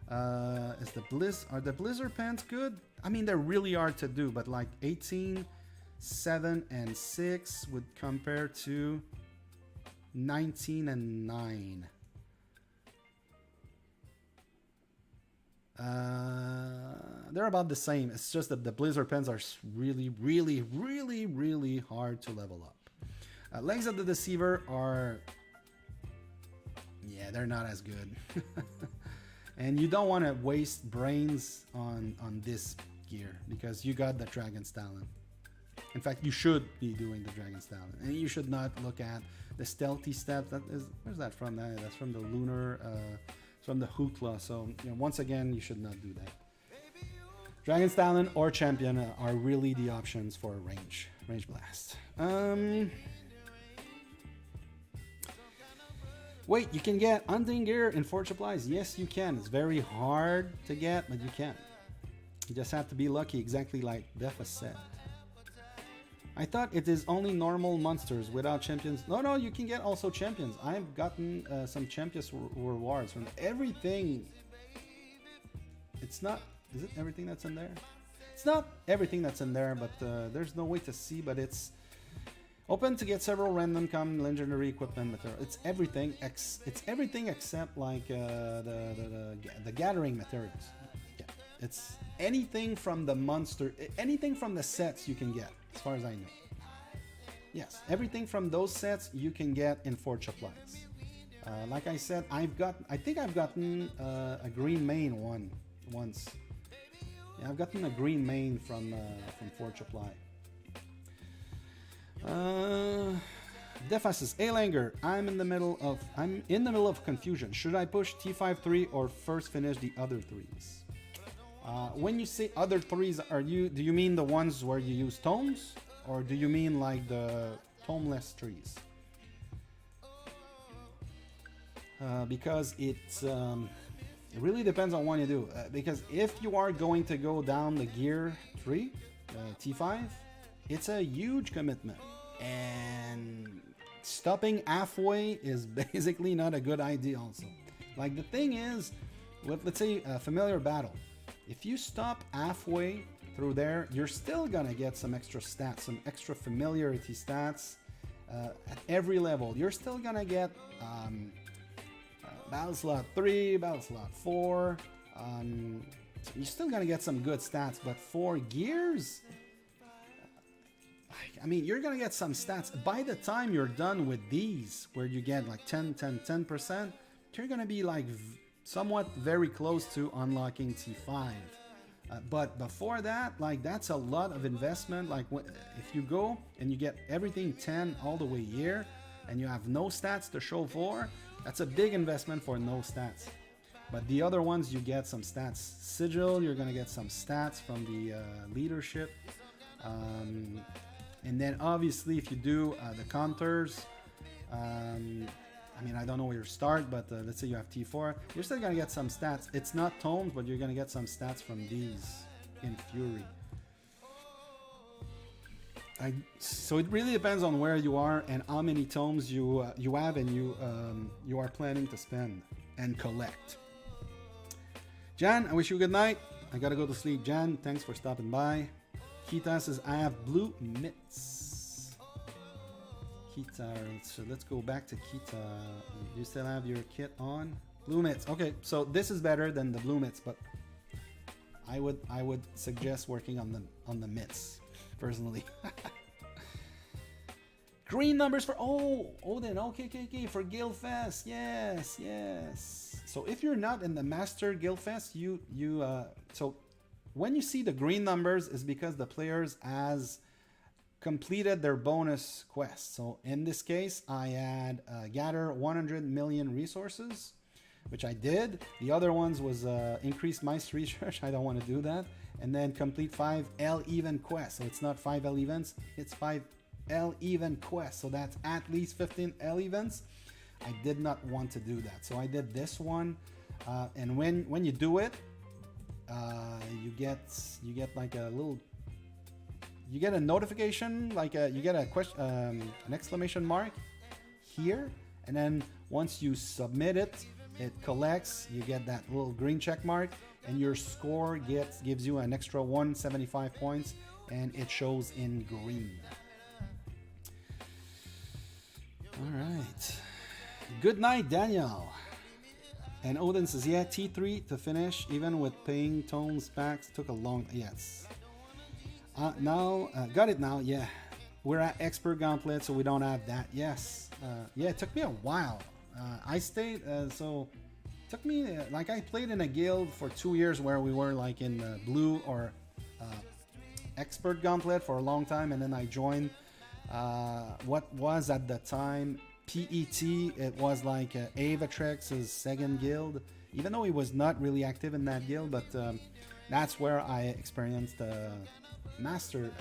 Are the Blizzard Pants good? I mean, they're really hard to do, but like 18, 7, and 6 would compare to 19 and 9. They're about the same. It's just that the Blizzard Pens are really, really, really, really hard to level up. Legs of the Deceiver are... yeah, they're not as good. And you don't want to waste brains on this gear because you got the Dragon's Talon. In fact, you should be doing the Dragon's Talon. And you should not look at the Stealthy Steps. That is, where's that from? That's from the Lunar... from the Hookla, so once again, you should not do that. Dragon's Talon or Champion are really the options for range blast. Wait, you can get hunting gear in Fort Supplies. Yes, you can. It's very hard to get, but you can. You just have to be lucky, exactly like Defa said. I thought it is only normal monsters without champions. No, you can get also champions. I've gotten some champions rewards from everything. It's not... is it everything that's in there? It's not everything that's in there, but there's no way to see, but it's open to get several random common legendary equipment material. It's everything. It's everything except like the gathering materials. Yeah, it's anything from the monster, anything from the sets you can get. As far as I know. Yes, everything from those sets you can get in Fort Supplies. Like I said, I think I've gotten a green main once. Yeah, I've gotten a green main from Fort Supply. Defa says, "Hey Langer, I'm in the middle of confusion. Should I push T5-3 or first finish the other 3s?" When you say other 3s, do you mean the ones where you use tomes, or do you mean like the tomeless trees? Because it really depends on what you do. Because if you are going to go down the gear 3, T5, it's a huge commitment, and stopping halfway is basically not a good idea. Also, like the thing is, with let's say a familiar battle. If you stop halfway through there, you're still gonna get some extra stats, some extra familiarity stats at every level. You're still gonna get Battle Slot 3, Battle Slot 4. So you're still gonna get some good stats, but for gears, I mean, you're gonna get some stats. By the time you're done with these, where you get like 10%, you're gonna be like somewhat very close to unlocking T5. But before that, like that's a lot of investment. Like if you go and you get everything 10 all the way here and you have no stats to show for, that's a big investment for no stats. But the other ones, you get some stats. Sigil, you're gonna get some stats from the leadership. And then obviously if you do the counters, I mean, I don't know where you start, but let's say you have T4, you're still gonna get some stats. It's not tomes, but you're gonna get some stats from these in Fury. So it really depends on where you are and how many tomes you have and you are planning to spend and collect. Jan, I wish you a good night. I gotta go to sleep. Jan, thanks for stopping by. Kita says, I have blue mitts. Kita, so let's go back to Kita. You still have your kit on? Blue mitts. Okay, so this is better than the blue mitts, but I would suggest working on the mitts personally. Green numbers for Odin. Okay, for Guildfest. Yes. So if you're not in the Master Guildfest, so when you see the green numbers is because the players has completed their bonus quest. So in this case, I had gather 100 million resources, which I did. The other ones was increase mice research. I don't want to do that. And then complete 5 L even quests. So it's not 5 L events, it's 5 L even quests. So that's at least 15 L events. I did not want to do that. So I did this one. And when you do it, you get like a little you get a notification, like you get a question, an exclamation mark here, and then once you submit it, it collects. You get that little green check mark, and your score gives you an extra 175 points, and it shows in green. All right. Good night, Daniel. And Odin says, yeah, T3 to finish, even with paying tones packs, took a long, yes. Now, got it now, yeah. We're at Expert Gauntlet, so we don't have that, yes. Yeah, it took me a while. I stayed, so, took me, like I played in a guild for 2 years where we were like in blue or Expert Gauntlet for a long time, and then I joined what was at the time PET. It was like Avatrex's second guild, even though he was not really active in that guild, but that's where I experienced Master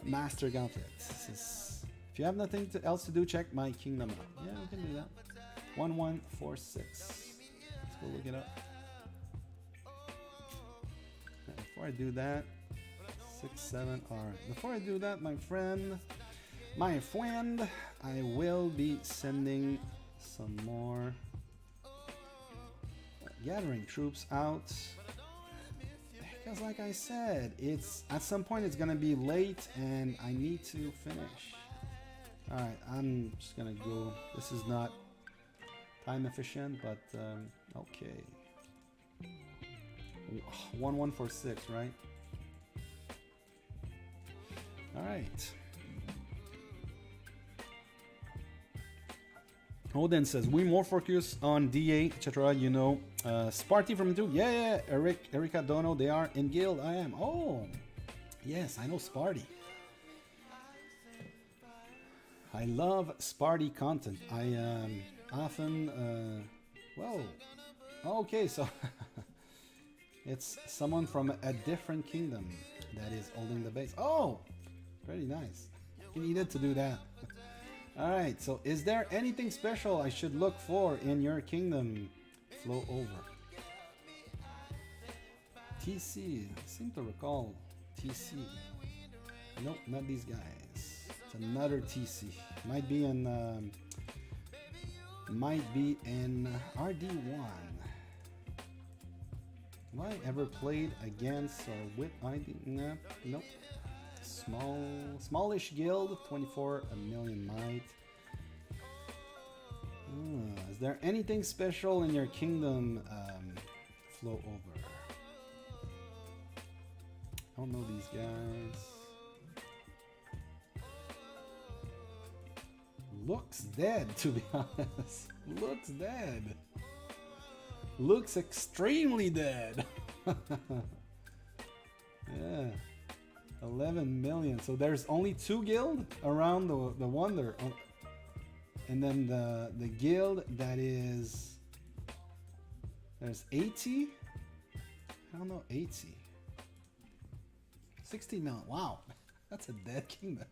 Gauntlet. If you have nothing else to do, check my kingdom out. Yeah, we can do that. 1146. Let's go look it up. Before I do that, 6-7. All right. Before I do that, my friend, I will be sending some more gathering troops out. Because like I said, it's at some point it's gonna be late and I need to finish. Alright, I'm just gonna go. This is not time efficient, but okay. 1146, right? Alright. Odin says, we more focus on DA, etc. You know, Sparty from 2. Yeah, Erika Dono, they are in guild. I am. Oh, yes, I know Sparty. I love Sparty content. I often, well, okay, so it's someone from a different kingdom that is holding the base. Oh, pretty nice. You needed to do that. All right, so is there anything special I should look for in your kingdom? Flow over. TC, I seem to recall TC. Nope, not these guys. It's another TC. Might be in RD1. Have I ever played against or with ID? No, nope. Smallish guild, 24 million might. Is there anything special in your kingdom? Flow over. I don't know these guys. Looks dead, to be honest. Looks dead. Looks extremely dead. Yeah. 11 million. So there's only 2 guild around the Wonder, and then the guild that is, there's 80. I don't know, 80. 60 million. Wow, that's a dead kingdom.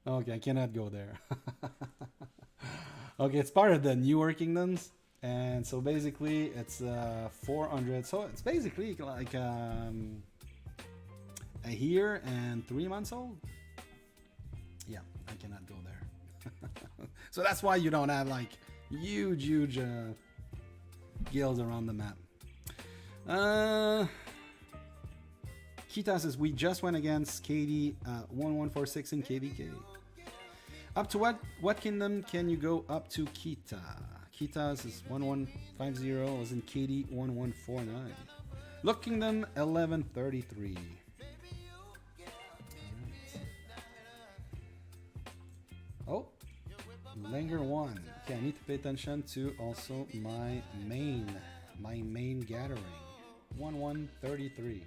Okay, I cannot go there. Okay, it's part of the newer kingdoms. And so basically it's 400. So it's basically like a year and 3 months old. Yeah, I cannot go there. So that's why you don't have like huge guilds around the map. Kita says we just went against KD 1146 in KDK. Up to what kingdom can you go up to, Kita? Kita's is 1150, was in KD 1149. Look Kingdom 1133. Right. Oh, Langer 1. Okay, I need to pay attention to also my main gathering. 1133.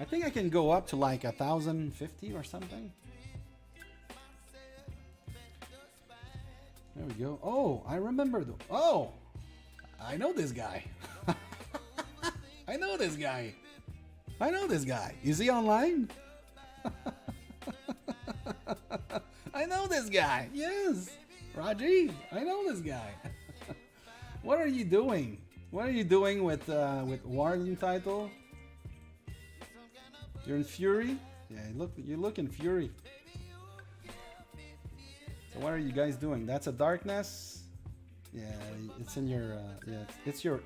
I think I can go up to like 1050 or something. There we go. Oh, I remember the. Oh, I know this guy. I know this guy. I know this guy. Is he online? I know this guy. Yes, Rajiv. I know this guy. What are you doing? What are you doing with Warden title? You're in Fury? Yeah, you look in Fury. So what are you guys doing? That's a darkness. Yeah, it's in your yeah, it's your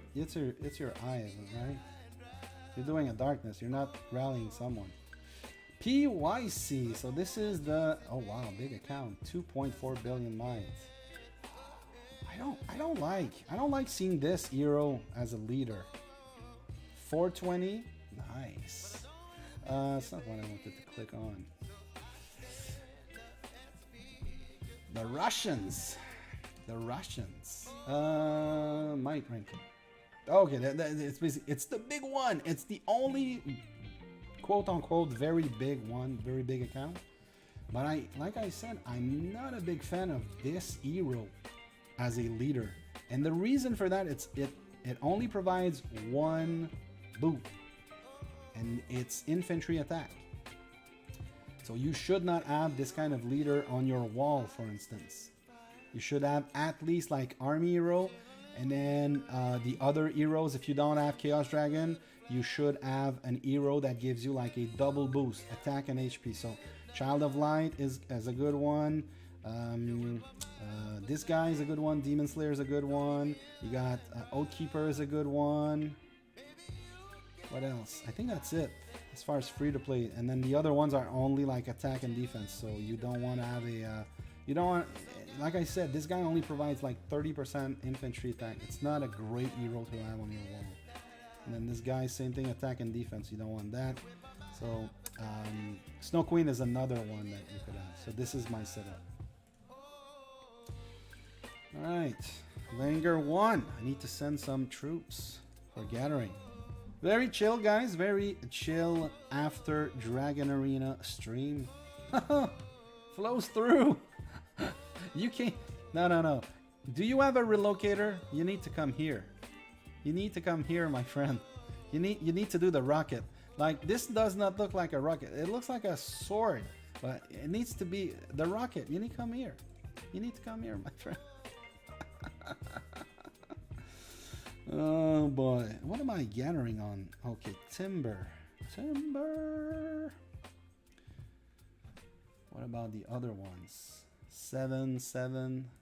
eyes, right? You're doing a darkness. You're not rallying someone. PYC. So this is the wow, big account. 2.4 billion mines. I don't like seeing this hero as a leader. 420. Nice. It's not what I wanted to click on. The Russians. Might rank. Okay, it's the big one. It's the only quote unquote very big one, very big account. But like I said, I'm not a big fan of this hero as a leader. And the reason for that, it only provides one boot. And it's infantry attack. So you should not have this kind of leader on your wall, for instance. You should have at least like army hero, and then the other heroes, if you don't have Chaos Dragon, you should have an hero that gives you like a double boost, attack and HP. So Child of Light is a good one. This guy is a good one. Demon Slayer is a good one. You got Oathkeeper is a good one. What else? I think that's it as far as free to play. And then the other ones are only like attack and defense. So you don't want to have a you don't want, like I said, this guy only provides like 30% infantry attack. It's not a great hero to have on your wall. And then this guy, same thing, attack and defense. You don't want that. So Snow Queen is another one that you could have. So this is my setup. All right, Langer 1. I need to send some troops for gathering. Very chill, guys. Very chill after Dragon Arena stream. Flows through. You can't. No. Do you have a relocator? You need to come here. You need to come here, my friend. You need to do the rocket. Like, this does not look like a rocket. It looks like a sword, but it needs to be the rocket. You need to come here. You need to come here, my friend. Oh boy, what am I gathering on? Okay, timber. What about the other ones? 7.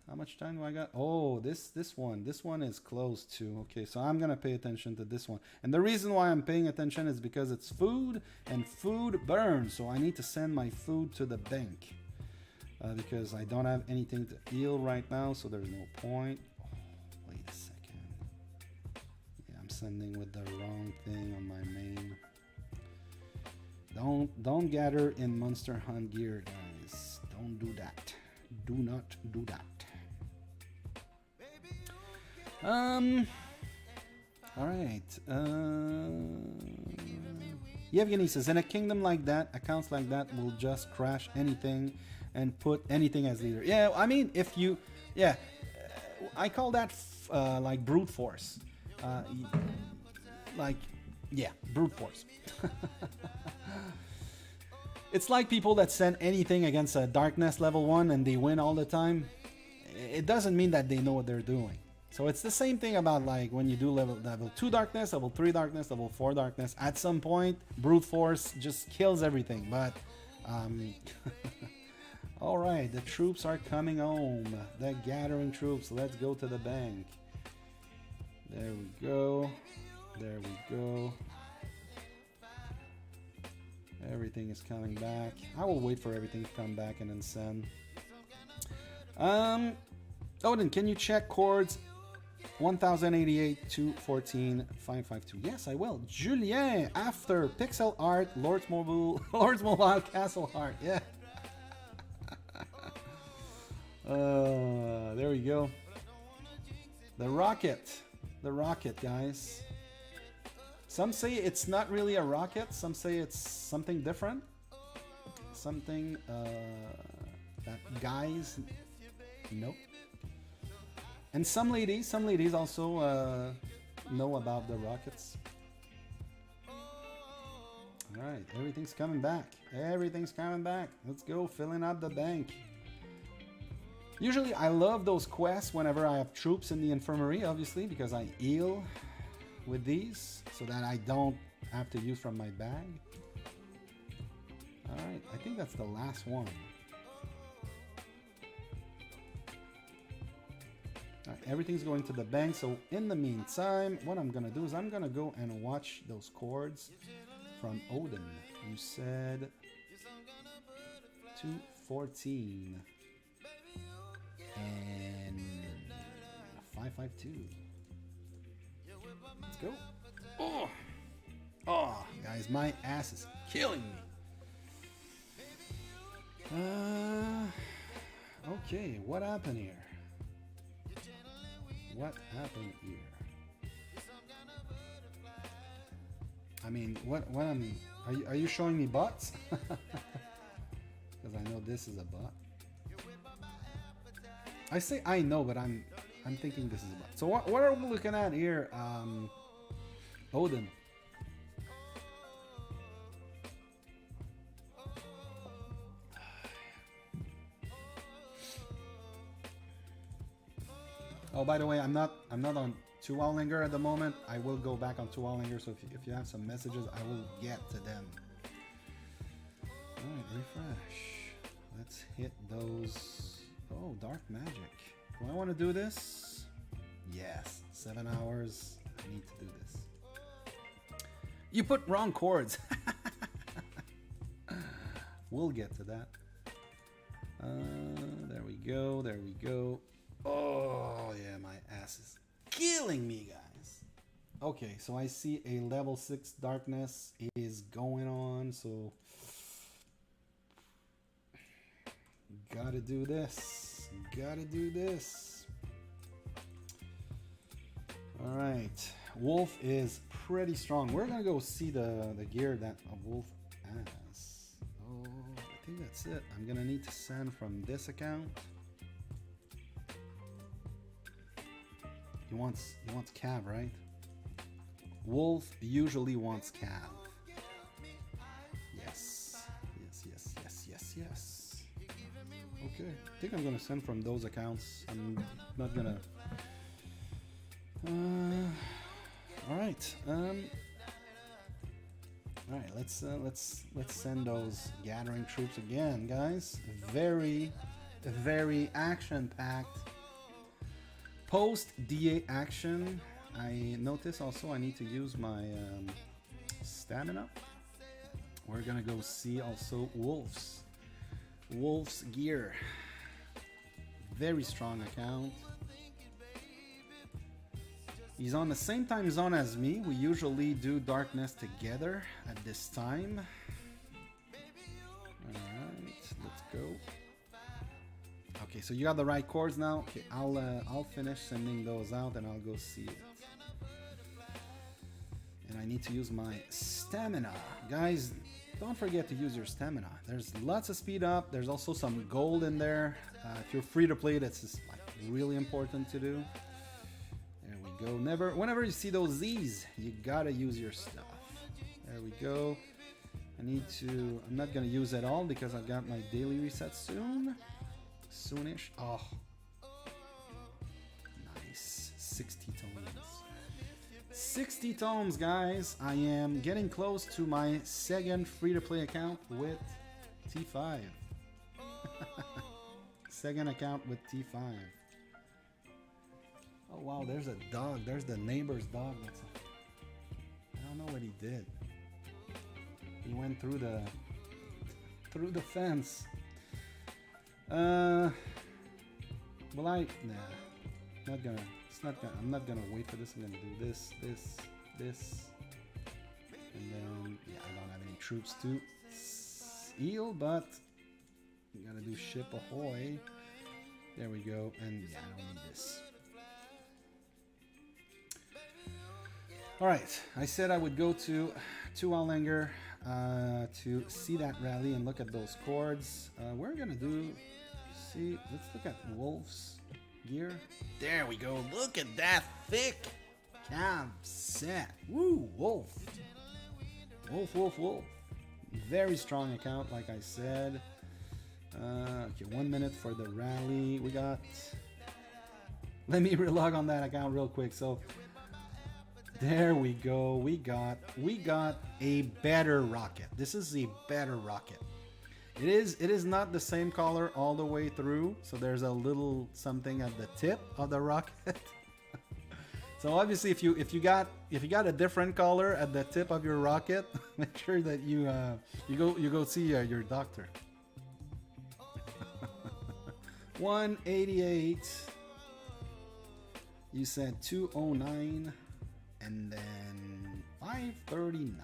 How much time do I got? Oh, this one is close to. Okay, so I'm gonna pay attention to this one. And the reason why I'm paying attention is because it's food, and food burns. So I need to send my food to the bank because I don't have anything to heal right now. So there's no point. Wait a second. Yeah, I'm sending with the wrong thing on my main. Don't gather in Monster Hunt gear, guys. Don't do that. Do not do that. All right. Yevgeny says, in a kingdom like that, accounts like that will just crash anything and put anything as leader. Yeah, I mean, if you, yeah, I call that like brute force. Like, yeah, brute force. It's like people that send anything against a darkness level 1 and they win all the time. It doesn't mean that they know what they're doing. So it's the same thing about like when you do level 2 darkness, level 3 darkness, level 4 darkness. At some point, brute force just kills everything. But all right, the troops are coming home. They're gathering troops. Let's go to the bank. There we go. There we go. Everything is coming back. I will wait for everything to come back and then send. Odin, can you check chords 1088 to 14552? Yes, I will. Julien, after Pixel Art, Lord's Mobile Castle Heart. Yeah. There we go. The rocket, guys. Some say it's not really a rocket. Some say it's something different. Something that guys know. And some ladies also know about the rockets. All right, everything's coming back. Everything's coming back. Let's go, filling up the bank. Usually I love those quests whenever I have troops in the infirmary, obviously, because I heal with these so that I don't have to use from my bag. All right, I think that's the last one. All right, everything's going to the bank. So in the meantime, what I'm gonna do is I'm gonna go and watch those chords from Odin. You said 214 and 552. Let's go. Oh, oh, guys, my ass is killing me. Okay, what happened here? What happened here? I mean, what I'm... Are you showing me bots? Because I know this is a bot. I say I know, but I'm thinking this is a bot. So what are we looking at here? Odin. Oh, by the way, I'm not on 2-hour linger at the moment. I will go back on 2-hour linger, so if you have some messages, I will get to them. Alright, refresh. Let's hit those. Oh, dark magic. Do I want to do this? Yes. 7 hours. I need to do this. You put wrong chords. We'll get to that. There we go. There we go. Oh, yeah, my ass is killing me, guys. Okay, so I see a level 6 darkness is going on, so gotta do this. Gotta do this. All right, Wolf is pretty strong. We're gonna go see the gear that a Wolf has. Oh, I think that's it. I'm gonna need to send from this account. He wants Cav, right? Wolf usually wants Cav. Yes. Yes, yes, yes, yes, yes. Okay. I think I'm gonna send from those accounts. I'm not gonna... Alright. Alright, let's send those gathering troops again, guys. Very, very action-packed. Post DA action, I notice also I need to use my stamina. We're gonna go see also Wolf's gear. Very strong account. He's on the same time zone as me. We usually do darkness together at this time. Alright, let's go. Okay, so you got the right chords now. Okay, I'll finish sending those out and I'll go see it. And I need to use my stamina. Guys, don't forget to use your stamina. There's lots of speed up. There's also some gold in there. If you're free to play, that's just like really important to do. There we go. Whenever you see those Z's, you gotta use your stuff. There we go. I'm not gonna use it all because I've got my daily reset soonish. Oh, nice. 60 tomes. 60 tomes, guys. I am getting close to my second free-to-play account with T5. Second account with T5. Oh wow, there's a dog. There's the neighbor's dog. I don't know what he did. He went through the fence. Well, I'm not gonna wait for this. I'm gonna do this, and then yeah, I don't have any troops to heal, but I'm gonna do ship ahoy. There we go, and yeah, I don't need this. All right, I said I would go to Allinger to see that rally and look at those chords. We're gonna do. See, let's look at Wolf's gear. There we go. Look at that thick Cav set. Woo, Wolf. Wolf. Very strong account, like I said. Okay, 1 minute for the rally. We got... Let me relog on that account real quick. So, There we go. We got a better rocket. This is a better rocket. It is not the same color all the way through, so there's a little something at the tip of the rocket. So obviously, if you got a different color at the tip of your rocket, make sure that you go see your doctor. 188. You said 209, and then 539.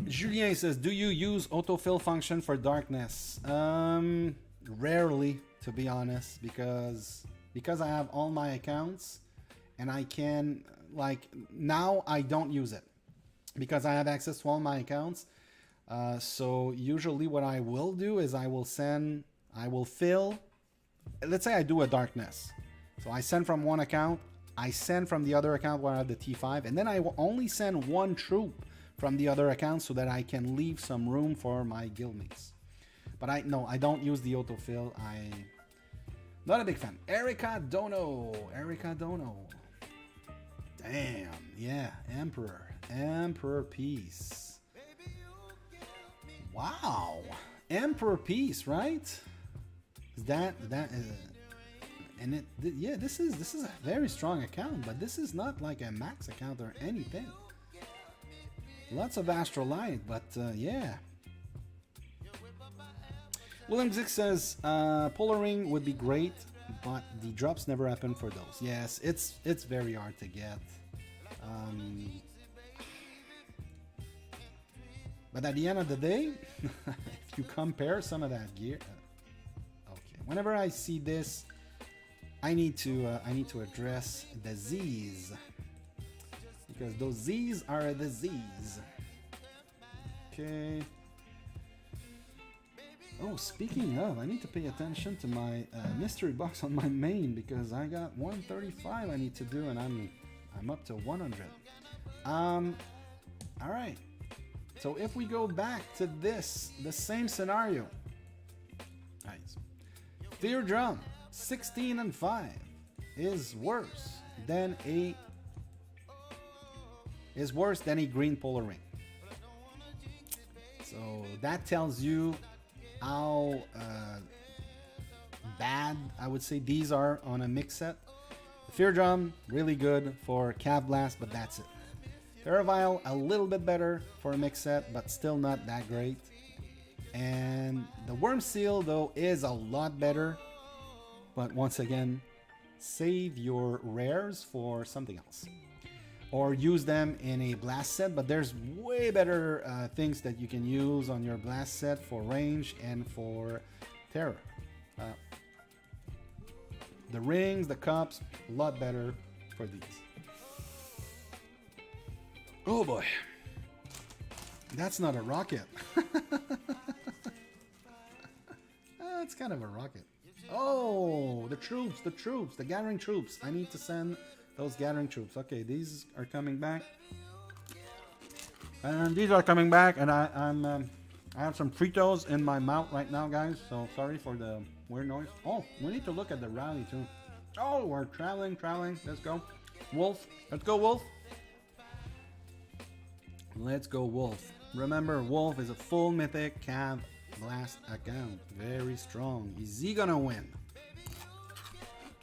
Julien says, do you use autofill function for darkness? Rarely, to be honest, because I have all my accounts, and I can, like, now I don't use it because I have access to all my accounts. So usually what I will do is I will fill, let's say I do a darkness. So I send from one account, I send from the other account where I have the T5, and then I will only send one troop from the other account so that I can leave some room for my guildmates. But I don't use the autofill. Not a big fan. Erica Dono. Damn, yeah, Emperor Peace. Wow, Emperor Peace, right? Is that and yeah, this is a very strong account, but this is not like a max account or anything. Lots of Astrolight, but yeah. William Zick says Polar Ring would be great, but the drops never happen for those. Yes, it's very hard to get. But at the end of the day, if you compare some of that gear, okay. Whenever I see this, I need to address the Z's. Because those Z's are the Z's. Okay. Oh, speaking of, I need to pay attention to my mystery box on my main because I got 135 I need to do, and I'm up to 100. All right. So if we go back to the same scenario. Nice. Fear Drum 16 and 5 is worse than a green Polar Ring. So that tells you how bad I would say these are on a mix set. The Fear Drum, really good for Cav Blast, but that's it. Terravile, a little bit better for a mix set, but still not that great. And the Worm Seal, though, is a lot better. But once again, save your rares for something else. Or use them in a blast set, but there's way better things that you can use on your blast set for range and for terror. The rings, the cups, a lot better for these. Oh boy, that's not a rocket. It's kind of a rocket. Oh, the troops, the gathering troops. I need to send those gathering troops. Okay, these are coming back. And these are coming back, and I have some Fritos in my mouth right now, guys. So sorry for the weird noise. Oh, we need to look at the rally too. Oh, we're traveling. Let's go. Wolf. Let's go, Wolf. Let's go, Wolf. Remember, Wolf is a full mythic Cav Blast account. Very strong. Is he gonna win?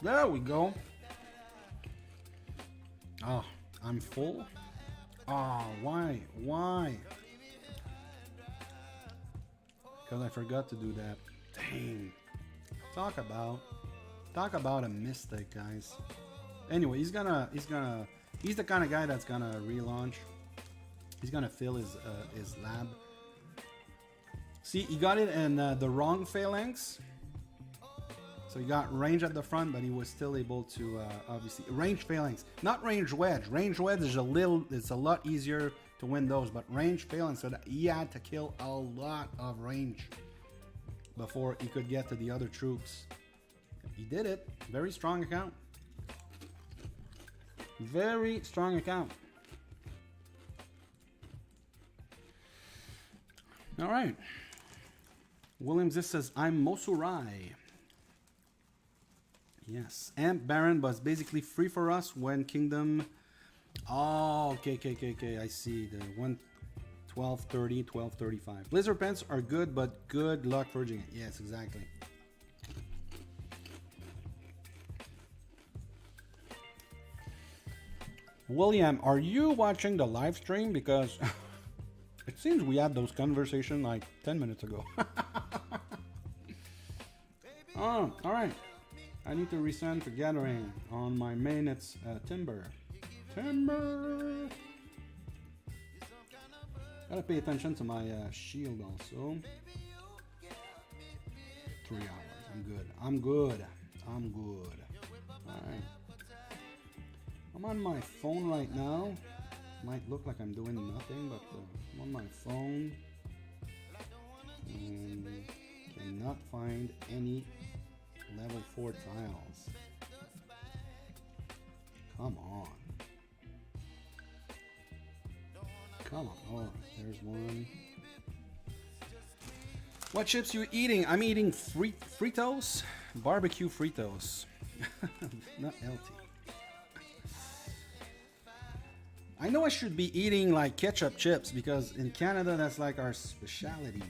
There we go. Oh, I'm full. Oh, why? Because I forgot to do that. Dang. Talk about a mistake, guys. Anyway, he's the kind of guy that's gonna relaunch. He's gonna fill his lab. See, he got it in the wrong phalanx. So he got range at the front, but he was still able to obviously range phalanx, not range wedge. Range wedge is it's a lot easier to win those, but range phalanx, so that he had to kill a lot of range before he could get to the other troops. He did it. Very strong account. Very strong account. All right. Williams, this says, I'm Mosurai. Yes, Amp Baron was basically free for us when Kingdom. Oh, okay. I see the 1230, 1235. Blizzard pants are good, but good luck forging it. Yes, exactly. William, are you watching the live stream? Because it seems we had those conversations like 10 minutes ago. Oh, all right. I need to resend for gathering. On my main, it's Timber. Gotta pay attention to my shield also. 3 hours. I'm good. Alright. I'm on my phone right now. Might look like I'm doing nothing, but I'm on my phone. And cannot find any level 4 tiles. Come on. Oh, there's one. What chips you eating? I'm eating Fritos, barbecue Fritos, not LT. I know I should be eating like ketchup chips because in Canada that's like our specialty.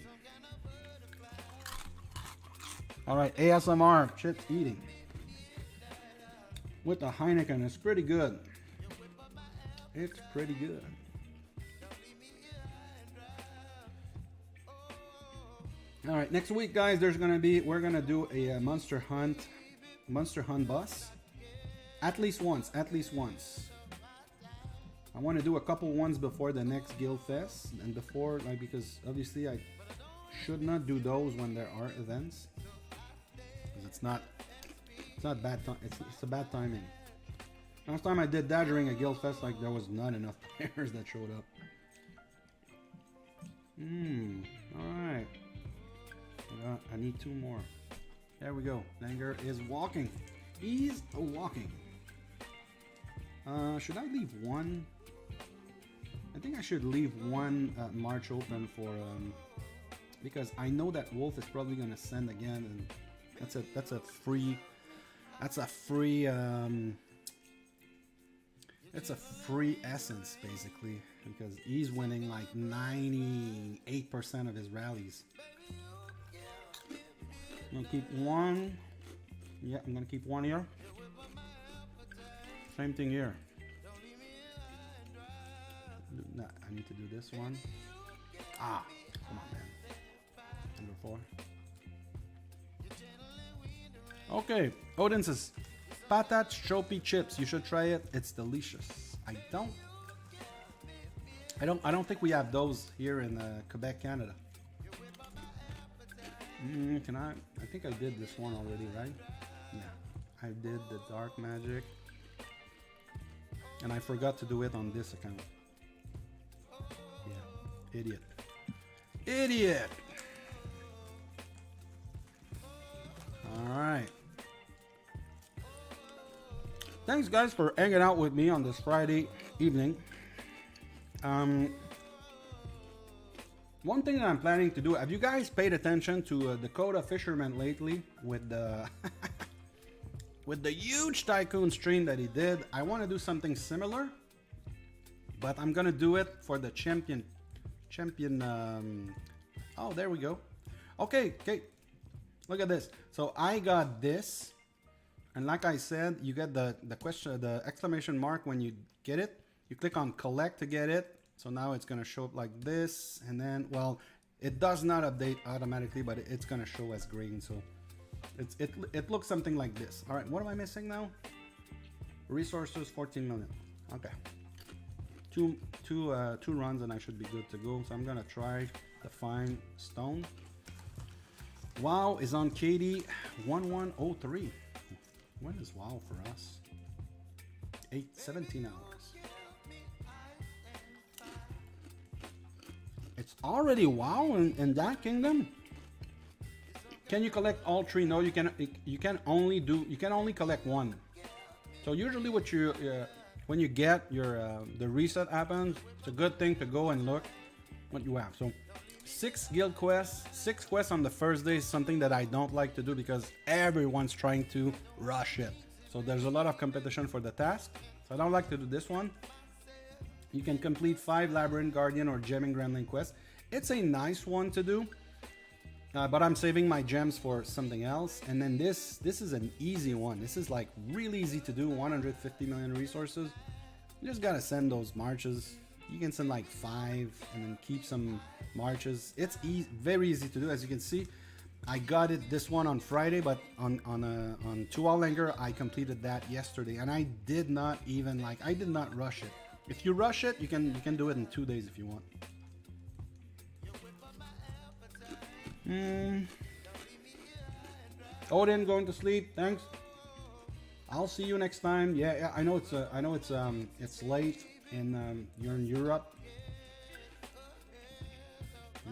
All right, ASMR chips eating with the Heineken. It's pretty good. It's pretty good. All right, next week, guys, we're gonna do a Monster Hunt bus. At least once. I want to do a couple ones before the next Guild Fest and before, like, because obviously I should not do those when there are events. It's not bad time. It's a bad timing. Last time I did that during a Guild Fest, like there was not enough players that showed up. All right. I need 2 more. There we go. Langer is walking. He's walking. Should I leave one? I think I should leave one March open for because I know that Wolf is probably gonna send again, and that's a free it's a free essence basically because he's winning like 98% of his rallies. I'm gonna keep one. Yeah, I'm gonna keep one here. Same thing here. No, I need to do this one. Ah, come on, man. Number 4. Okay, Odin says, patat choppy chips. You should try it. It's delicious. I don't think we have those here in Quebec, Canada. I think I did this one already, right? Yeah, I did the dark magic, and I forgot to do it on this account. Yeah, idiot. All right. Thanks, guys, for hanging out with me on this Friday evening. One thing that I'm planning to do, have you guys paid attention to Dakota Fisherman lately with the with the huge tycoon stream that he did? I want to do something similar, but I'm gonna do it for the champion. Oh, there we go. Okay, look at this. So I got this, and like I said, you get the exclamation mark when you get it. You click on collect to get it. So now it's going to show up like this, and then, well, it does not update automatically, but it's going to show as green. So it looks something like this. All right, what am I missing now? Resources, 14 million. Okay. Two runs and I should be good to go. So I'm going to try the fine stone. WoW is on KD 1103. When is WoW for us? 17 hours. It's already WoW in that kingdom. Can you collect all 3? No, you can. You can only collect 1. So usually, what you when you get your the reset happens, it's a good thing to go and look what you have. So 6 guild quests, 6 quests on the first day is something that I don't like to do because everyone's trying to rush it. So there's a lot of competition for the task. So I don't like to do this one. You can complete 5 Labyrinth Guardian or Gemming Gremlin quests. It's a nice one to do, but I'm saving my gems for something else. And then this is an easy one. This is like really easy to do, 150 million resources. You just gotta send those marches. You can send like 5 and then keep some marches. It's very easy to do. As you can see, I got this one on Friday, but on 2 hour Langer, I completed that yesterday, and I did not even I did not rush it. If you rush it, you can do it in 2 days if you want. Odin going to sleep. Thanks. I'll see you next time. Yeah, I know it's late in you're in Europe.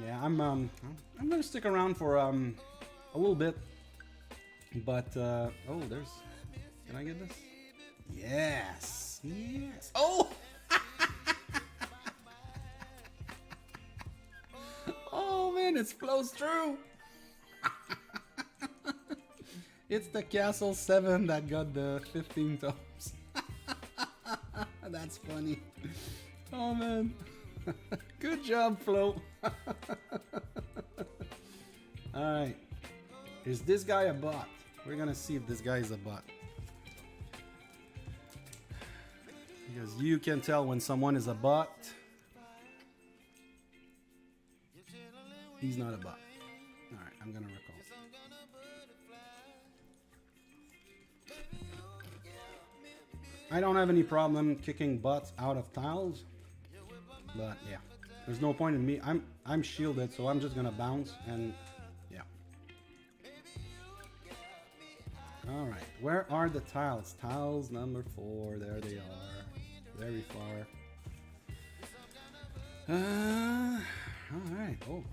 Yeah, I'm gonna stick around for a little bit, but oh, can I get this? Yes, yes. Oh, oh man, it flows through. It's the Castle 7 that got the 15 tomes. That's funny. Oh man. Good job, Flo. Alright. Is this guy a bot? We're gonna see if this guy is a bot. Because you can tell when someone is a bot. He's not a bot. Alright, I'm gonna recall. I don't have any problem kicking bots out of tiles. But yeah, there's no point in me. I'm shielded, so I'm just gonna bounce and yeah. All right, where are the tiles? Tiles number 4. There they are, very far. All right. Oh,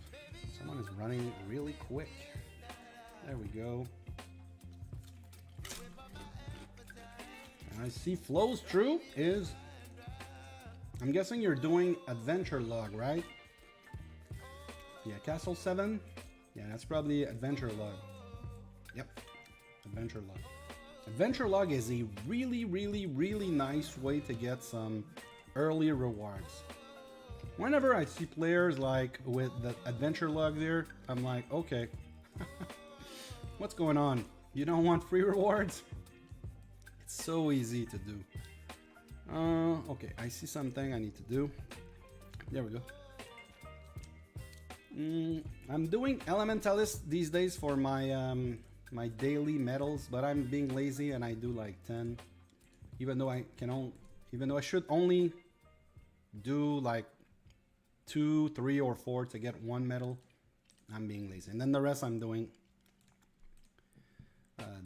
someone is running really quick. There we go. And I see flows through is. I'm guessing you're doing Adventure Log, right? Yeah, Castle 7. Yeah, that's probably Adventure Log. Yep, Adventure Log. Adventure Log is a really, really, really nice way to get some early rewards. Whenever I see players like with the Adventure Log there, I'm like, okay, what's going on? You don't want free rewards? It's so easy to do. Okay, I see something I need to do. There we go. I'm doing Elementalist these days for my my daily medals, but I'm being lazy and I do like 10, even though I should only do like 2, 3, or 4 to get 1 medal. I'm being lazy, and then the rest I'm doing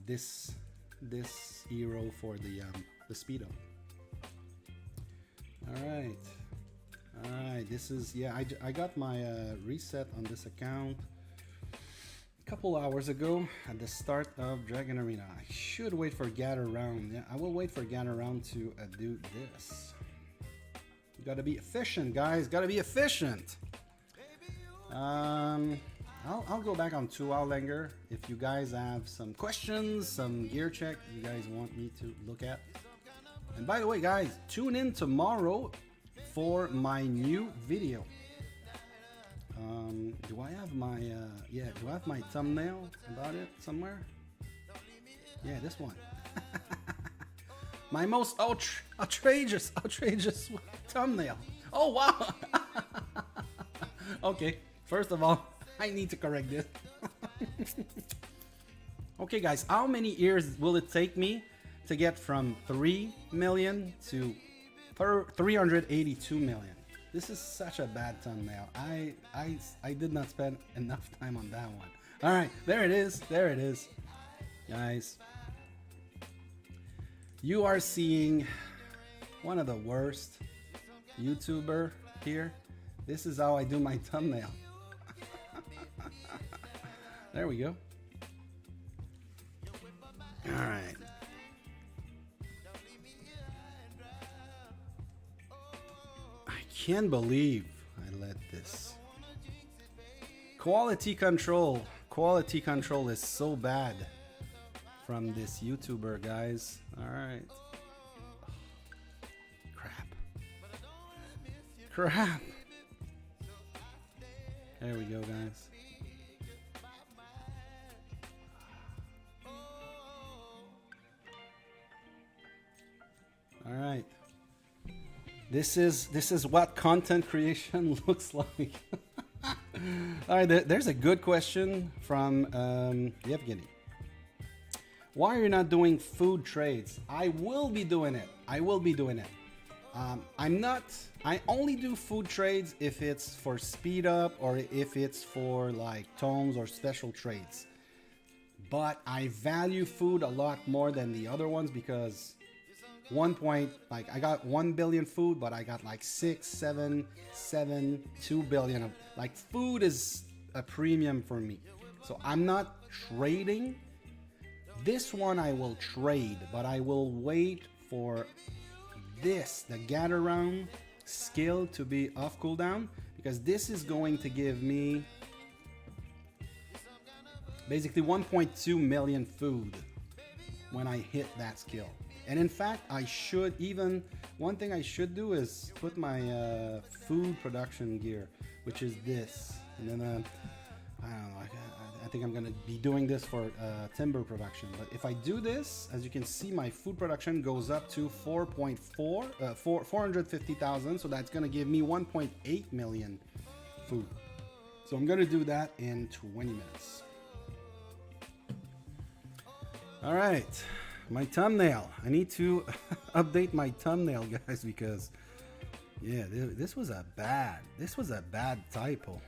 this hero for the speed up. Alright, this is, yeah, I got my reset on this account a couple hours ago at the start of Dragon Arena. I should wait for Gather Round. Yeah, I will wait for Gather Round to do this. You gotta be efficient, guys, gotta be efficient. I'll go back on 2 hour Langer if you guys have some questions, some gear check you guys want me to look at. And by the way, guys, tune in tomorrow for my new video. Do I have my do I have my thumbnail about it somewhere? Yeah, this one. My most outrageous thumbnail. Oh wow. Okay, first of all, I need to correct this. Okay, guys, how many years will it take me to get from 3 million to 382 million? This is such a bad thumbnail. I did not spend enough time on that one. All right, there it is. There it is. Guys, you are seeing one of the worst YouTuber here. This is how I do my thumbnail. There we go. All right. I can't believe I let this Quality control. Quality control is so bad from this YouTuber, guys. All right. Crap. There we go, guys. All right. This is what content creation looks like. All right, there's a good question from Yevgeny. Why are you not doing food trades? I will be doing it. I only do food trades if it's for speed up or if it's for like tomes or special trades. But I value food a lot more than the other ones because I got 1 billion food, but I got like 6, 7, 2 billion of like food is a premium for me. So I'm not trading. This one I will trade, but I will wait for the gather round skill to be off cooldown, because this is going to give me basically 1.2 million food when I hit that skill. And in fact, one thing I should do is put my food production gear, which is this, and then I don't know, I think I'm gonna be doing this for timber production. But if I do this, as you can see, my food production goes up to 450,000. So that's gonna give me 1.8 million food. So I'm gonna do that in 20 minutes. All right, my thumbnail. I need to update my thumbnail, guys, because yeah, this was a bad typo.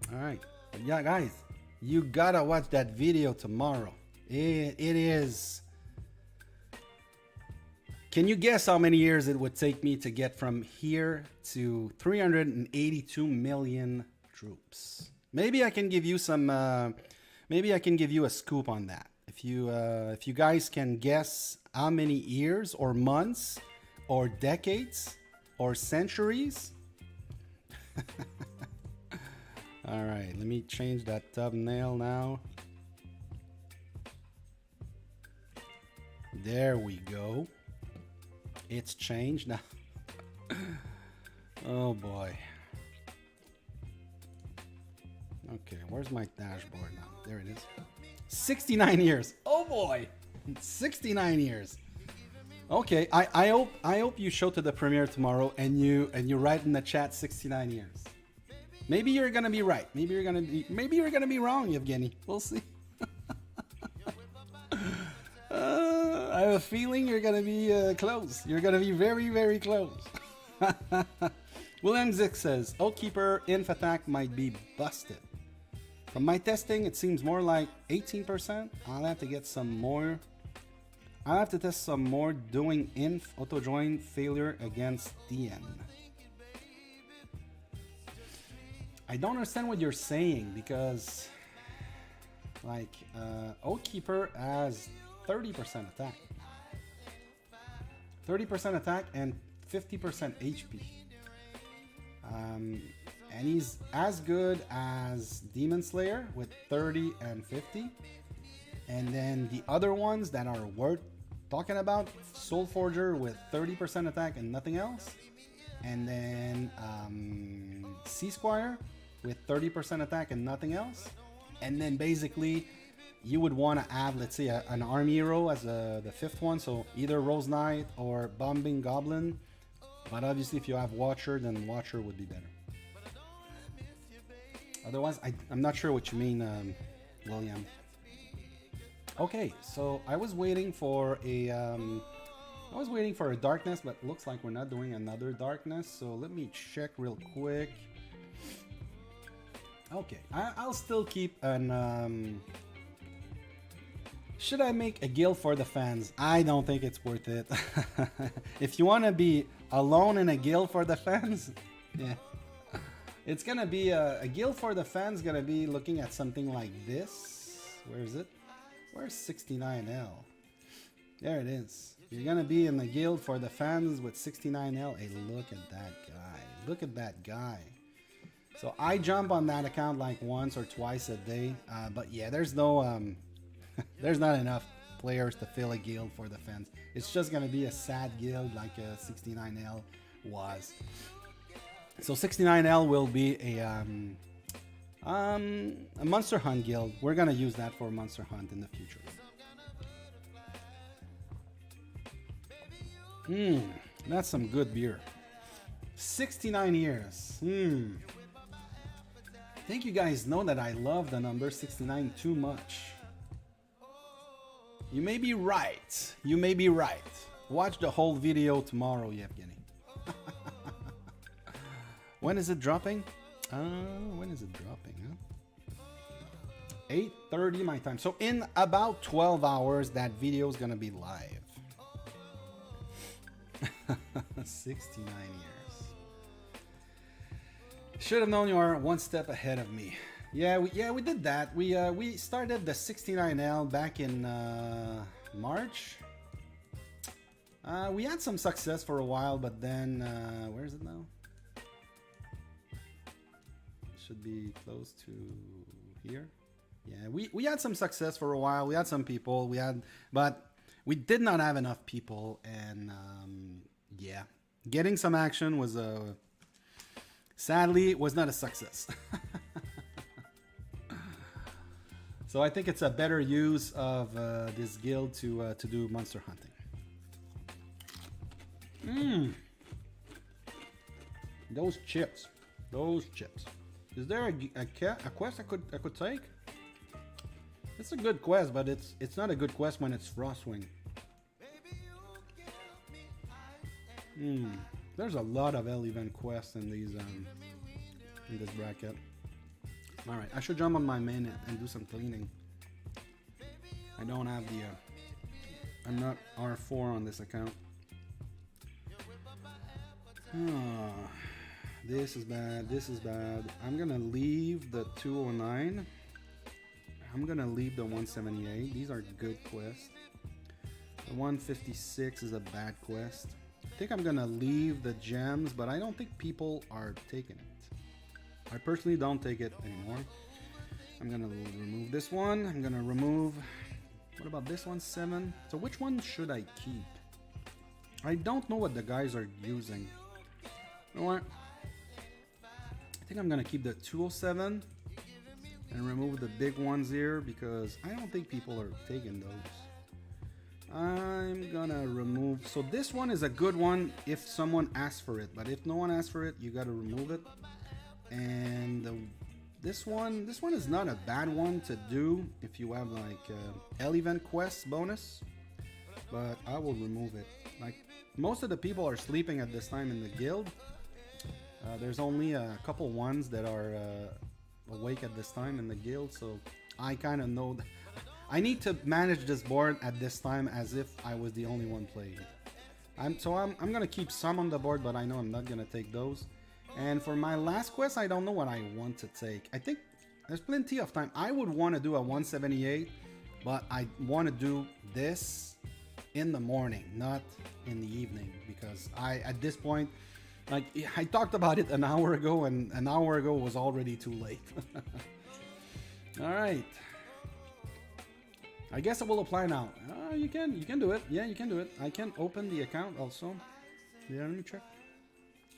All right, but yeah, guys, you gotta watch that video tomorrow. It is. Can you guess how many years it would take me to get from here to 382 million troops? Maybe I can give you some. Maybe I can give you a scoop on that. If you guys can guess how many years or months or decades or centuries. All right, let me change that thumbnail now. There we go. It's changed now. Oh boy. Okay, where's my dashboard now? There it is. 69 years. Oh boy. 69 years. Okay, I hope you show to the premiere tomorrow and you write in the chat 69 years. Maybe you're gonna be right. Maybe you're gonna be wrong, Yevgeny. We'll see. I have a feeling you're gonna be close. You're gonna be very, very close. William Zick says, Oathkeeper inf attack might be busted. From my testing, it seems more like 18%. I'll have to get some more. I'll have to test some more doing inf auto join failure against DN. I don't understand what you're saying, because like Oathkeeper has 30% attack. 30% attack and 50% HP. And he's as good as Demon Slayer with 30 and 50. And then the other ones that are worth talking about, Soul Forger with 30% attack and nothing else. And then Sea Squire with 30% attack and nothing else. And then basically you would want to have, let's say, an army hero as the fifth one. So either Rose Knight or Bombing Goblin. But obviously if you have Watcher, then Watcher would be better. Otherwise, I'm not sure what you mean, William. Okay, so I was waiting for a darkness, but looks like we're not doing another darkness. So let me check real quick. Okay, I'll still keep an. Should I make a guild for the fans? I don't think it's worth it. If you want to be alone in a guild for the fans, yeah. It's gonna be a guild for the fans. Gonna be looking at something like this. Where is it? Where's 69L? There it is. You're gonna be in the guild for the fans with 69L. Hey, look at that guy. Look at that guy. So I jump on that account like once or twice a day. But yeah, there's no there's not enough players to fill a guild for the fans. It's just gonna be a sad guild like 69L was. So 69L will be a Monster Hunt guild. We're gonna use that for Monster Hunt in the future. That's some good beer. 69 years. I think you guys know that I love the number 69 too much. You may be right. You may be right. Watch the whole video tomorrow, Yevgeny. When is it dropping? When is it dropping, huh? 8:30 my time. So in about 12 hours, that video is gonna be live. 69 years. Should have known you are one step ahead of me. Yeah, we did that. We started the 69L back in March. We had some success for a while, but then where is it now? It should be close to here. Yeah, we had some success for a while. We had some people. But we did not have enough people, and yeah, getting some action was sadly was not a success. So I think it's a better use of this guild to do monster hunting. Those chips. Is there a quest I could take? It's a good quest, but it's not a good quest when it's Frostwing. There's a lot of L event quests in these in this bracket. All right, I should jump on my main and do some cleaning. I don't have the I'm not R4 on this account. This is bad. This is bad. I'm gonna leave the 209. I'm gonna leave the 178. These are good quests. The 156 is a bad quest. I think I'm gonna leave the gems, but I don't think people are taking it. I personally don't take it anymore. I'm gonna remove this one. I'm gonna remove. What about this one? 7. So which one should I keep? I don't know what the guys are using. You know what? I think I'm gonna keep the 207 and remove the big ones here because I don't think people are taking those. I'm gonna remove. So this one is a good one if someone asks for it, but if no one asks for it, you gotta remove it. And this one is not a bad one to do if you have like L event quests bonus, but I will remove it. Like most of the people are sleeping at this time in the guild. There's only a couple ones that are awake at this time in the guild, so I kind of know I need to manage this board at this time as if I was the only one playing. I'm gonna keep some on the board, but I know I'm not gonna take those. And for my last quest, I don't know what I want to take. I think there's plenty of time. I would want to do a 178, but I want to do this in the morning, not in the evening, because at this point, like I talked about it an hour ago, and an hour ago was already too late. All right. I guess I will apply now. You can do it. Yeah, you can do it. I can open the account also. Yeah, let me check.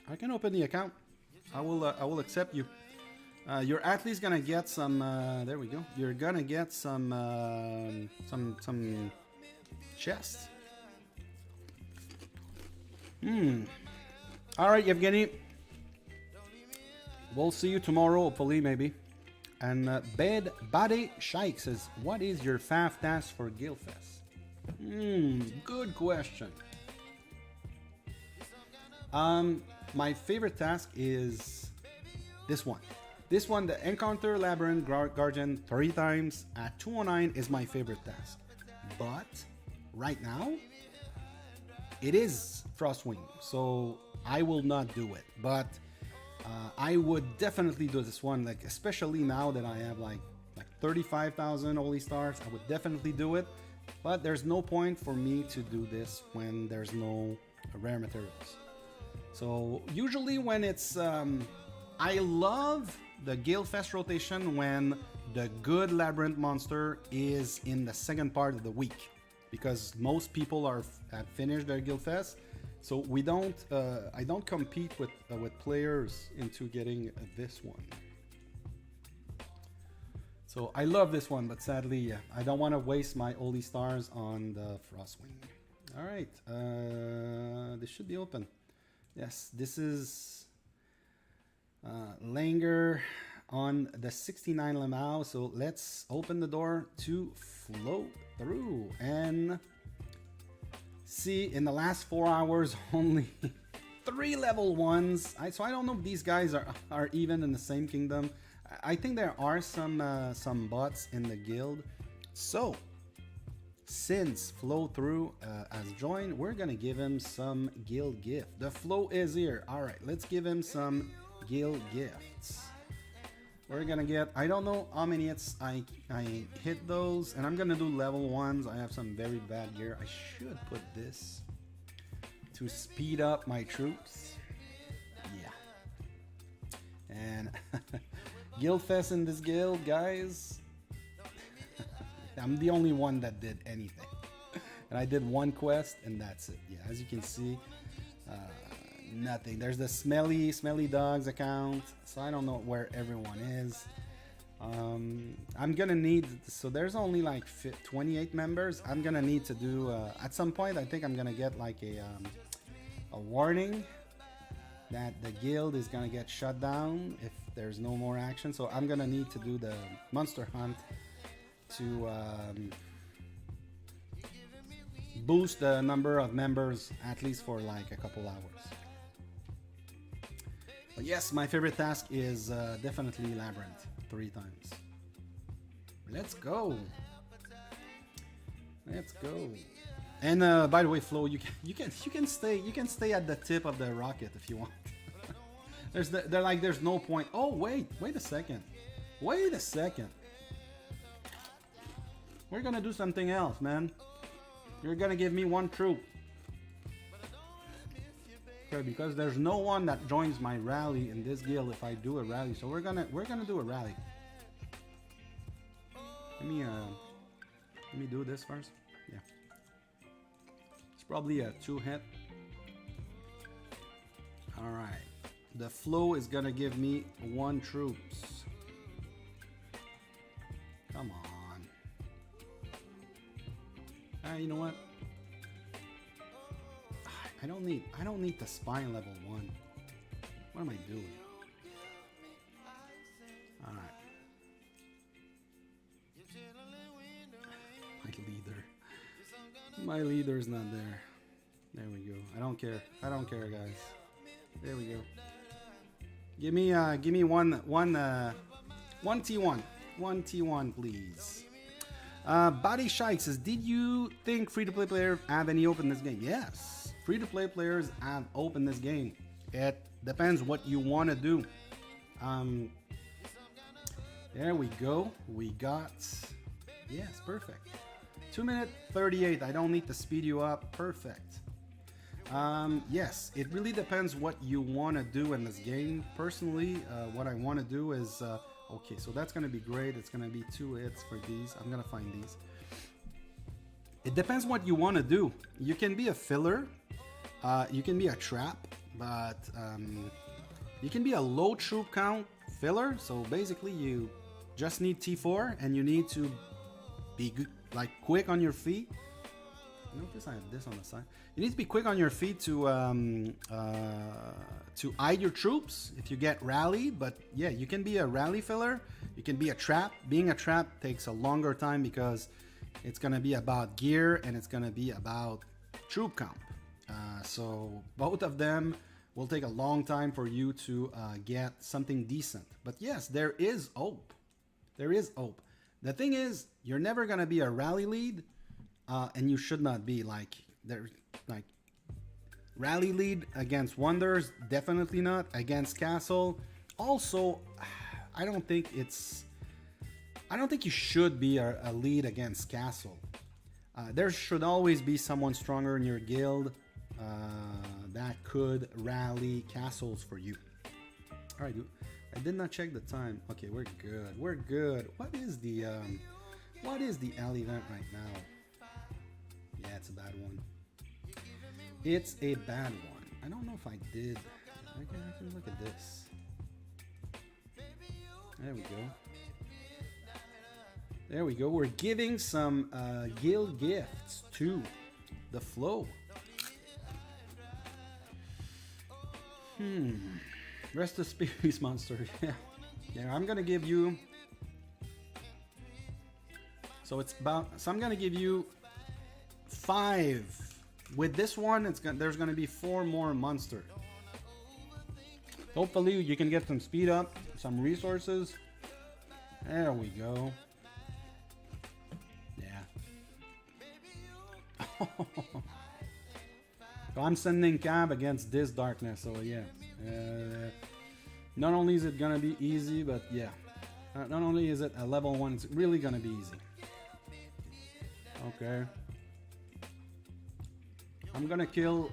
I can open the account. I will accept you. You're at least gonna get some. There we go. You're gonna get some chests. All right, Yevgeny. We'll see you tomorrow, hopefully, maybe. And Bed Bade Shaik says, "What is your fav task for Guildfest?" Good question. My favorite task is this one. This one, the Encounter Labyrinth Guardian 3 times at 209 is my favorite task. But right now, it is Frostwing, so I will not do it. But I would definitely do this one, like especially now that I have like 35,000 Holy Stars. I would definitely do it. But there's no point for me to do this when there's no rare materials. So usually when it's I love the Guildfest rotation when the good Labyrinth monster is in the second part of the week, because most people have finished their Guildfest, so we don't. I don't compete with players into getting this one. So I love this one, but sadly, I don't want to waste my Holy Stars on the Frostwing. All right, this should be open. Yes, this is Langer on the 69 Lamau. So let's open the door to float through and see. In the last 4 hours, only 3 level 1s. So I don't know if these guys are even in the same kingdom. I think there are some bots in the guild. So since Flow Through has joined, we're gonna give him some guild gift. The flow is here. All right, let's give him some guild gifts. We're gonna get, I don't know how many hits I hit those, and I'm gonna do level 1s. I have some very bad gear. I should put this to speed up my troops. Yeah. And Guildfest in this guild, guys. I'm the only one that did anything. And I did 1 quest, and that's it. Yeah, as you can see, nothing. There's the Smelly Dogs account, so I don't know where everyone is. I'm gonna need, so there's only like 28 members. I'm gonna need to do, at some point, I think I'm gonna get like a warning that the guild is gonna get shut down if there's no more action. So I'm gonna need to do the monster hunt to boost the number of members at least for like a couple hours. But yes, my favorite task is definitely Labyrinth 3 times. Let's go. Let's go. And by the way, Flo, you can stay at the tip of the rocket if you want. There's no point. Oh wait a second. Wait a second. We're gonna do something else, man. You're gonna give me 1 troop. Okay, because there's no one that joins my rally in this guild if I do a rally. So we're gonna do a rally. Let me do this first. Yeah. It's probably a 2-hit. Alright. The flow is gonna give me 1 troops. Come on. You know what? I don't need the spine level 1. What am I doing? Alright. My leader's not there. There we go. I don't care, guys. There we go. Give me one T1. One T1, please. Body Shike says, did you think free-to-play players have any open this game? Yes, free-to-play players have open this game. It depends what you want to do. There we go. We got, yes, perfect. 2 minute 38. I don't need to speed you up. Perfect. Yes, it really depends what you want to do in this game. Personally, what I want to do is okay, so that's going to be great. It's going to be 2 hits for these. I'm going to find these. It depends what you want to do. You can be a filler. You can be a trap. But you can be a low troop count filler. So basically, you just need T4. And you need to be like quick on your feet. Notice I have this on the side. You need to be quick on your feet to hide your troops if you get rallied. But yeah, you can be a rally filler. You can be a trap. Being a trap takes a longer time because it's going to be about gear and it's going to be about troop count. So both of them will take a long time for you to get something decent. But yes, there is hope. There is hope. The thing is, you're never going to be a rally lead. And you should not be like rally lead against Wonders, definitely not. Against Castle, also, I don't think you should be a lead against Castle. There should always be someone stronger in your guild that could rally castles for you. All right, dude. I did not check the time. Okay, we're good. We're good. What is the Al event right now? Yeah, it's a bad one. It's a bad one. I don't know if I did. I can look at this. There we go. There we go. We're giving some guild gifts to the flow. Rest of Species Monster. Yeah. Yeah, I'm gonna give you. So it's about. So I'm gonna give you 5. With this one, there's gonna be 4 more monster. Hopefully you can get some speed up, some resources. There we go. Yeah. So I'm sending Cab against this darkness. So yeah. Not only is it gonna be easy, but yeah. Not only is it a level 1, it's really gonna be easy. Okay. I'm gonna kill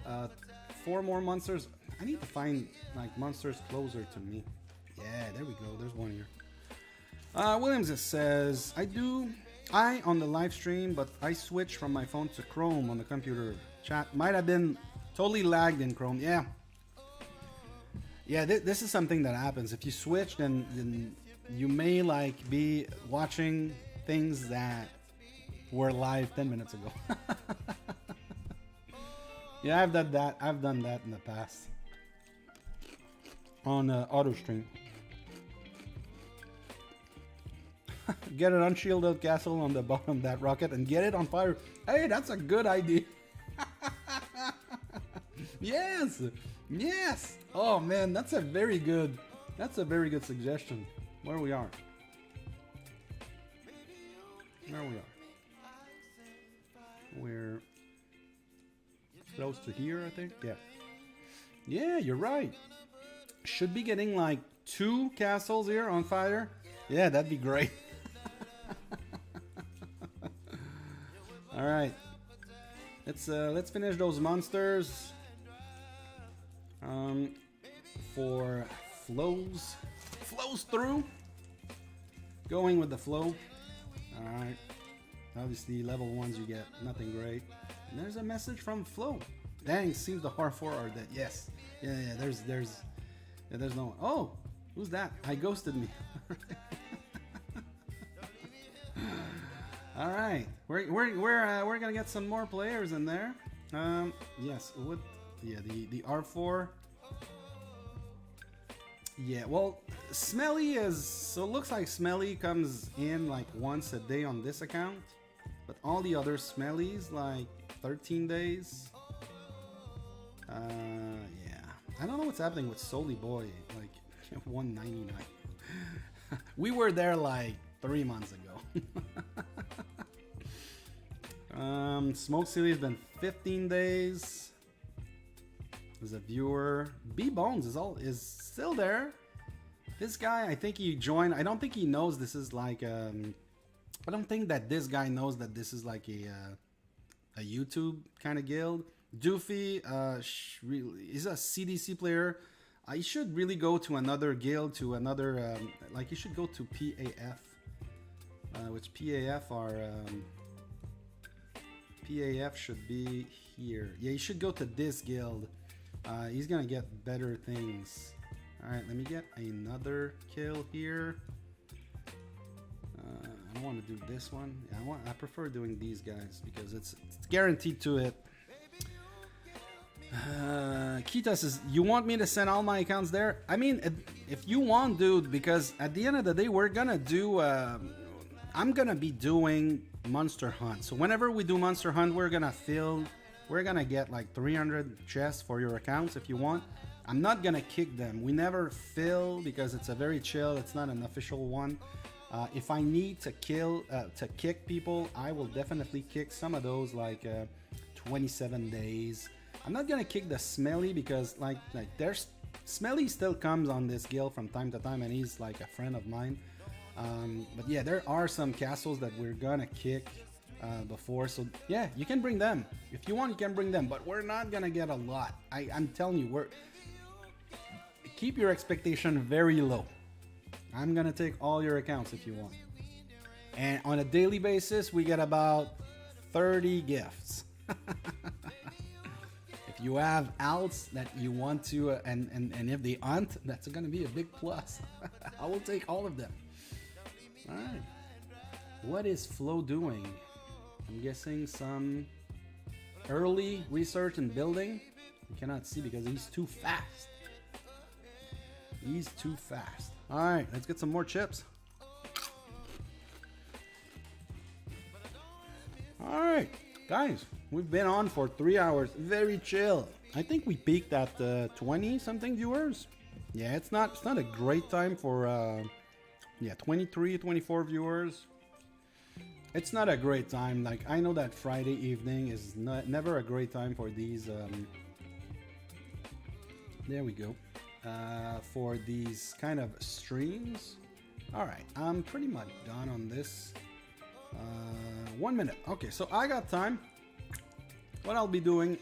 4 more monsters. I need to find like monsters closer to me. Yeah, there we go. There's one here. Williams says, I on the live stream, but I switched from my phone to Chrome on the computer. Chat might have been totally lagged in Chrome. Yeah. Yeah, this is something that happens. If you switch, then you may like be watching things that were live 10 minutes ago. Yeah, I've done that. I've done that in the past on auto stream. Get an unshielded castle on the bottom of that rocket and get it on fire. Hey, that's a good idea. Yes, yes. Oh man, that's a very good suggestion. Where we are. We're close to here, I think. Yeah. Yeah, you're right. Should be getting like 2 castles here on fire. Yeah, that'd be great. All right. Let's finish those monsters. For flows through. Going with the flow. All right. Obviously, level 1s you get nothing great. And there's a message from Flo. Dang, seems the R4 are dead. Yes. Yeah. There's no one. Oh, who's that? I ghosted me. All right, we're gonna get some more players in there. Yes, with the R4. Yeah, well, Smelly is so it looks like Smelly comes in like once a day on this account, but all the other Smellies like 13 days. Yeah, I don't know what's happening with Soli Boy, like 199. We were there like 3 months ago. Smoke Silly has been 15 days. There's a viewer. B Bones is still there. This guy, I think he joined. I don't think he knows this is like. I don't think that this guy knows that this is like a YouTube kind of guild. Doofy, he's a CDC player. He should really go to another guild, to another like he should go to PAF, which PAF are. PAF should be here. Yeah, you should go to this guild. He's gonna get better things. Alright, let me get another kill here. I want to do this one. Yeah, I prefer doing these guys because it's guaranteed to hit. Kita says, you want me to send all my accounts there? I mean, if you want, dude, because at the end of the day, we're gonna do I'm gonna be doing Monster Hunt. So whenever we do Monster Hunt, we're gonna get like 300 chests for your accounts if you want. I'm not gonna kick them. We never fill because it's a very chill. It's not an official one. If I need to kick people, I will definitely kick some of those like 27 days. I'm not gonna kick the Smelly because like there's Smelly still comes on this guild from time to time and he's like a friend of mine. But yeah, there are some castles that we're gonna kick before, so yeah, you can bring them if you want. You can bring them, but we're not gonna get a lot. I'm telling you, keep your expectation very low. I'm gonna take all your accounts if you want. And on a daily basis, we get about 30 gifts. If you have alts that you want to, and if they aren't, that's gonna be a big plus. I will take all of them. All right. What is Flo doing? I'm guessing some early research and building. You cannot see because he's too fast. He's too fast. All right, let's get some more chips. All right, guys, we've been on for 3 hours. Very chill. I think we peaked at 20 something viewers. Yeah, it's not a great time for 23, 24 viewers. It's not a great time. Like, I know that Friday evening is never a great time for these. There we go. For these kind of streams. All right, I'm pretty much done on this. 1 minute. Okay, so I got time. What I'll be doing,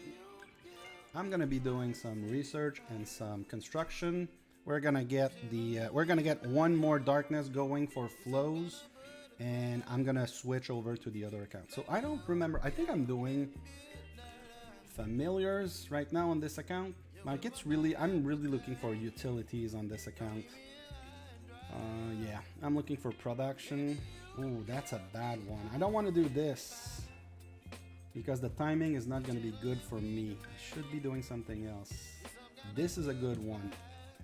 I'm gonna be doing some research and some construction. We're gonna get one more darkness going for flows, and I'm gonna switch over to the other account. So I don't remember. I think I'm doing familiars right now on this account. Like, I'm really looking for utilities on this account. Yeah, I'm looking for production. Ooh, that's a bad one. I don't want to do this because the timing is not going to be good for me. I should be doing something else. This is a good one.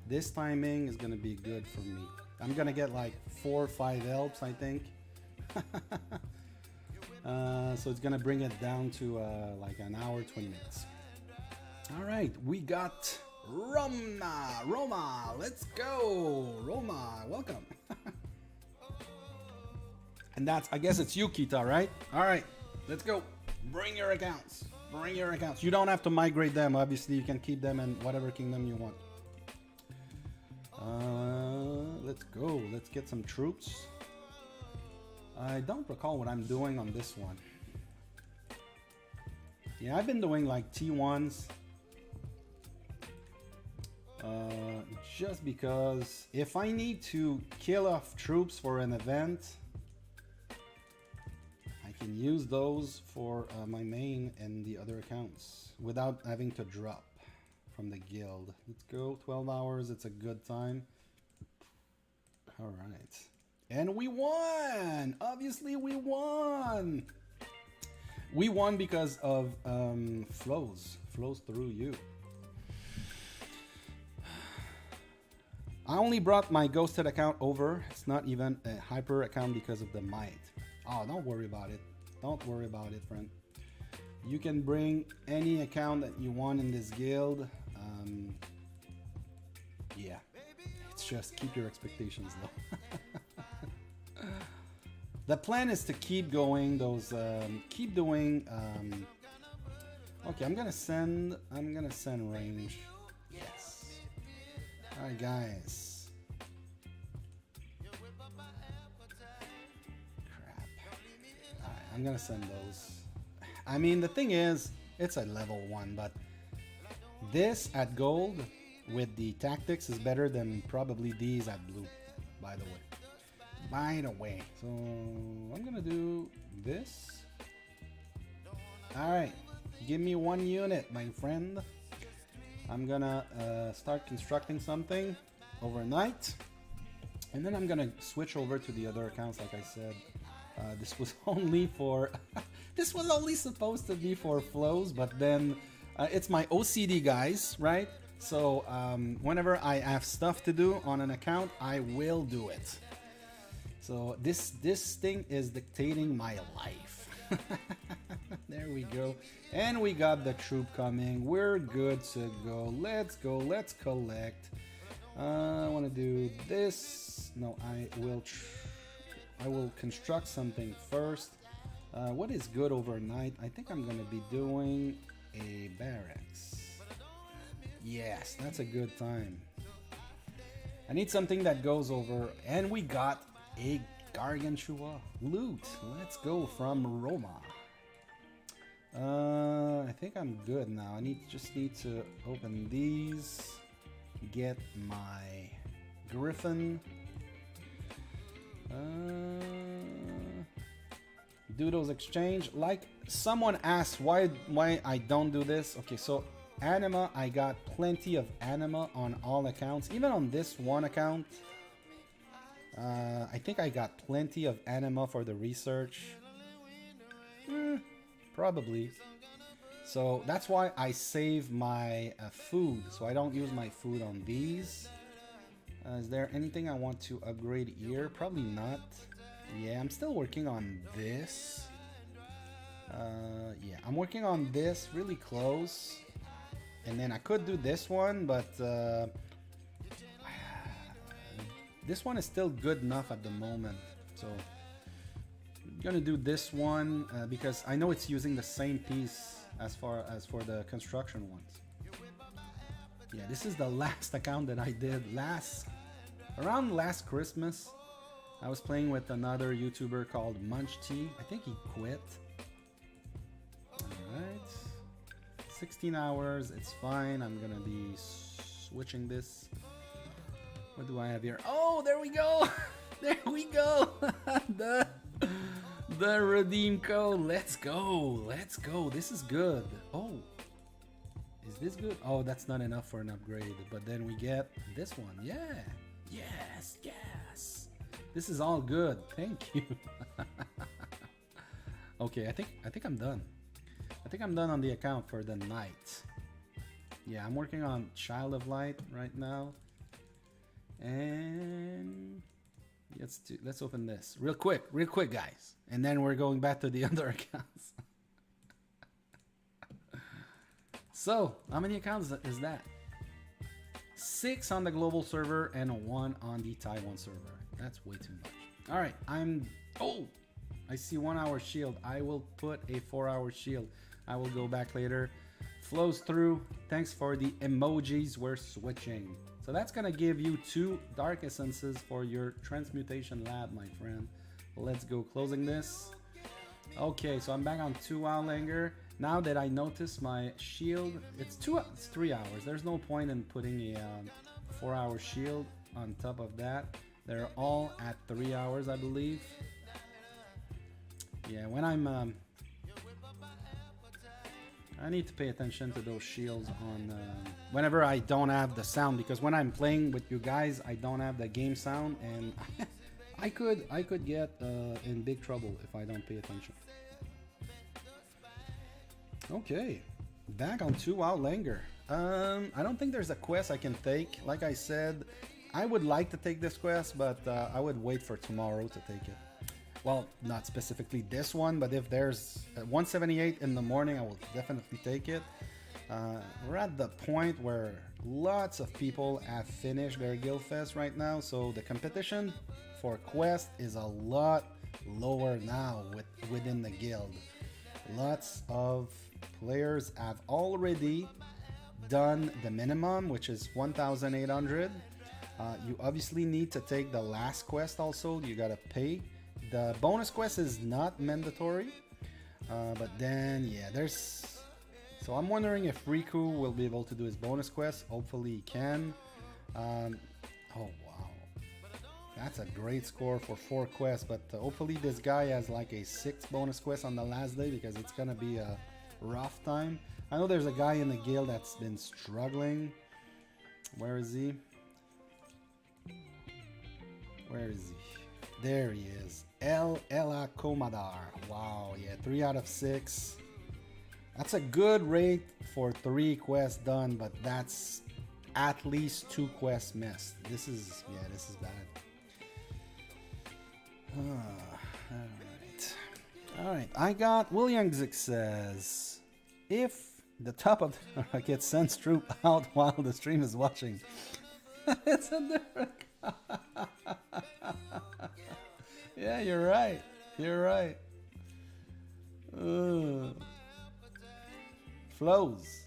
This timing is going to be good for me. I'm going to get like 4 or 5 helps, I think. So it's going to bring it down to like an hour, 20 minutes. All right, we got Roma, let's go. Roma, welcome. And I guess it's you, Kita, right? All right, let's go. Bring your accounts. Bring your accounts. You don't have to migrate them. Obviously, you can keep them in whatever kingdom you want. Let's go. Let's get some troops. I don't recall what I'm doing on this one. Yeah, I've been doing like T1s. Just because if I need to kill off troops for an event, I can use those for my main and the other accounts without having to drop from the guild. Let's go. 12 hours. It's a good time. All right. And we won! Obviously, we won! We won because of flows through you. I only brought my ghosted account over. It's not even a hyper account because of the might. Oh, don't worry about it. Don't worry about it, friend. You can bring any account that you want in this guild. Yeah, it's just keep your expectations low. The plan is to keep going those, keep doing. Okay, I'm gonna send range. Yes. All right, guys. Crap. All right, I'm gonna send those. I mean, the thing is, it's a level 1, but this at gold with the tactics is better than probably these at blue, by the way. So I'm gonna do this. All right, give me 1 unit, my friend. I'm gonna start constructing something overnight, and then I'm gonna switch over to the other accounts. Like I said, this was only for this was only supposed to be for flows, but then it's my OCD, guys, right? So whenever I have stuff to do on an account, I will do it. So this thing is dictating my life. There we go. And we got the troop coming. We're good to go. Let's go. Let's collect. I want to do this. No, I will construct something first. What is good overnight? I think I'm going to be doing a barracks. Yes, that's a good time. I need something that goes over. And we got a Gargantua loot. Let's go from Roma. I think I'm good now. I just need to open these. get my Griffin. Do those exchange. Like someone asked why I don't do this. Okay, so anima, I got plenty of anima on all accounts. Even on this one account, I think I got plenty of anima for the research. Probably. So that's why I save my food. So I don't use my food on these. Is there anything I want to upgrade here? Probably not. Yeah, I'm still working on this. Yeah, I'm working on this really close. And then I could do this one, but this one is still good enough at the moment. So I'm gonna do this one because I know it's using the same piece as far as for the construction ones. Yeah, this is the last account that I did around last Christmas. I was playing with another YouTuber called Munch T. I think he quit. Alright. 16 hours, it's fine. I'm gonna be switching this. What do I have here? Oh, there we go! There we go! the redeem code. Let's go. Let's go. This is good. Oh. Is this good? Oh, that's not enough for an upgrade. But then we get this one. Yeah. Yes. Yes. This is all good. Thank you. Okay, I think I'm done. I think I'm done on the account for the night. Yeah, I'm working on Child of Light right now. And let's open this real quick, guys. And then we're going back to the other accounts. So, how many accounts is that? 6 on the global server and 1 on the Taiwan server. That's way too much. All right, oh, I see 1 hour shield. I will put a 4 hour shield. I will go back later. Flows through. Thanks for the emojis. We're switching. So that's gonna give you 2 dark essences for your transmutation lab, my friend. Let's go closing this. Okay, so I'm back on 2 Outlander. Now that I notice my shield, it's 3 hours. There's no point in putting a 4 hour shield on top of that. They're all at 3 hours, I believe. Yeah, when I need to pay attention to those shields on whenever I don't have the sound, because when I'm playing with you guys, I don't have the game sound, and I could get in big trouble if I don't pay attention. Okay, back on 2 Outlander. I don't think there's a quest I can take. Like I said, I would like to take this quest, but I would wait for tomorrow to take it. Well, not specifically this one, but if there's 178 in the morning, I will definitely take it. We're at the point where lots of people have finished their guild fest right now, so the competition for quest is a lot lower now within the guild. Lots of players have already done the minimum, which is 1,800. You obviously need to take the last quest also. You gotta pay. The bonus quest is not mandatory, but then yeah, so I'm wondering if Riku will be able to do his bonus quest. Hopefully he can. Oh wow, that's a great score for 4 quests, but hopefully this guy has like a 6 bonus quest on the last day, because it's gonna be a rough time. I know there's a guy in the guild that's been struggling. Where is he? Where is he? There he is. Ella Comadar. Wow, yeah, 3 out of 6. That's a good rate for 3 quests done, but that's at least 2 quests missed. This is bad. Alright. I got Williamzik says, if the top of the gets sends troop out while the stream is watching. It's a different. Yeah, you're right. You're right. Flows.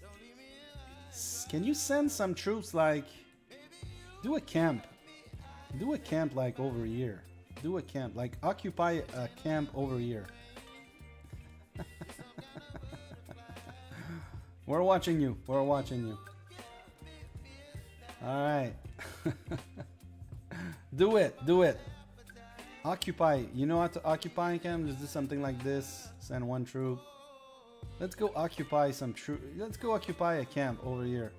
Can you send some troops, like, do a camp. Do a camp like over here. Do a camp. Like, occupy a camp over here. We're watching you. We're watching you. All right. Do it. Do it. Occupy. You know how to occupy, Cam? Just do something like this. Send one troop. Let's go occupy some troop. Let's go occupy a camp over here.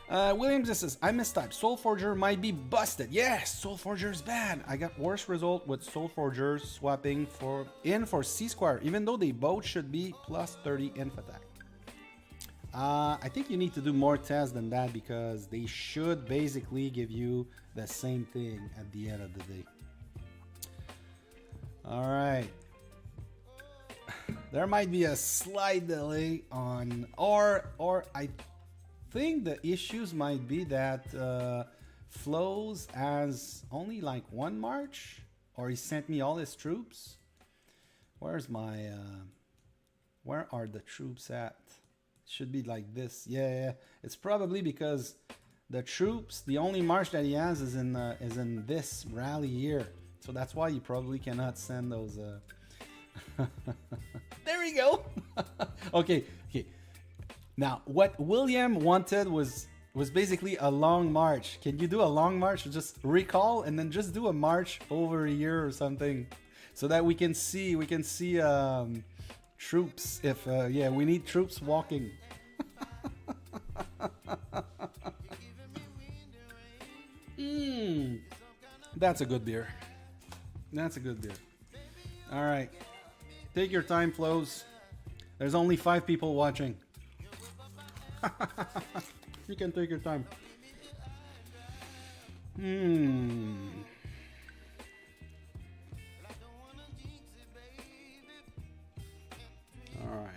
Williams says, I mistyped. Soul Forger might be busted. Yes, Soul Forger is bad. I got worse result with Soul Forgers swapping for C square, even though they both should be plus 30 inf attack. I think you need to do more tests than that because they should basically give you the same thing at the end of the day. All right. There might be a slight delay on, or I think the issues might be that Flows has only like one march, or he sent me all his troops. Where's my where are the troops at? Should be like this. Yeah, it's probably because the troops, the only march that he has is in this rally here, so that's why you probably cannot send those there we go. okay. Now, what William wanted was basically a long march. Can you do a long march? Just recall and then just do a march over a year or something, so that we can see troops. If yeah, we need troops walking. That's a good beer. That's a good beer. All right, take your time, Flows. There's only 5 people watching. You can take your time. All right.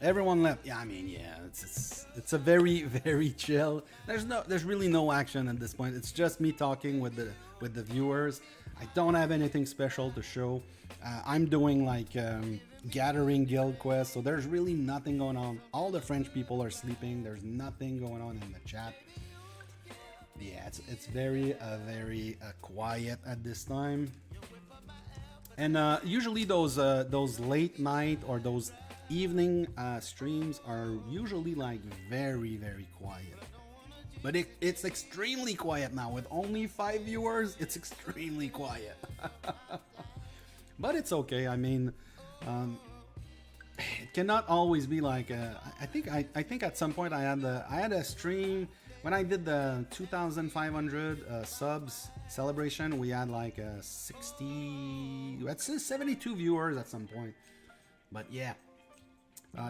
Everyone left. Yeah, I mean, yeah, it's a very, very chill. There's really no action at this point. It's just me talking with the viewers. I don't have anything special to show. I'm doing like gathering guild quests, so there's really nothing going on. All the French people are sleeping. There's nothing going on in the chat. Yeah, it's very quiet at this time. And usually those late night or those evening streams are usually like very, very quiet. But it's extremely quiet now. With only 5 viewers, it's extremely quiet. But it's okay. I mean, it cannot always be like I think at some point I had a stream when I did the 2,500 subs celebration. We had like 72 viewers at some point. But yeah.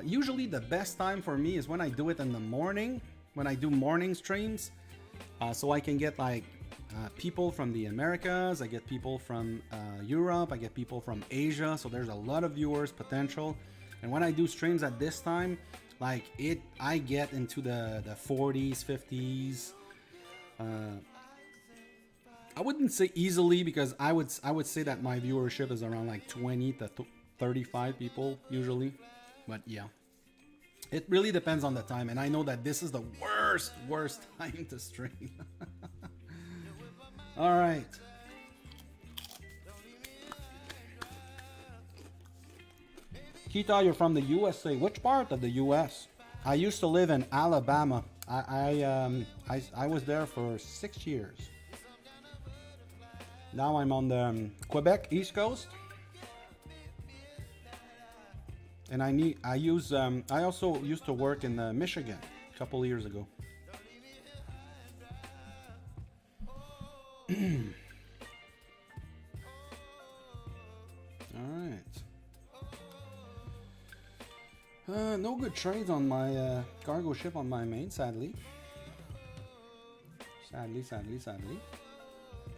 Usually the best time for me is when I do it in the morning, when I do morning streams, so I can get like people from the Americas, I get people from Europe, I get people from Asia, so there's a lot of viewers potential. And when I do streams at this time, like I get into the 40s, 50s. I wouldn't say easily, because I would say that my viewership is around like 20 to 35 people usually. But yeah, it really depends on the time, and I know that this is the worst time to stream. All right. Kita, you're from the USA. Which part of the US? I used to live in Alabama. I was there for 6 years. Now I'm on the Quebec East Coast. And I also used to work in Michigan a couple of years ago. All right. No good trades on my cargo ship on my main, sadly. Sadly.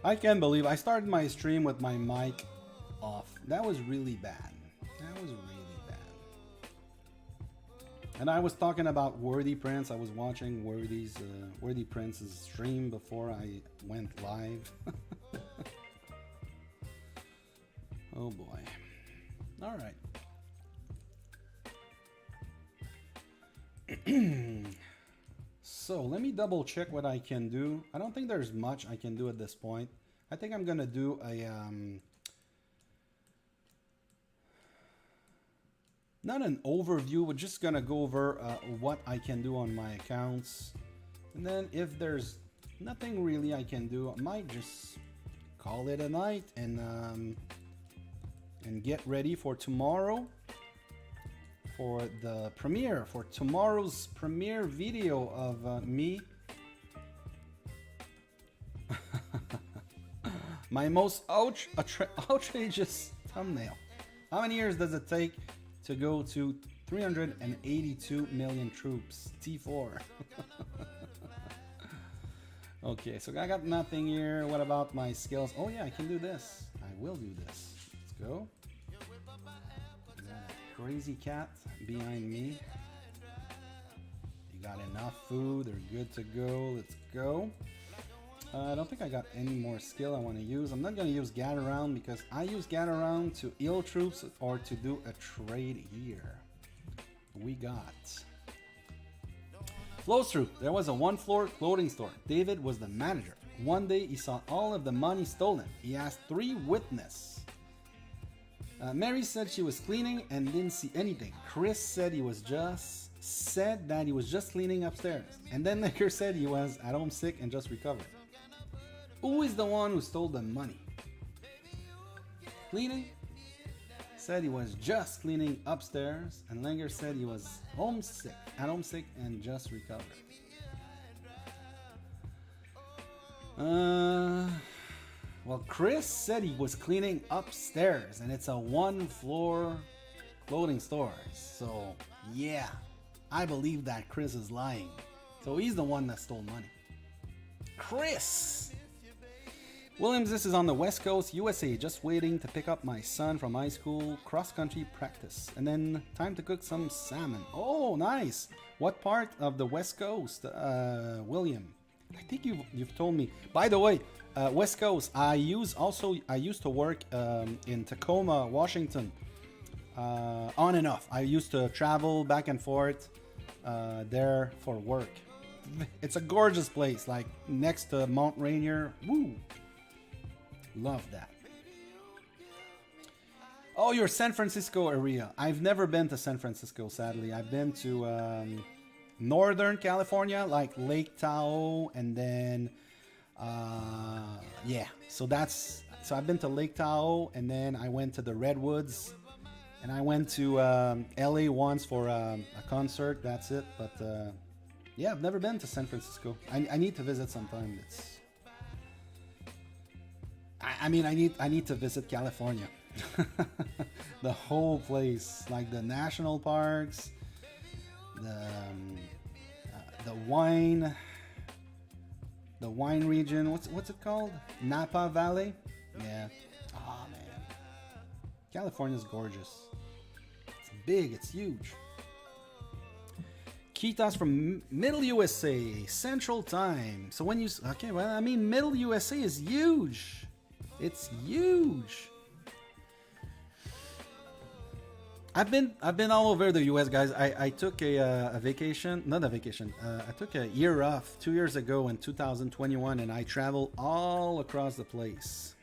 I can't believe I started my stream with my mic off. That was really bad. And I was talking about Worthy Prince. I was watching Worthy Prince's stream before I went live. Oh boy. All right. So let me double check what I can do. I don't think there's much I can do at this point. I think I'm gonna do a not an overview, we're just gonna go over what I can do on my accounts, and then if there's nothing really I can do, I might just call it a night and get ready for tomorrow for the premiere, for tomorrow's premiere video of me. My most outrageous thumbnail. How many years does it take to go to 382 million troops? T4. Okay, so I got nothing here. What about my skills? Oh yeah, I can do this. I will do this. Let's go. Crazy cat behind me. You got enough food. They're good to go. Let's go. I don't think I got any more skill I want to use. I'm not going to use gather round because I use gather round to heal troops or to do a trade here. We got flows through. There was a one-floor clothing store. David was the manager. One day he saw all of the money stolen. He asked 3 witnesses. Mary said she was cleaning and didn't see anything. Chris said that he was just cleaning upstairs. And then Nicker said he was at home sick and just recovered. Who is the one who stole the money? Cleaning said he was just cleaning upstairs, and Langer said he was at home sick and just recovered. Well, Chris said he was cleaning upstairs, and it's a one-floor clothing store. So, yeah, I believe that Chris is lying. So he's the one that stole money. Chris! Williams, this is on the West Coast, USA. Just waiting to pick up my son from high school, cross-country practice. And then time to cook some salmon. Oh, nice! What part of the West Coast, William? I think you've told me. By the way, West Coast, I used to work in Tacoma, Washington, on and off. I used to travel back and forth there for work. It's a gorgeous place, like next to Mount Rainier. Woo! Love that. Oh, you're San Francisco area. I've never been to San Francisco, sadly. I've been to Northern California, like Lake Tahoe, and then yeah. So I've been to Lake Tahoe, and then I went to the Redwoods, and I went to LA once for a concert. That's it. But yeah, I've never been to San Francisco. I need to visit sometime. I need to visit California. The whole place, like the national parks, the wine region. What's it called? Napa Valley. Yeah. Oh man, California's gorgeous. It's big. It's huge. Kitas from Middle USA, Central Time. So when you Middle USA is huge. It's huge. I've been all over the US, guys. I took a vacation, not a vacation. I took a year off 2 years ago in 2021, and I traveled all across the place.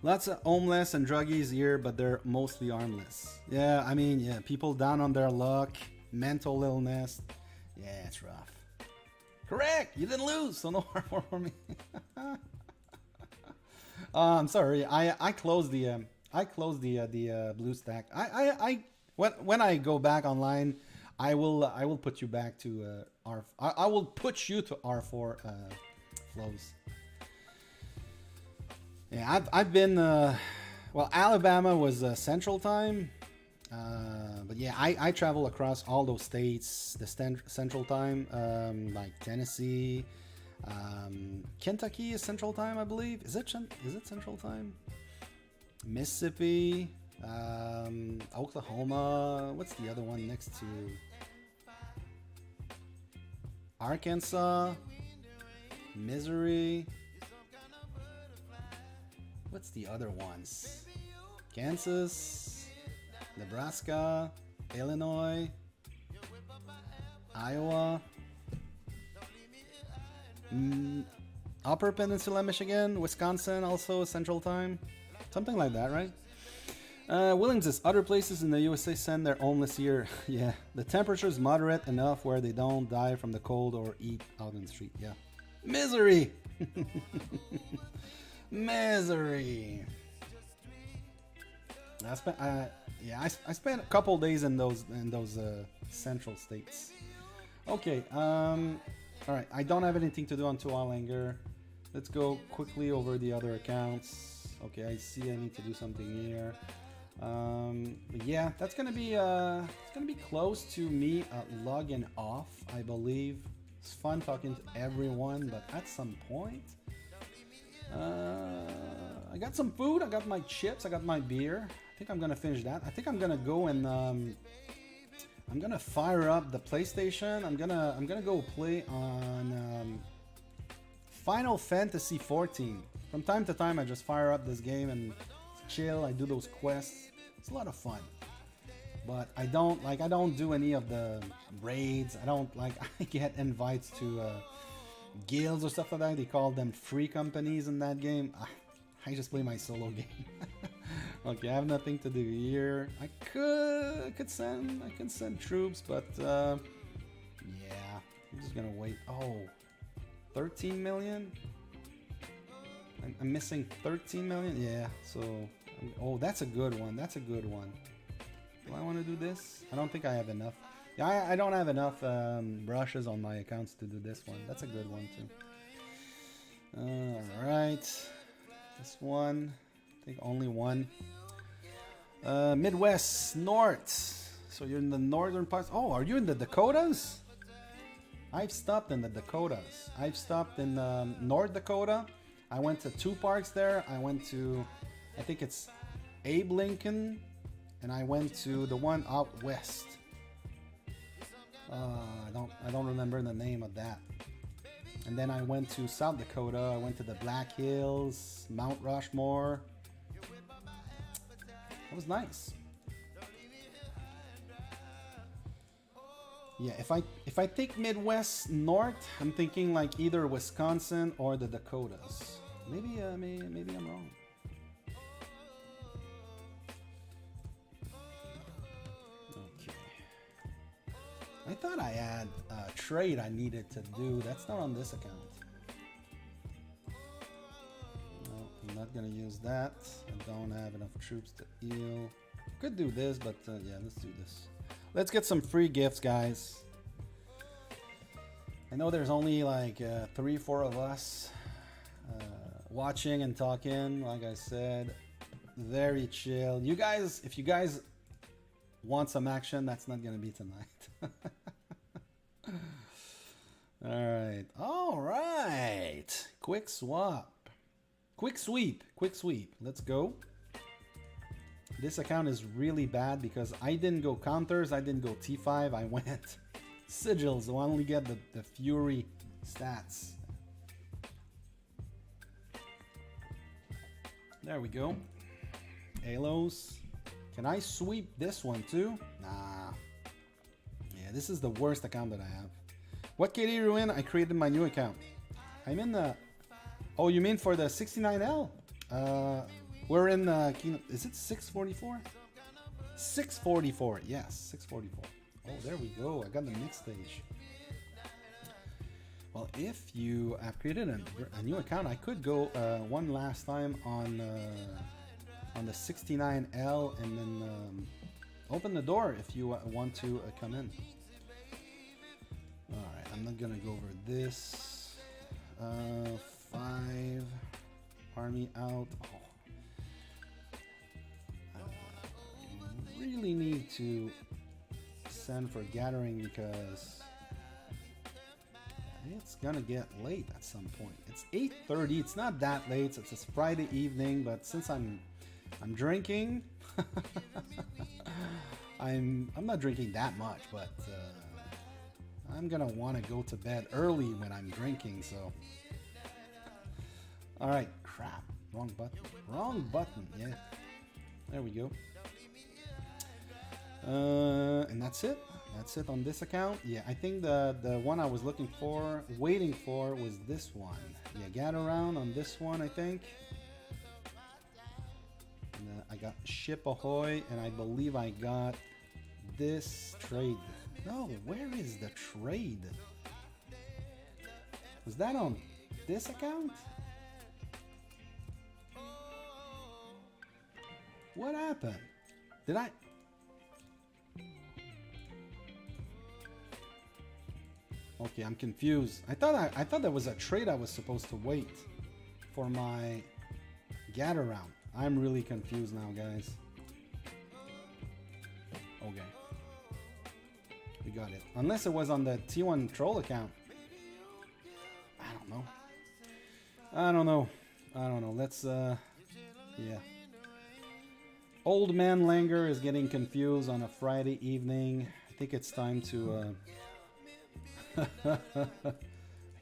Lots of homeless and druggies here, but they're mostly harmless. Yeah, people down on their luck, mental illness. Yeah, it's rough. Correct. You didn't lose, so no harm for me. I'm sorry. I closed the blue stack. When I go back online, I will put you back to R. I will put you to R4 flows. Yeah, I've been Alabama was Central Time, but yeah, I travel across all those states. The Central Time, like Tennessee. Kentucky is Central Time, I believe. Is it Central Time? Mississippi, Oklahoma. What's the other one next to Arkansas? Missouri. What's the other ones? Kansas, Nebraska, Illinois, Iowa. Upper Peninsula, Michigan, Wisconsin, also Central Time. Something like that, right? Williams says, other places in the USA send their homeless here. Yeah, the temperature is moderate enough where they don't die from the cold or eat out in the street. Yeah. Misery! Misery! I spent a couple days in those central states. Okay, alright, I don't have anything to do on 2 Anger. Let's go quickly over the other accounts. Okay, I see I need to do something here. Yeah, that's gonna be it's gonna be close to me logging off, I believe. It's fun talking to everyone, but at some point, I got some food, I got my chips, I got my beer. I think I'm gonna finish that. I think I'm gonna go and I'm gonna fire up the PlayStation. I'm gonna go play on Final Fantasy 14. From time to time, I just fire up this game and chill. I do those quests. It's a lot of fun. But I don't do any of the raids. I get invites to guilds or stuff like that. They call them free companies in that game. I just play my solo game. Okay, I have nothing to do here. I could send troops, but yeah, I'm just gonna wait. Oh, 13 million. I'm missing 13 million. Yeah, so oh, that's a good one. That's a good one. Do I want to do this? I don't think I have enough. Yeah, I don't have enough brushes on my accounts to do this one. That's a good one too. All right, this one. I think only one. Midwest, North. So you're in the northern parts. Oh, are you in the Dakotas? I've stopped in the Dakotas. I've stopped in North Dakota. I went to 2 parks there. I went to, I think it's Abe Lincoln, and I went to the one out west. I don't remember the name of that. And then I went to South Dakota. I went to the Black Hills, Mount Rushmore. That was nice. Yeah, if I take Midwest North, I'm thinking like either Wisconsin or the Dakotas. Maybe I'm wrong. Okay. I thought I had a trade I needed to do. That's not on this account. No, I'm not gonna use that. I don't have enough troops to heal. Could do this, but yeah, let's do this. Let's get some free gifts, guys. I know there's only like 3-4 of us watching and talking. Like I said, very chill. You guys, if you guys want some action, that's not gonna be tonight. All right. Quick swap. Quick sweep. Let's go. This account is really bad because I didn't go counters. I didn't go T5. I went sigils. So I only get the Fury stats. There we go. Halos. Can I sweep this one too? Nah. Yeah, this is the worst account that I have. What KD ruin? I created my new account. I'm in the... Oh, you mean for the 69L? We're in the... Is it 644? 644. Yes, 644. Oh, there we go. I got the mid stage. Well, if you have created a new account, I could go one last time on the 69L and then open the door if you want to come in. Alright, I'm not gonna go over this. 5 army out. Oh. I really need to send for gathering because it's gonna get late at some point. It's 8:30. It's not that late. It's a Friday evening, but since I'm drinking, I'm not drinking that much, but I'm gonna want to go to bed early when I'm drinking. So, all right, crap, wrong button. Yeah, there we go. And that's it. That's it on this account. Yeah, I think the one I was waiting for was this one. Yeah, get around on this one, I think. And, I got Ship Ahoy, and I believe I got this trade. No, where is the trade? Was that on this account? What happened? Did I... Okay, I'm confused. I thought there was a trade I was supposed to wait for my get around. I'm really confused now, guys. Okay. We got it. Unless it was on the T1 troll account. I don't know. I don't know. Let's yeah. Old man Langer is getting confused on a Friday evening. I think it's time to I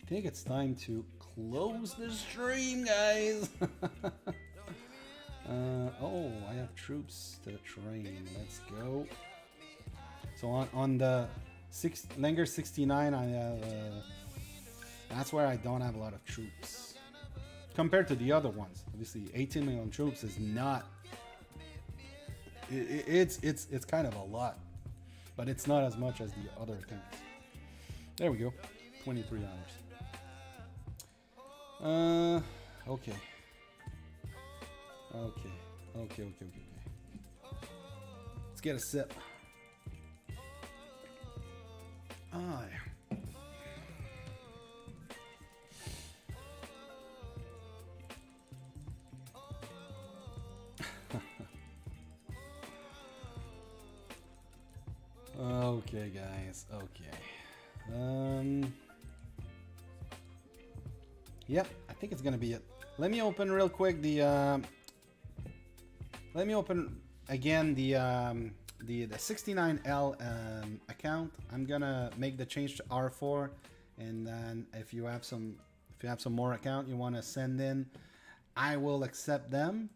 think it's time to close the stream, guys. Oh, I have troops to train. Let's go. So on the Langer 69, I have that's where I don't have a lot of troops compared to the other ones. Obviously, 18 million troops is not. It's kind of a lot, but it's not as much as the other accounts. There we go, $23. Okay. Okay. Let's get a sip. Okay, guys. Okay. Yep, I think it's gonna be it. Let me open real quick the. Let me open again the 69L account. I'm gonna make the change to R4, and then if you have some more account you want to send in, I will accept them.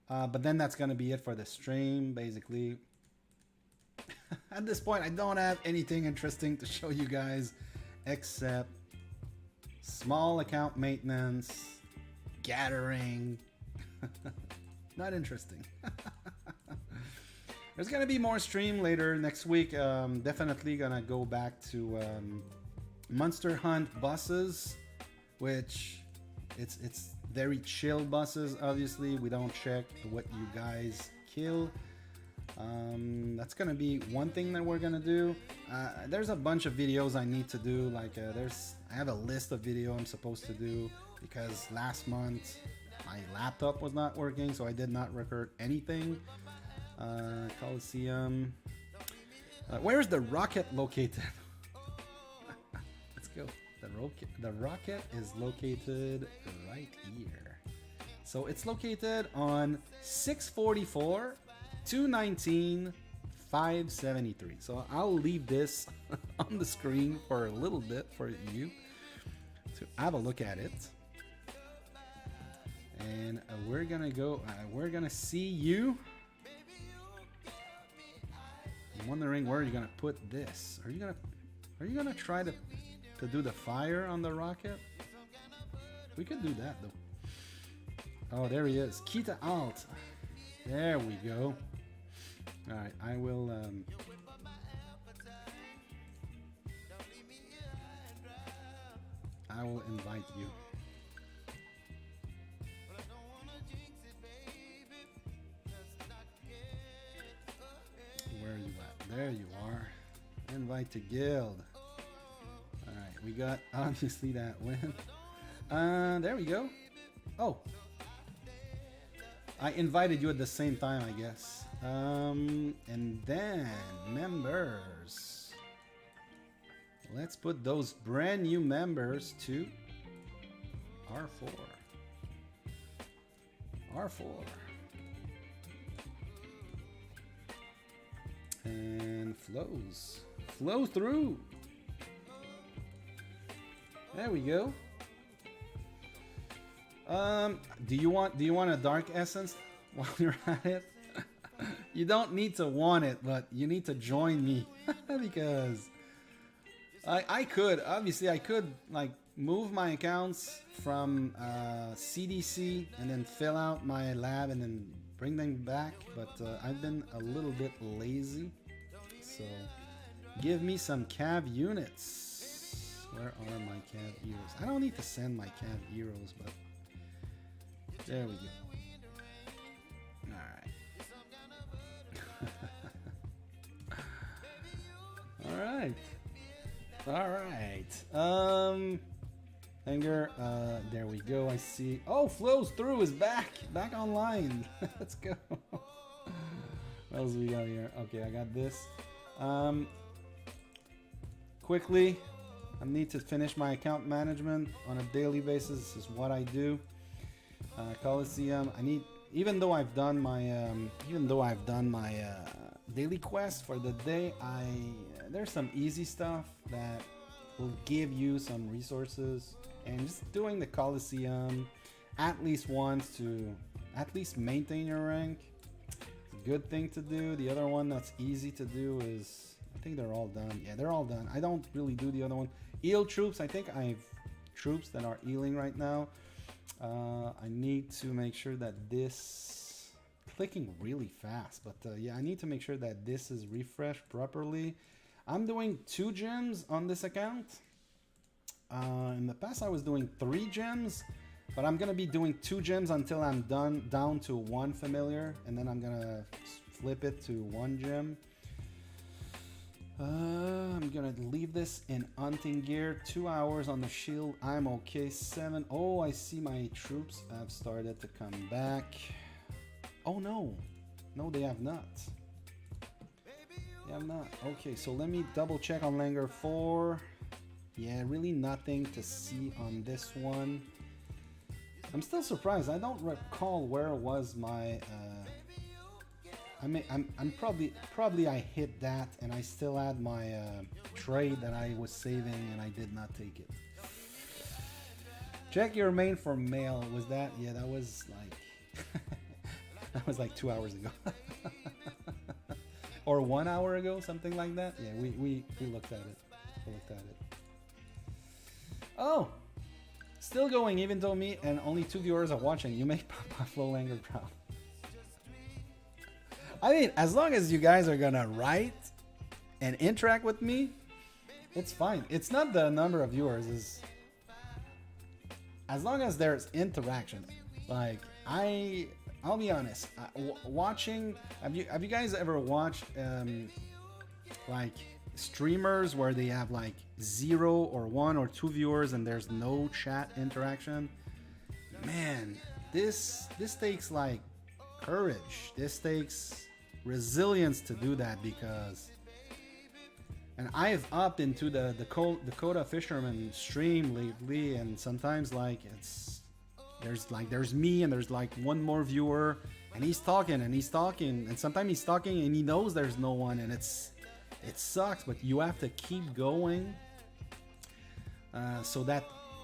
But then that's gonna be it for the stream, basically. At this point, I don't have anything interesting to show you guys except small account maintenance, gathering. Not interesting. There's gonna be more stream later next week. Definitely gonna go back to Monster Hunt buses, which it's very chill buses. Obviously, we don't check what you guys kill. That's gonna be one thing that we're gonna do. There's a bunch of videos I need to do. Like I have a list of videos I'm supposed to do because last month my laptop was not working, so I did not record anything. Coliseum. Where is the rocket located? Let's go. The rocket is located right here. So it's located on 644, 219, 573. So I'll leave this on the screen for a little bit for you to have a look at it. And we're gonna go. We're gonna see you. I'm wondering where you're gonna put this. Are you gonna try to do the fire on the rocket? We could do that though. Oh, there he is. Key to alt. There we go. All right, I will. I will invite you. Where are you at? There you are. Invite to guild. Alright, we got obviously that win. There we go. Oh. I invited you at the same time, I guess. And then members. Let's put those brand new members to R4. R4. And flow through. There we go. Do you want a dark essence while you're at it? You don't need to want it, but you need to join me because I could obviously I could like move my accounts from CDC and then fill out my lab and then bring them back, but I've been a little bit lazy, so give me some cav units. Where are my cav heroes? I don't need to send my cav heroes, but there we go. Alright. Alright. Anger, there we go. I see. Oh, Flows Through is back online. Let's go. What else we got here? Okay, I got this. Quickly, I need to finish my account management on a daily basis. This is what I do. Coliseum. I need, even though I've done my daily quest for the day, there's some easy stuff that will give you some resources, and just doing the Coliseum at least once to at least maintain your rank, it's a good thing to do. The other one that's easy to do is, I think they're all done. Yeah, they're all done. I don't really do the other one. Heal troops, I think I have troops that are healing right now. I need to make sure that this clicking really fast, but yeah, I need to make sure that this is refreshed properly. I'm doing 2 gems on this account. In the past I was doing 3 gems, but I'm gonna be doing 2 gems until I'm down to 1 familiar, and then I'm gonna flip it to 1 gem. I'm gonna leave this in hunting gear. 2 hours on the shield. I'm okay. 7. Oh, I see my troops have started to come back. Oh no, no, they have not. They have not. Okay, so let me double check on Langer 4. Yeah, really nothing to see on this one. I'm still surprised. I don't recall where was my. I'm probably I hit that and I still had my trade that I was saving and I did not take it. Check your main for mail. Was that? Yeah, that was like that was like 2 hours ago. Or 1 hour ago, something like that. Yeah, we looked at it. We looked at it. Oh, still going, even though me and only 2 viewers are watching. You make Buffalo Langer proud. I mean, as long as you guys are gonna write and interact with me, it's fine. It's not the number of viewers, is as long as there's interaction. Like I'll be honest. Watching, have you guys ever watched like streamers where they have like 0 or 1 or 2 viewers and there's no chat interaction? Man, this takes like courage. This takes resilience to do that, because, and I've upped into the Dakota Fisherman stream lately, and sometimes like there's me and there's like 1 more viewer, and he's talking and sometimes he's talking and he knows there's no one, and it sucks, but you have to keep going so that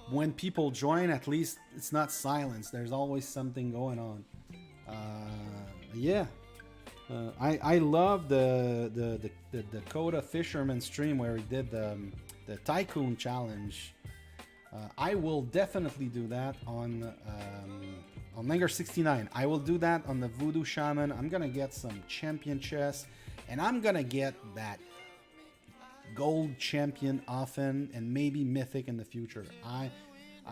when people join, at least it's not silence. There's always something going on. Yeah. I love the Dakota Fisherman stream where he did the Tycoon challenge. I will definitely do that on Langer 69. I will do that on the Voodoo Shaman. I'm gonna get some champion chests, and I'm gonna get that gold champion often, and maybe mythic in the future. I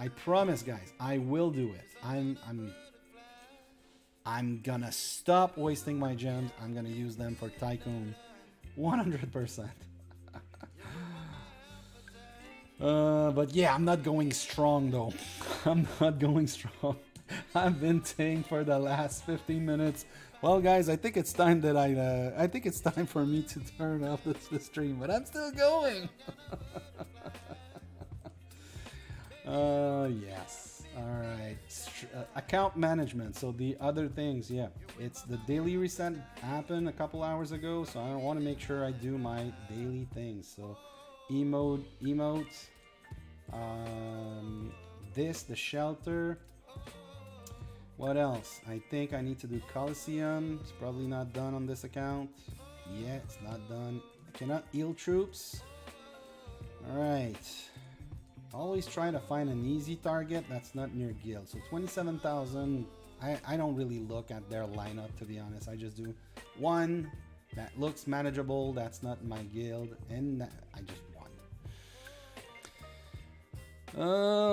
promise, guys, I will do it. I'm gonna stop wasting my gems. I'm gonna use them for Tycoon 100%. But yeah, I'm not going strong though. I'm not going strong. I've been taying for the last 15 minutes. Well, guys, I think it's time that I think it's time for me to turn off the stream, but I'm still going. Yes. All right. Account management. So the other things, yeah, it's the daily reset happened a couple hours ago, so I want to make sure I do my daily things. So emotes, the shelter. What else? I think I need to do Coliseum. It's probably not done on this account. Yeah, it's not done. I cannot heal troops. Alright. Always try to find an easy target that's not near guild. So 27,000. I don't really look at their lineup, to be honest. I just do one that looks manageable, that's not my guild, and I just won.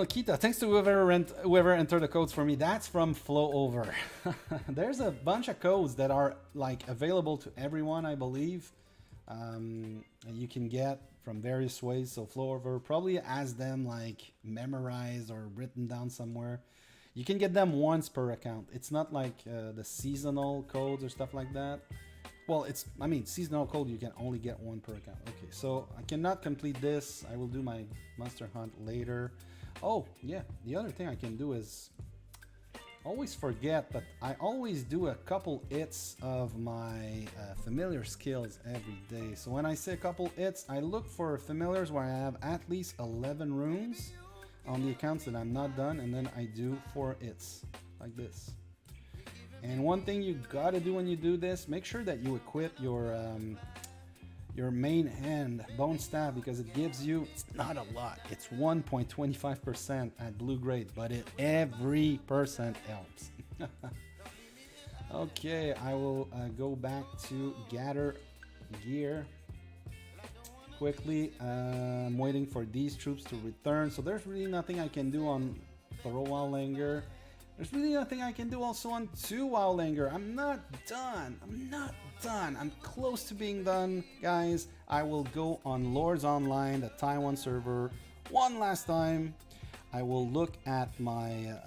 Kita, thanks to whoever entered the codes for me. That's from Flow Over. There's a bunch of codes that are like available to everyone, I believe. You can get from various ways. So Flow Over probably has them like memorized or written down somewhere. You can get them once per account. It's not like the seasonal codes or stuff like that. Well, seasonal code, you can only get one per account. Okay, so I cannot complete this. I will do my monster hunt later. Oh, yeah, the other thing I can do is always forget that I always do a couple hits of my familiar skills every day. So when I say a couple hits, I look for familiars where I have at least 11 runes on the accounts that I'm not done, and then I do 4 hits like this. And one thing you gotta do when you do this, make sure that you equip your main hand bone staff, because it gives you, it's not a lot, it's 1.25% at blue grade, but every percent helps. Okay, I will go back to gather gear quickly. I'm waiting for these troops to return, so there's really nothing I can do on Thorowal Langer. There's really nothing I can do also on 2 WoW Langer. I'm not done. I'm close to being done, guys. I will go on Lords Online, the Taiwan server, one last time. I will look at my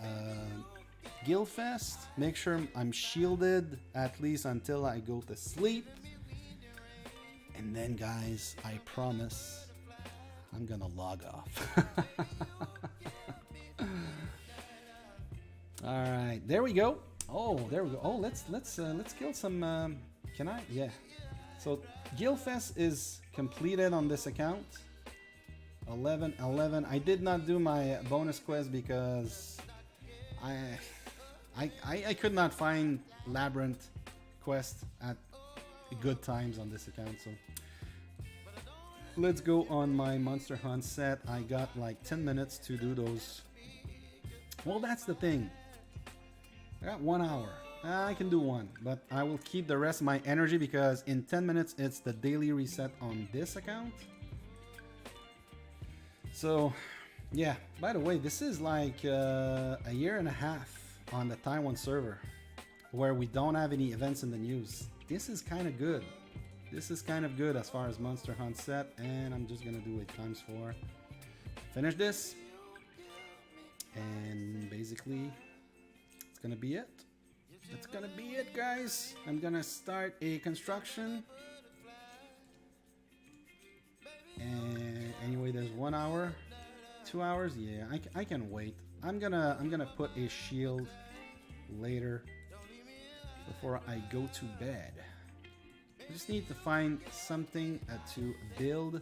Guildfest, make sure I'm shielded at least until I go to sleep. And then, guys, I promise I'm gonna log off. All right, there we go. Oh, there we go. Oh, let's kill some. Can I? Yeah. So Guildfest is completed on this account. 11. I did not do my bonus quest because I could not find Labyrinth quest at good times on this account. So let's go on my Monster Hunt set. I got like 10 minutes to do those. Well, that's the thing. I got 1 hour. I can do one, but I will keep the rest of my energy because in 10 minutes it's the daily reset on this account. So, yeah. By the way, this is like a year and a half on the Taiwan server where we don't have any events in the news. This is kind of good. This is kind of good as far as Monster Hunt set, and I'm just gonna do it ×4. Finish this, and basically it's gonna be it. That's gonna be it, guys. I'm gonna start a construction. And anyway, there's 1 hour, 2 hours. Yeah, I can wait. I'm gonna put a shield later before I go to bed. I just need to find something to build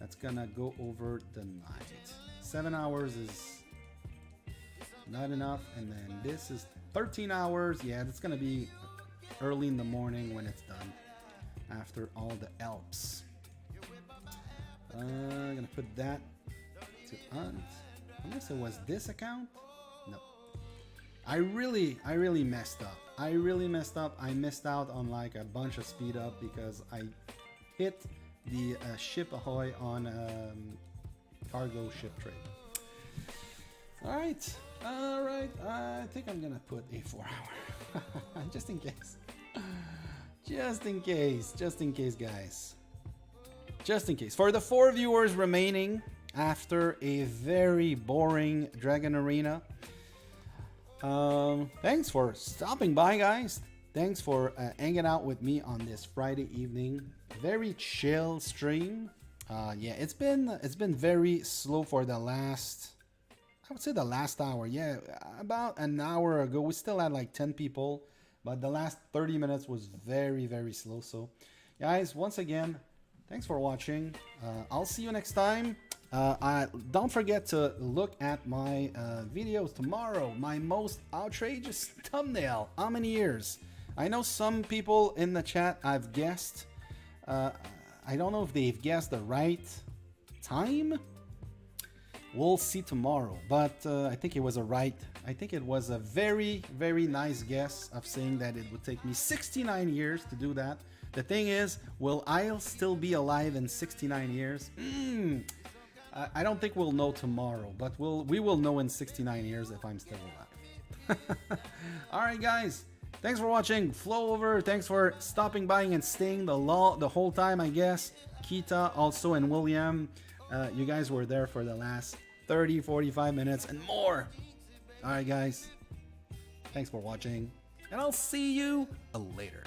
that's gonna go over the night. 7 hours is not enough, and then this is 13 hours. Yeah, that's gonna be early in the morning when it's done after all the Alps. I'm gonna put that to hunt. Unless it was this account. No, I really messed up. I missed out on like a bunch of speed up because I hit the ship ahoy on cargo ship trade. All right. I think I'm gonna put a 4 hour just in case. Just in case, guys. Just in case. For the 4 viewers remaining after a very boring Dragon Arena, thanks for stopping by, guys. Thanks for hanging out with me on this Friday evening. Very chill stream. Yeah, it's been very slow for the last, I would say the last hour. Yeah, about an hour ago we still had like 10 people, but the last 30 minutes was very slow. So guys, once again, thanks for watching. I'll see you next time. Don't forget to look at my videos tomorrow. My most outrageous thumbnail. How many years? I know some people in the chat have guessed. I don't know if they've guessed the right time. We'll see tomorrow. But I think it was I think it was a very, very nice guess of saying that it would take me 69 years to do that. The thing is, will I still be alive in 69 years? I don't think we'll know tomorrow, but we will know in 69 years if I'm still alive. Alright guys, thanks for watching. Flow over, thanks for stopping by and staying the whole time, I guess. Kita also and William, you guys were there for the last 30-45 minutes and more. Alright guys, thanks for watching, and I'll see you later.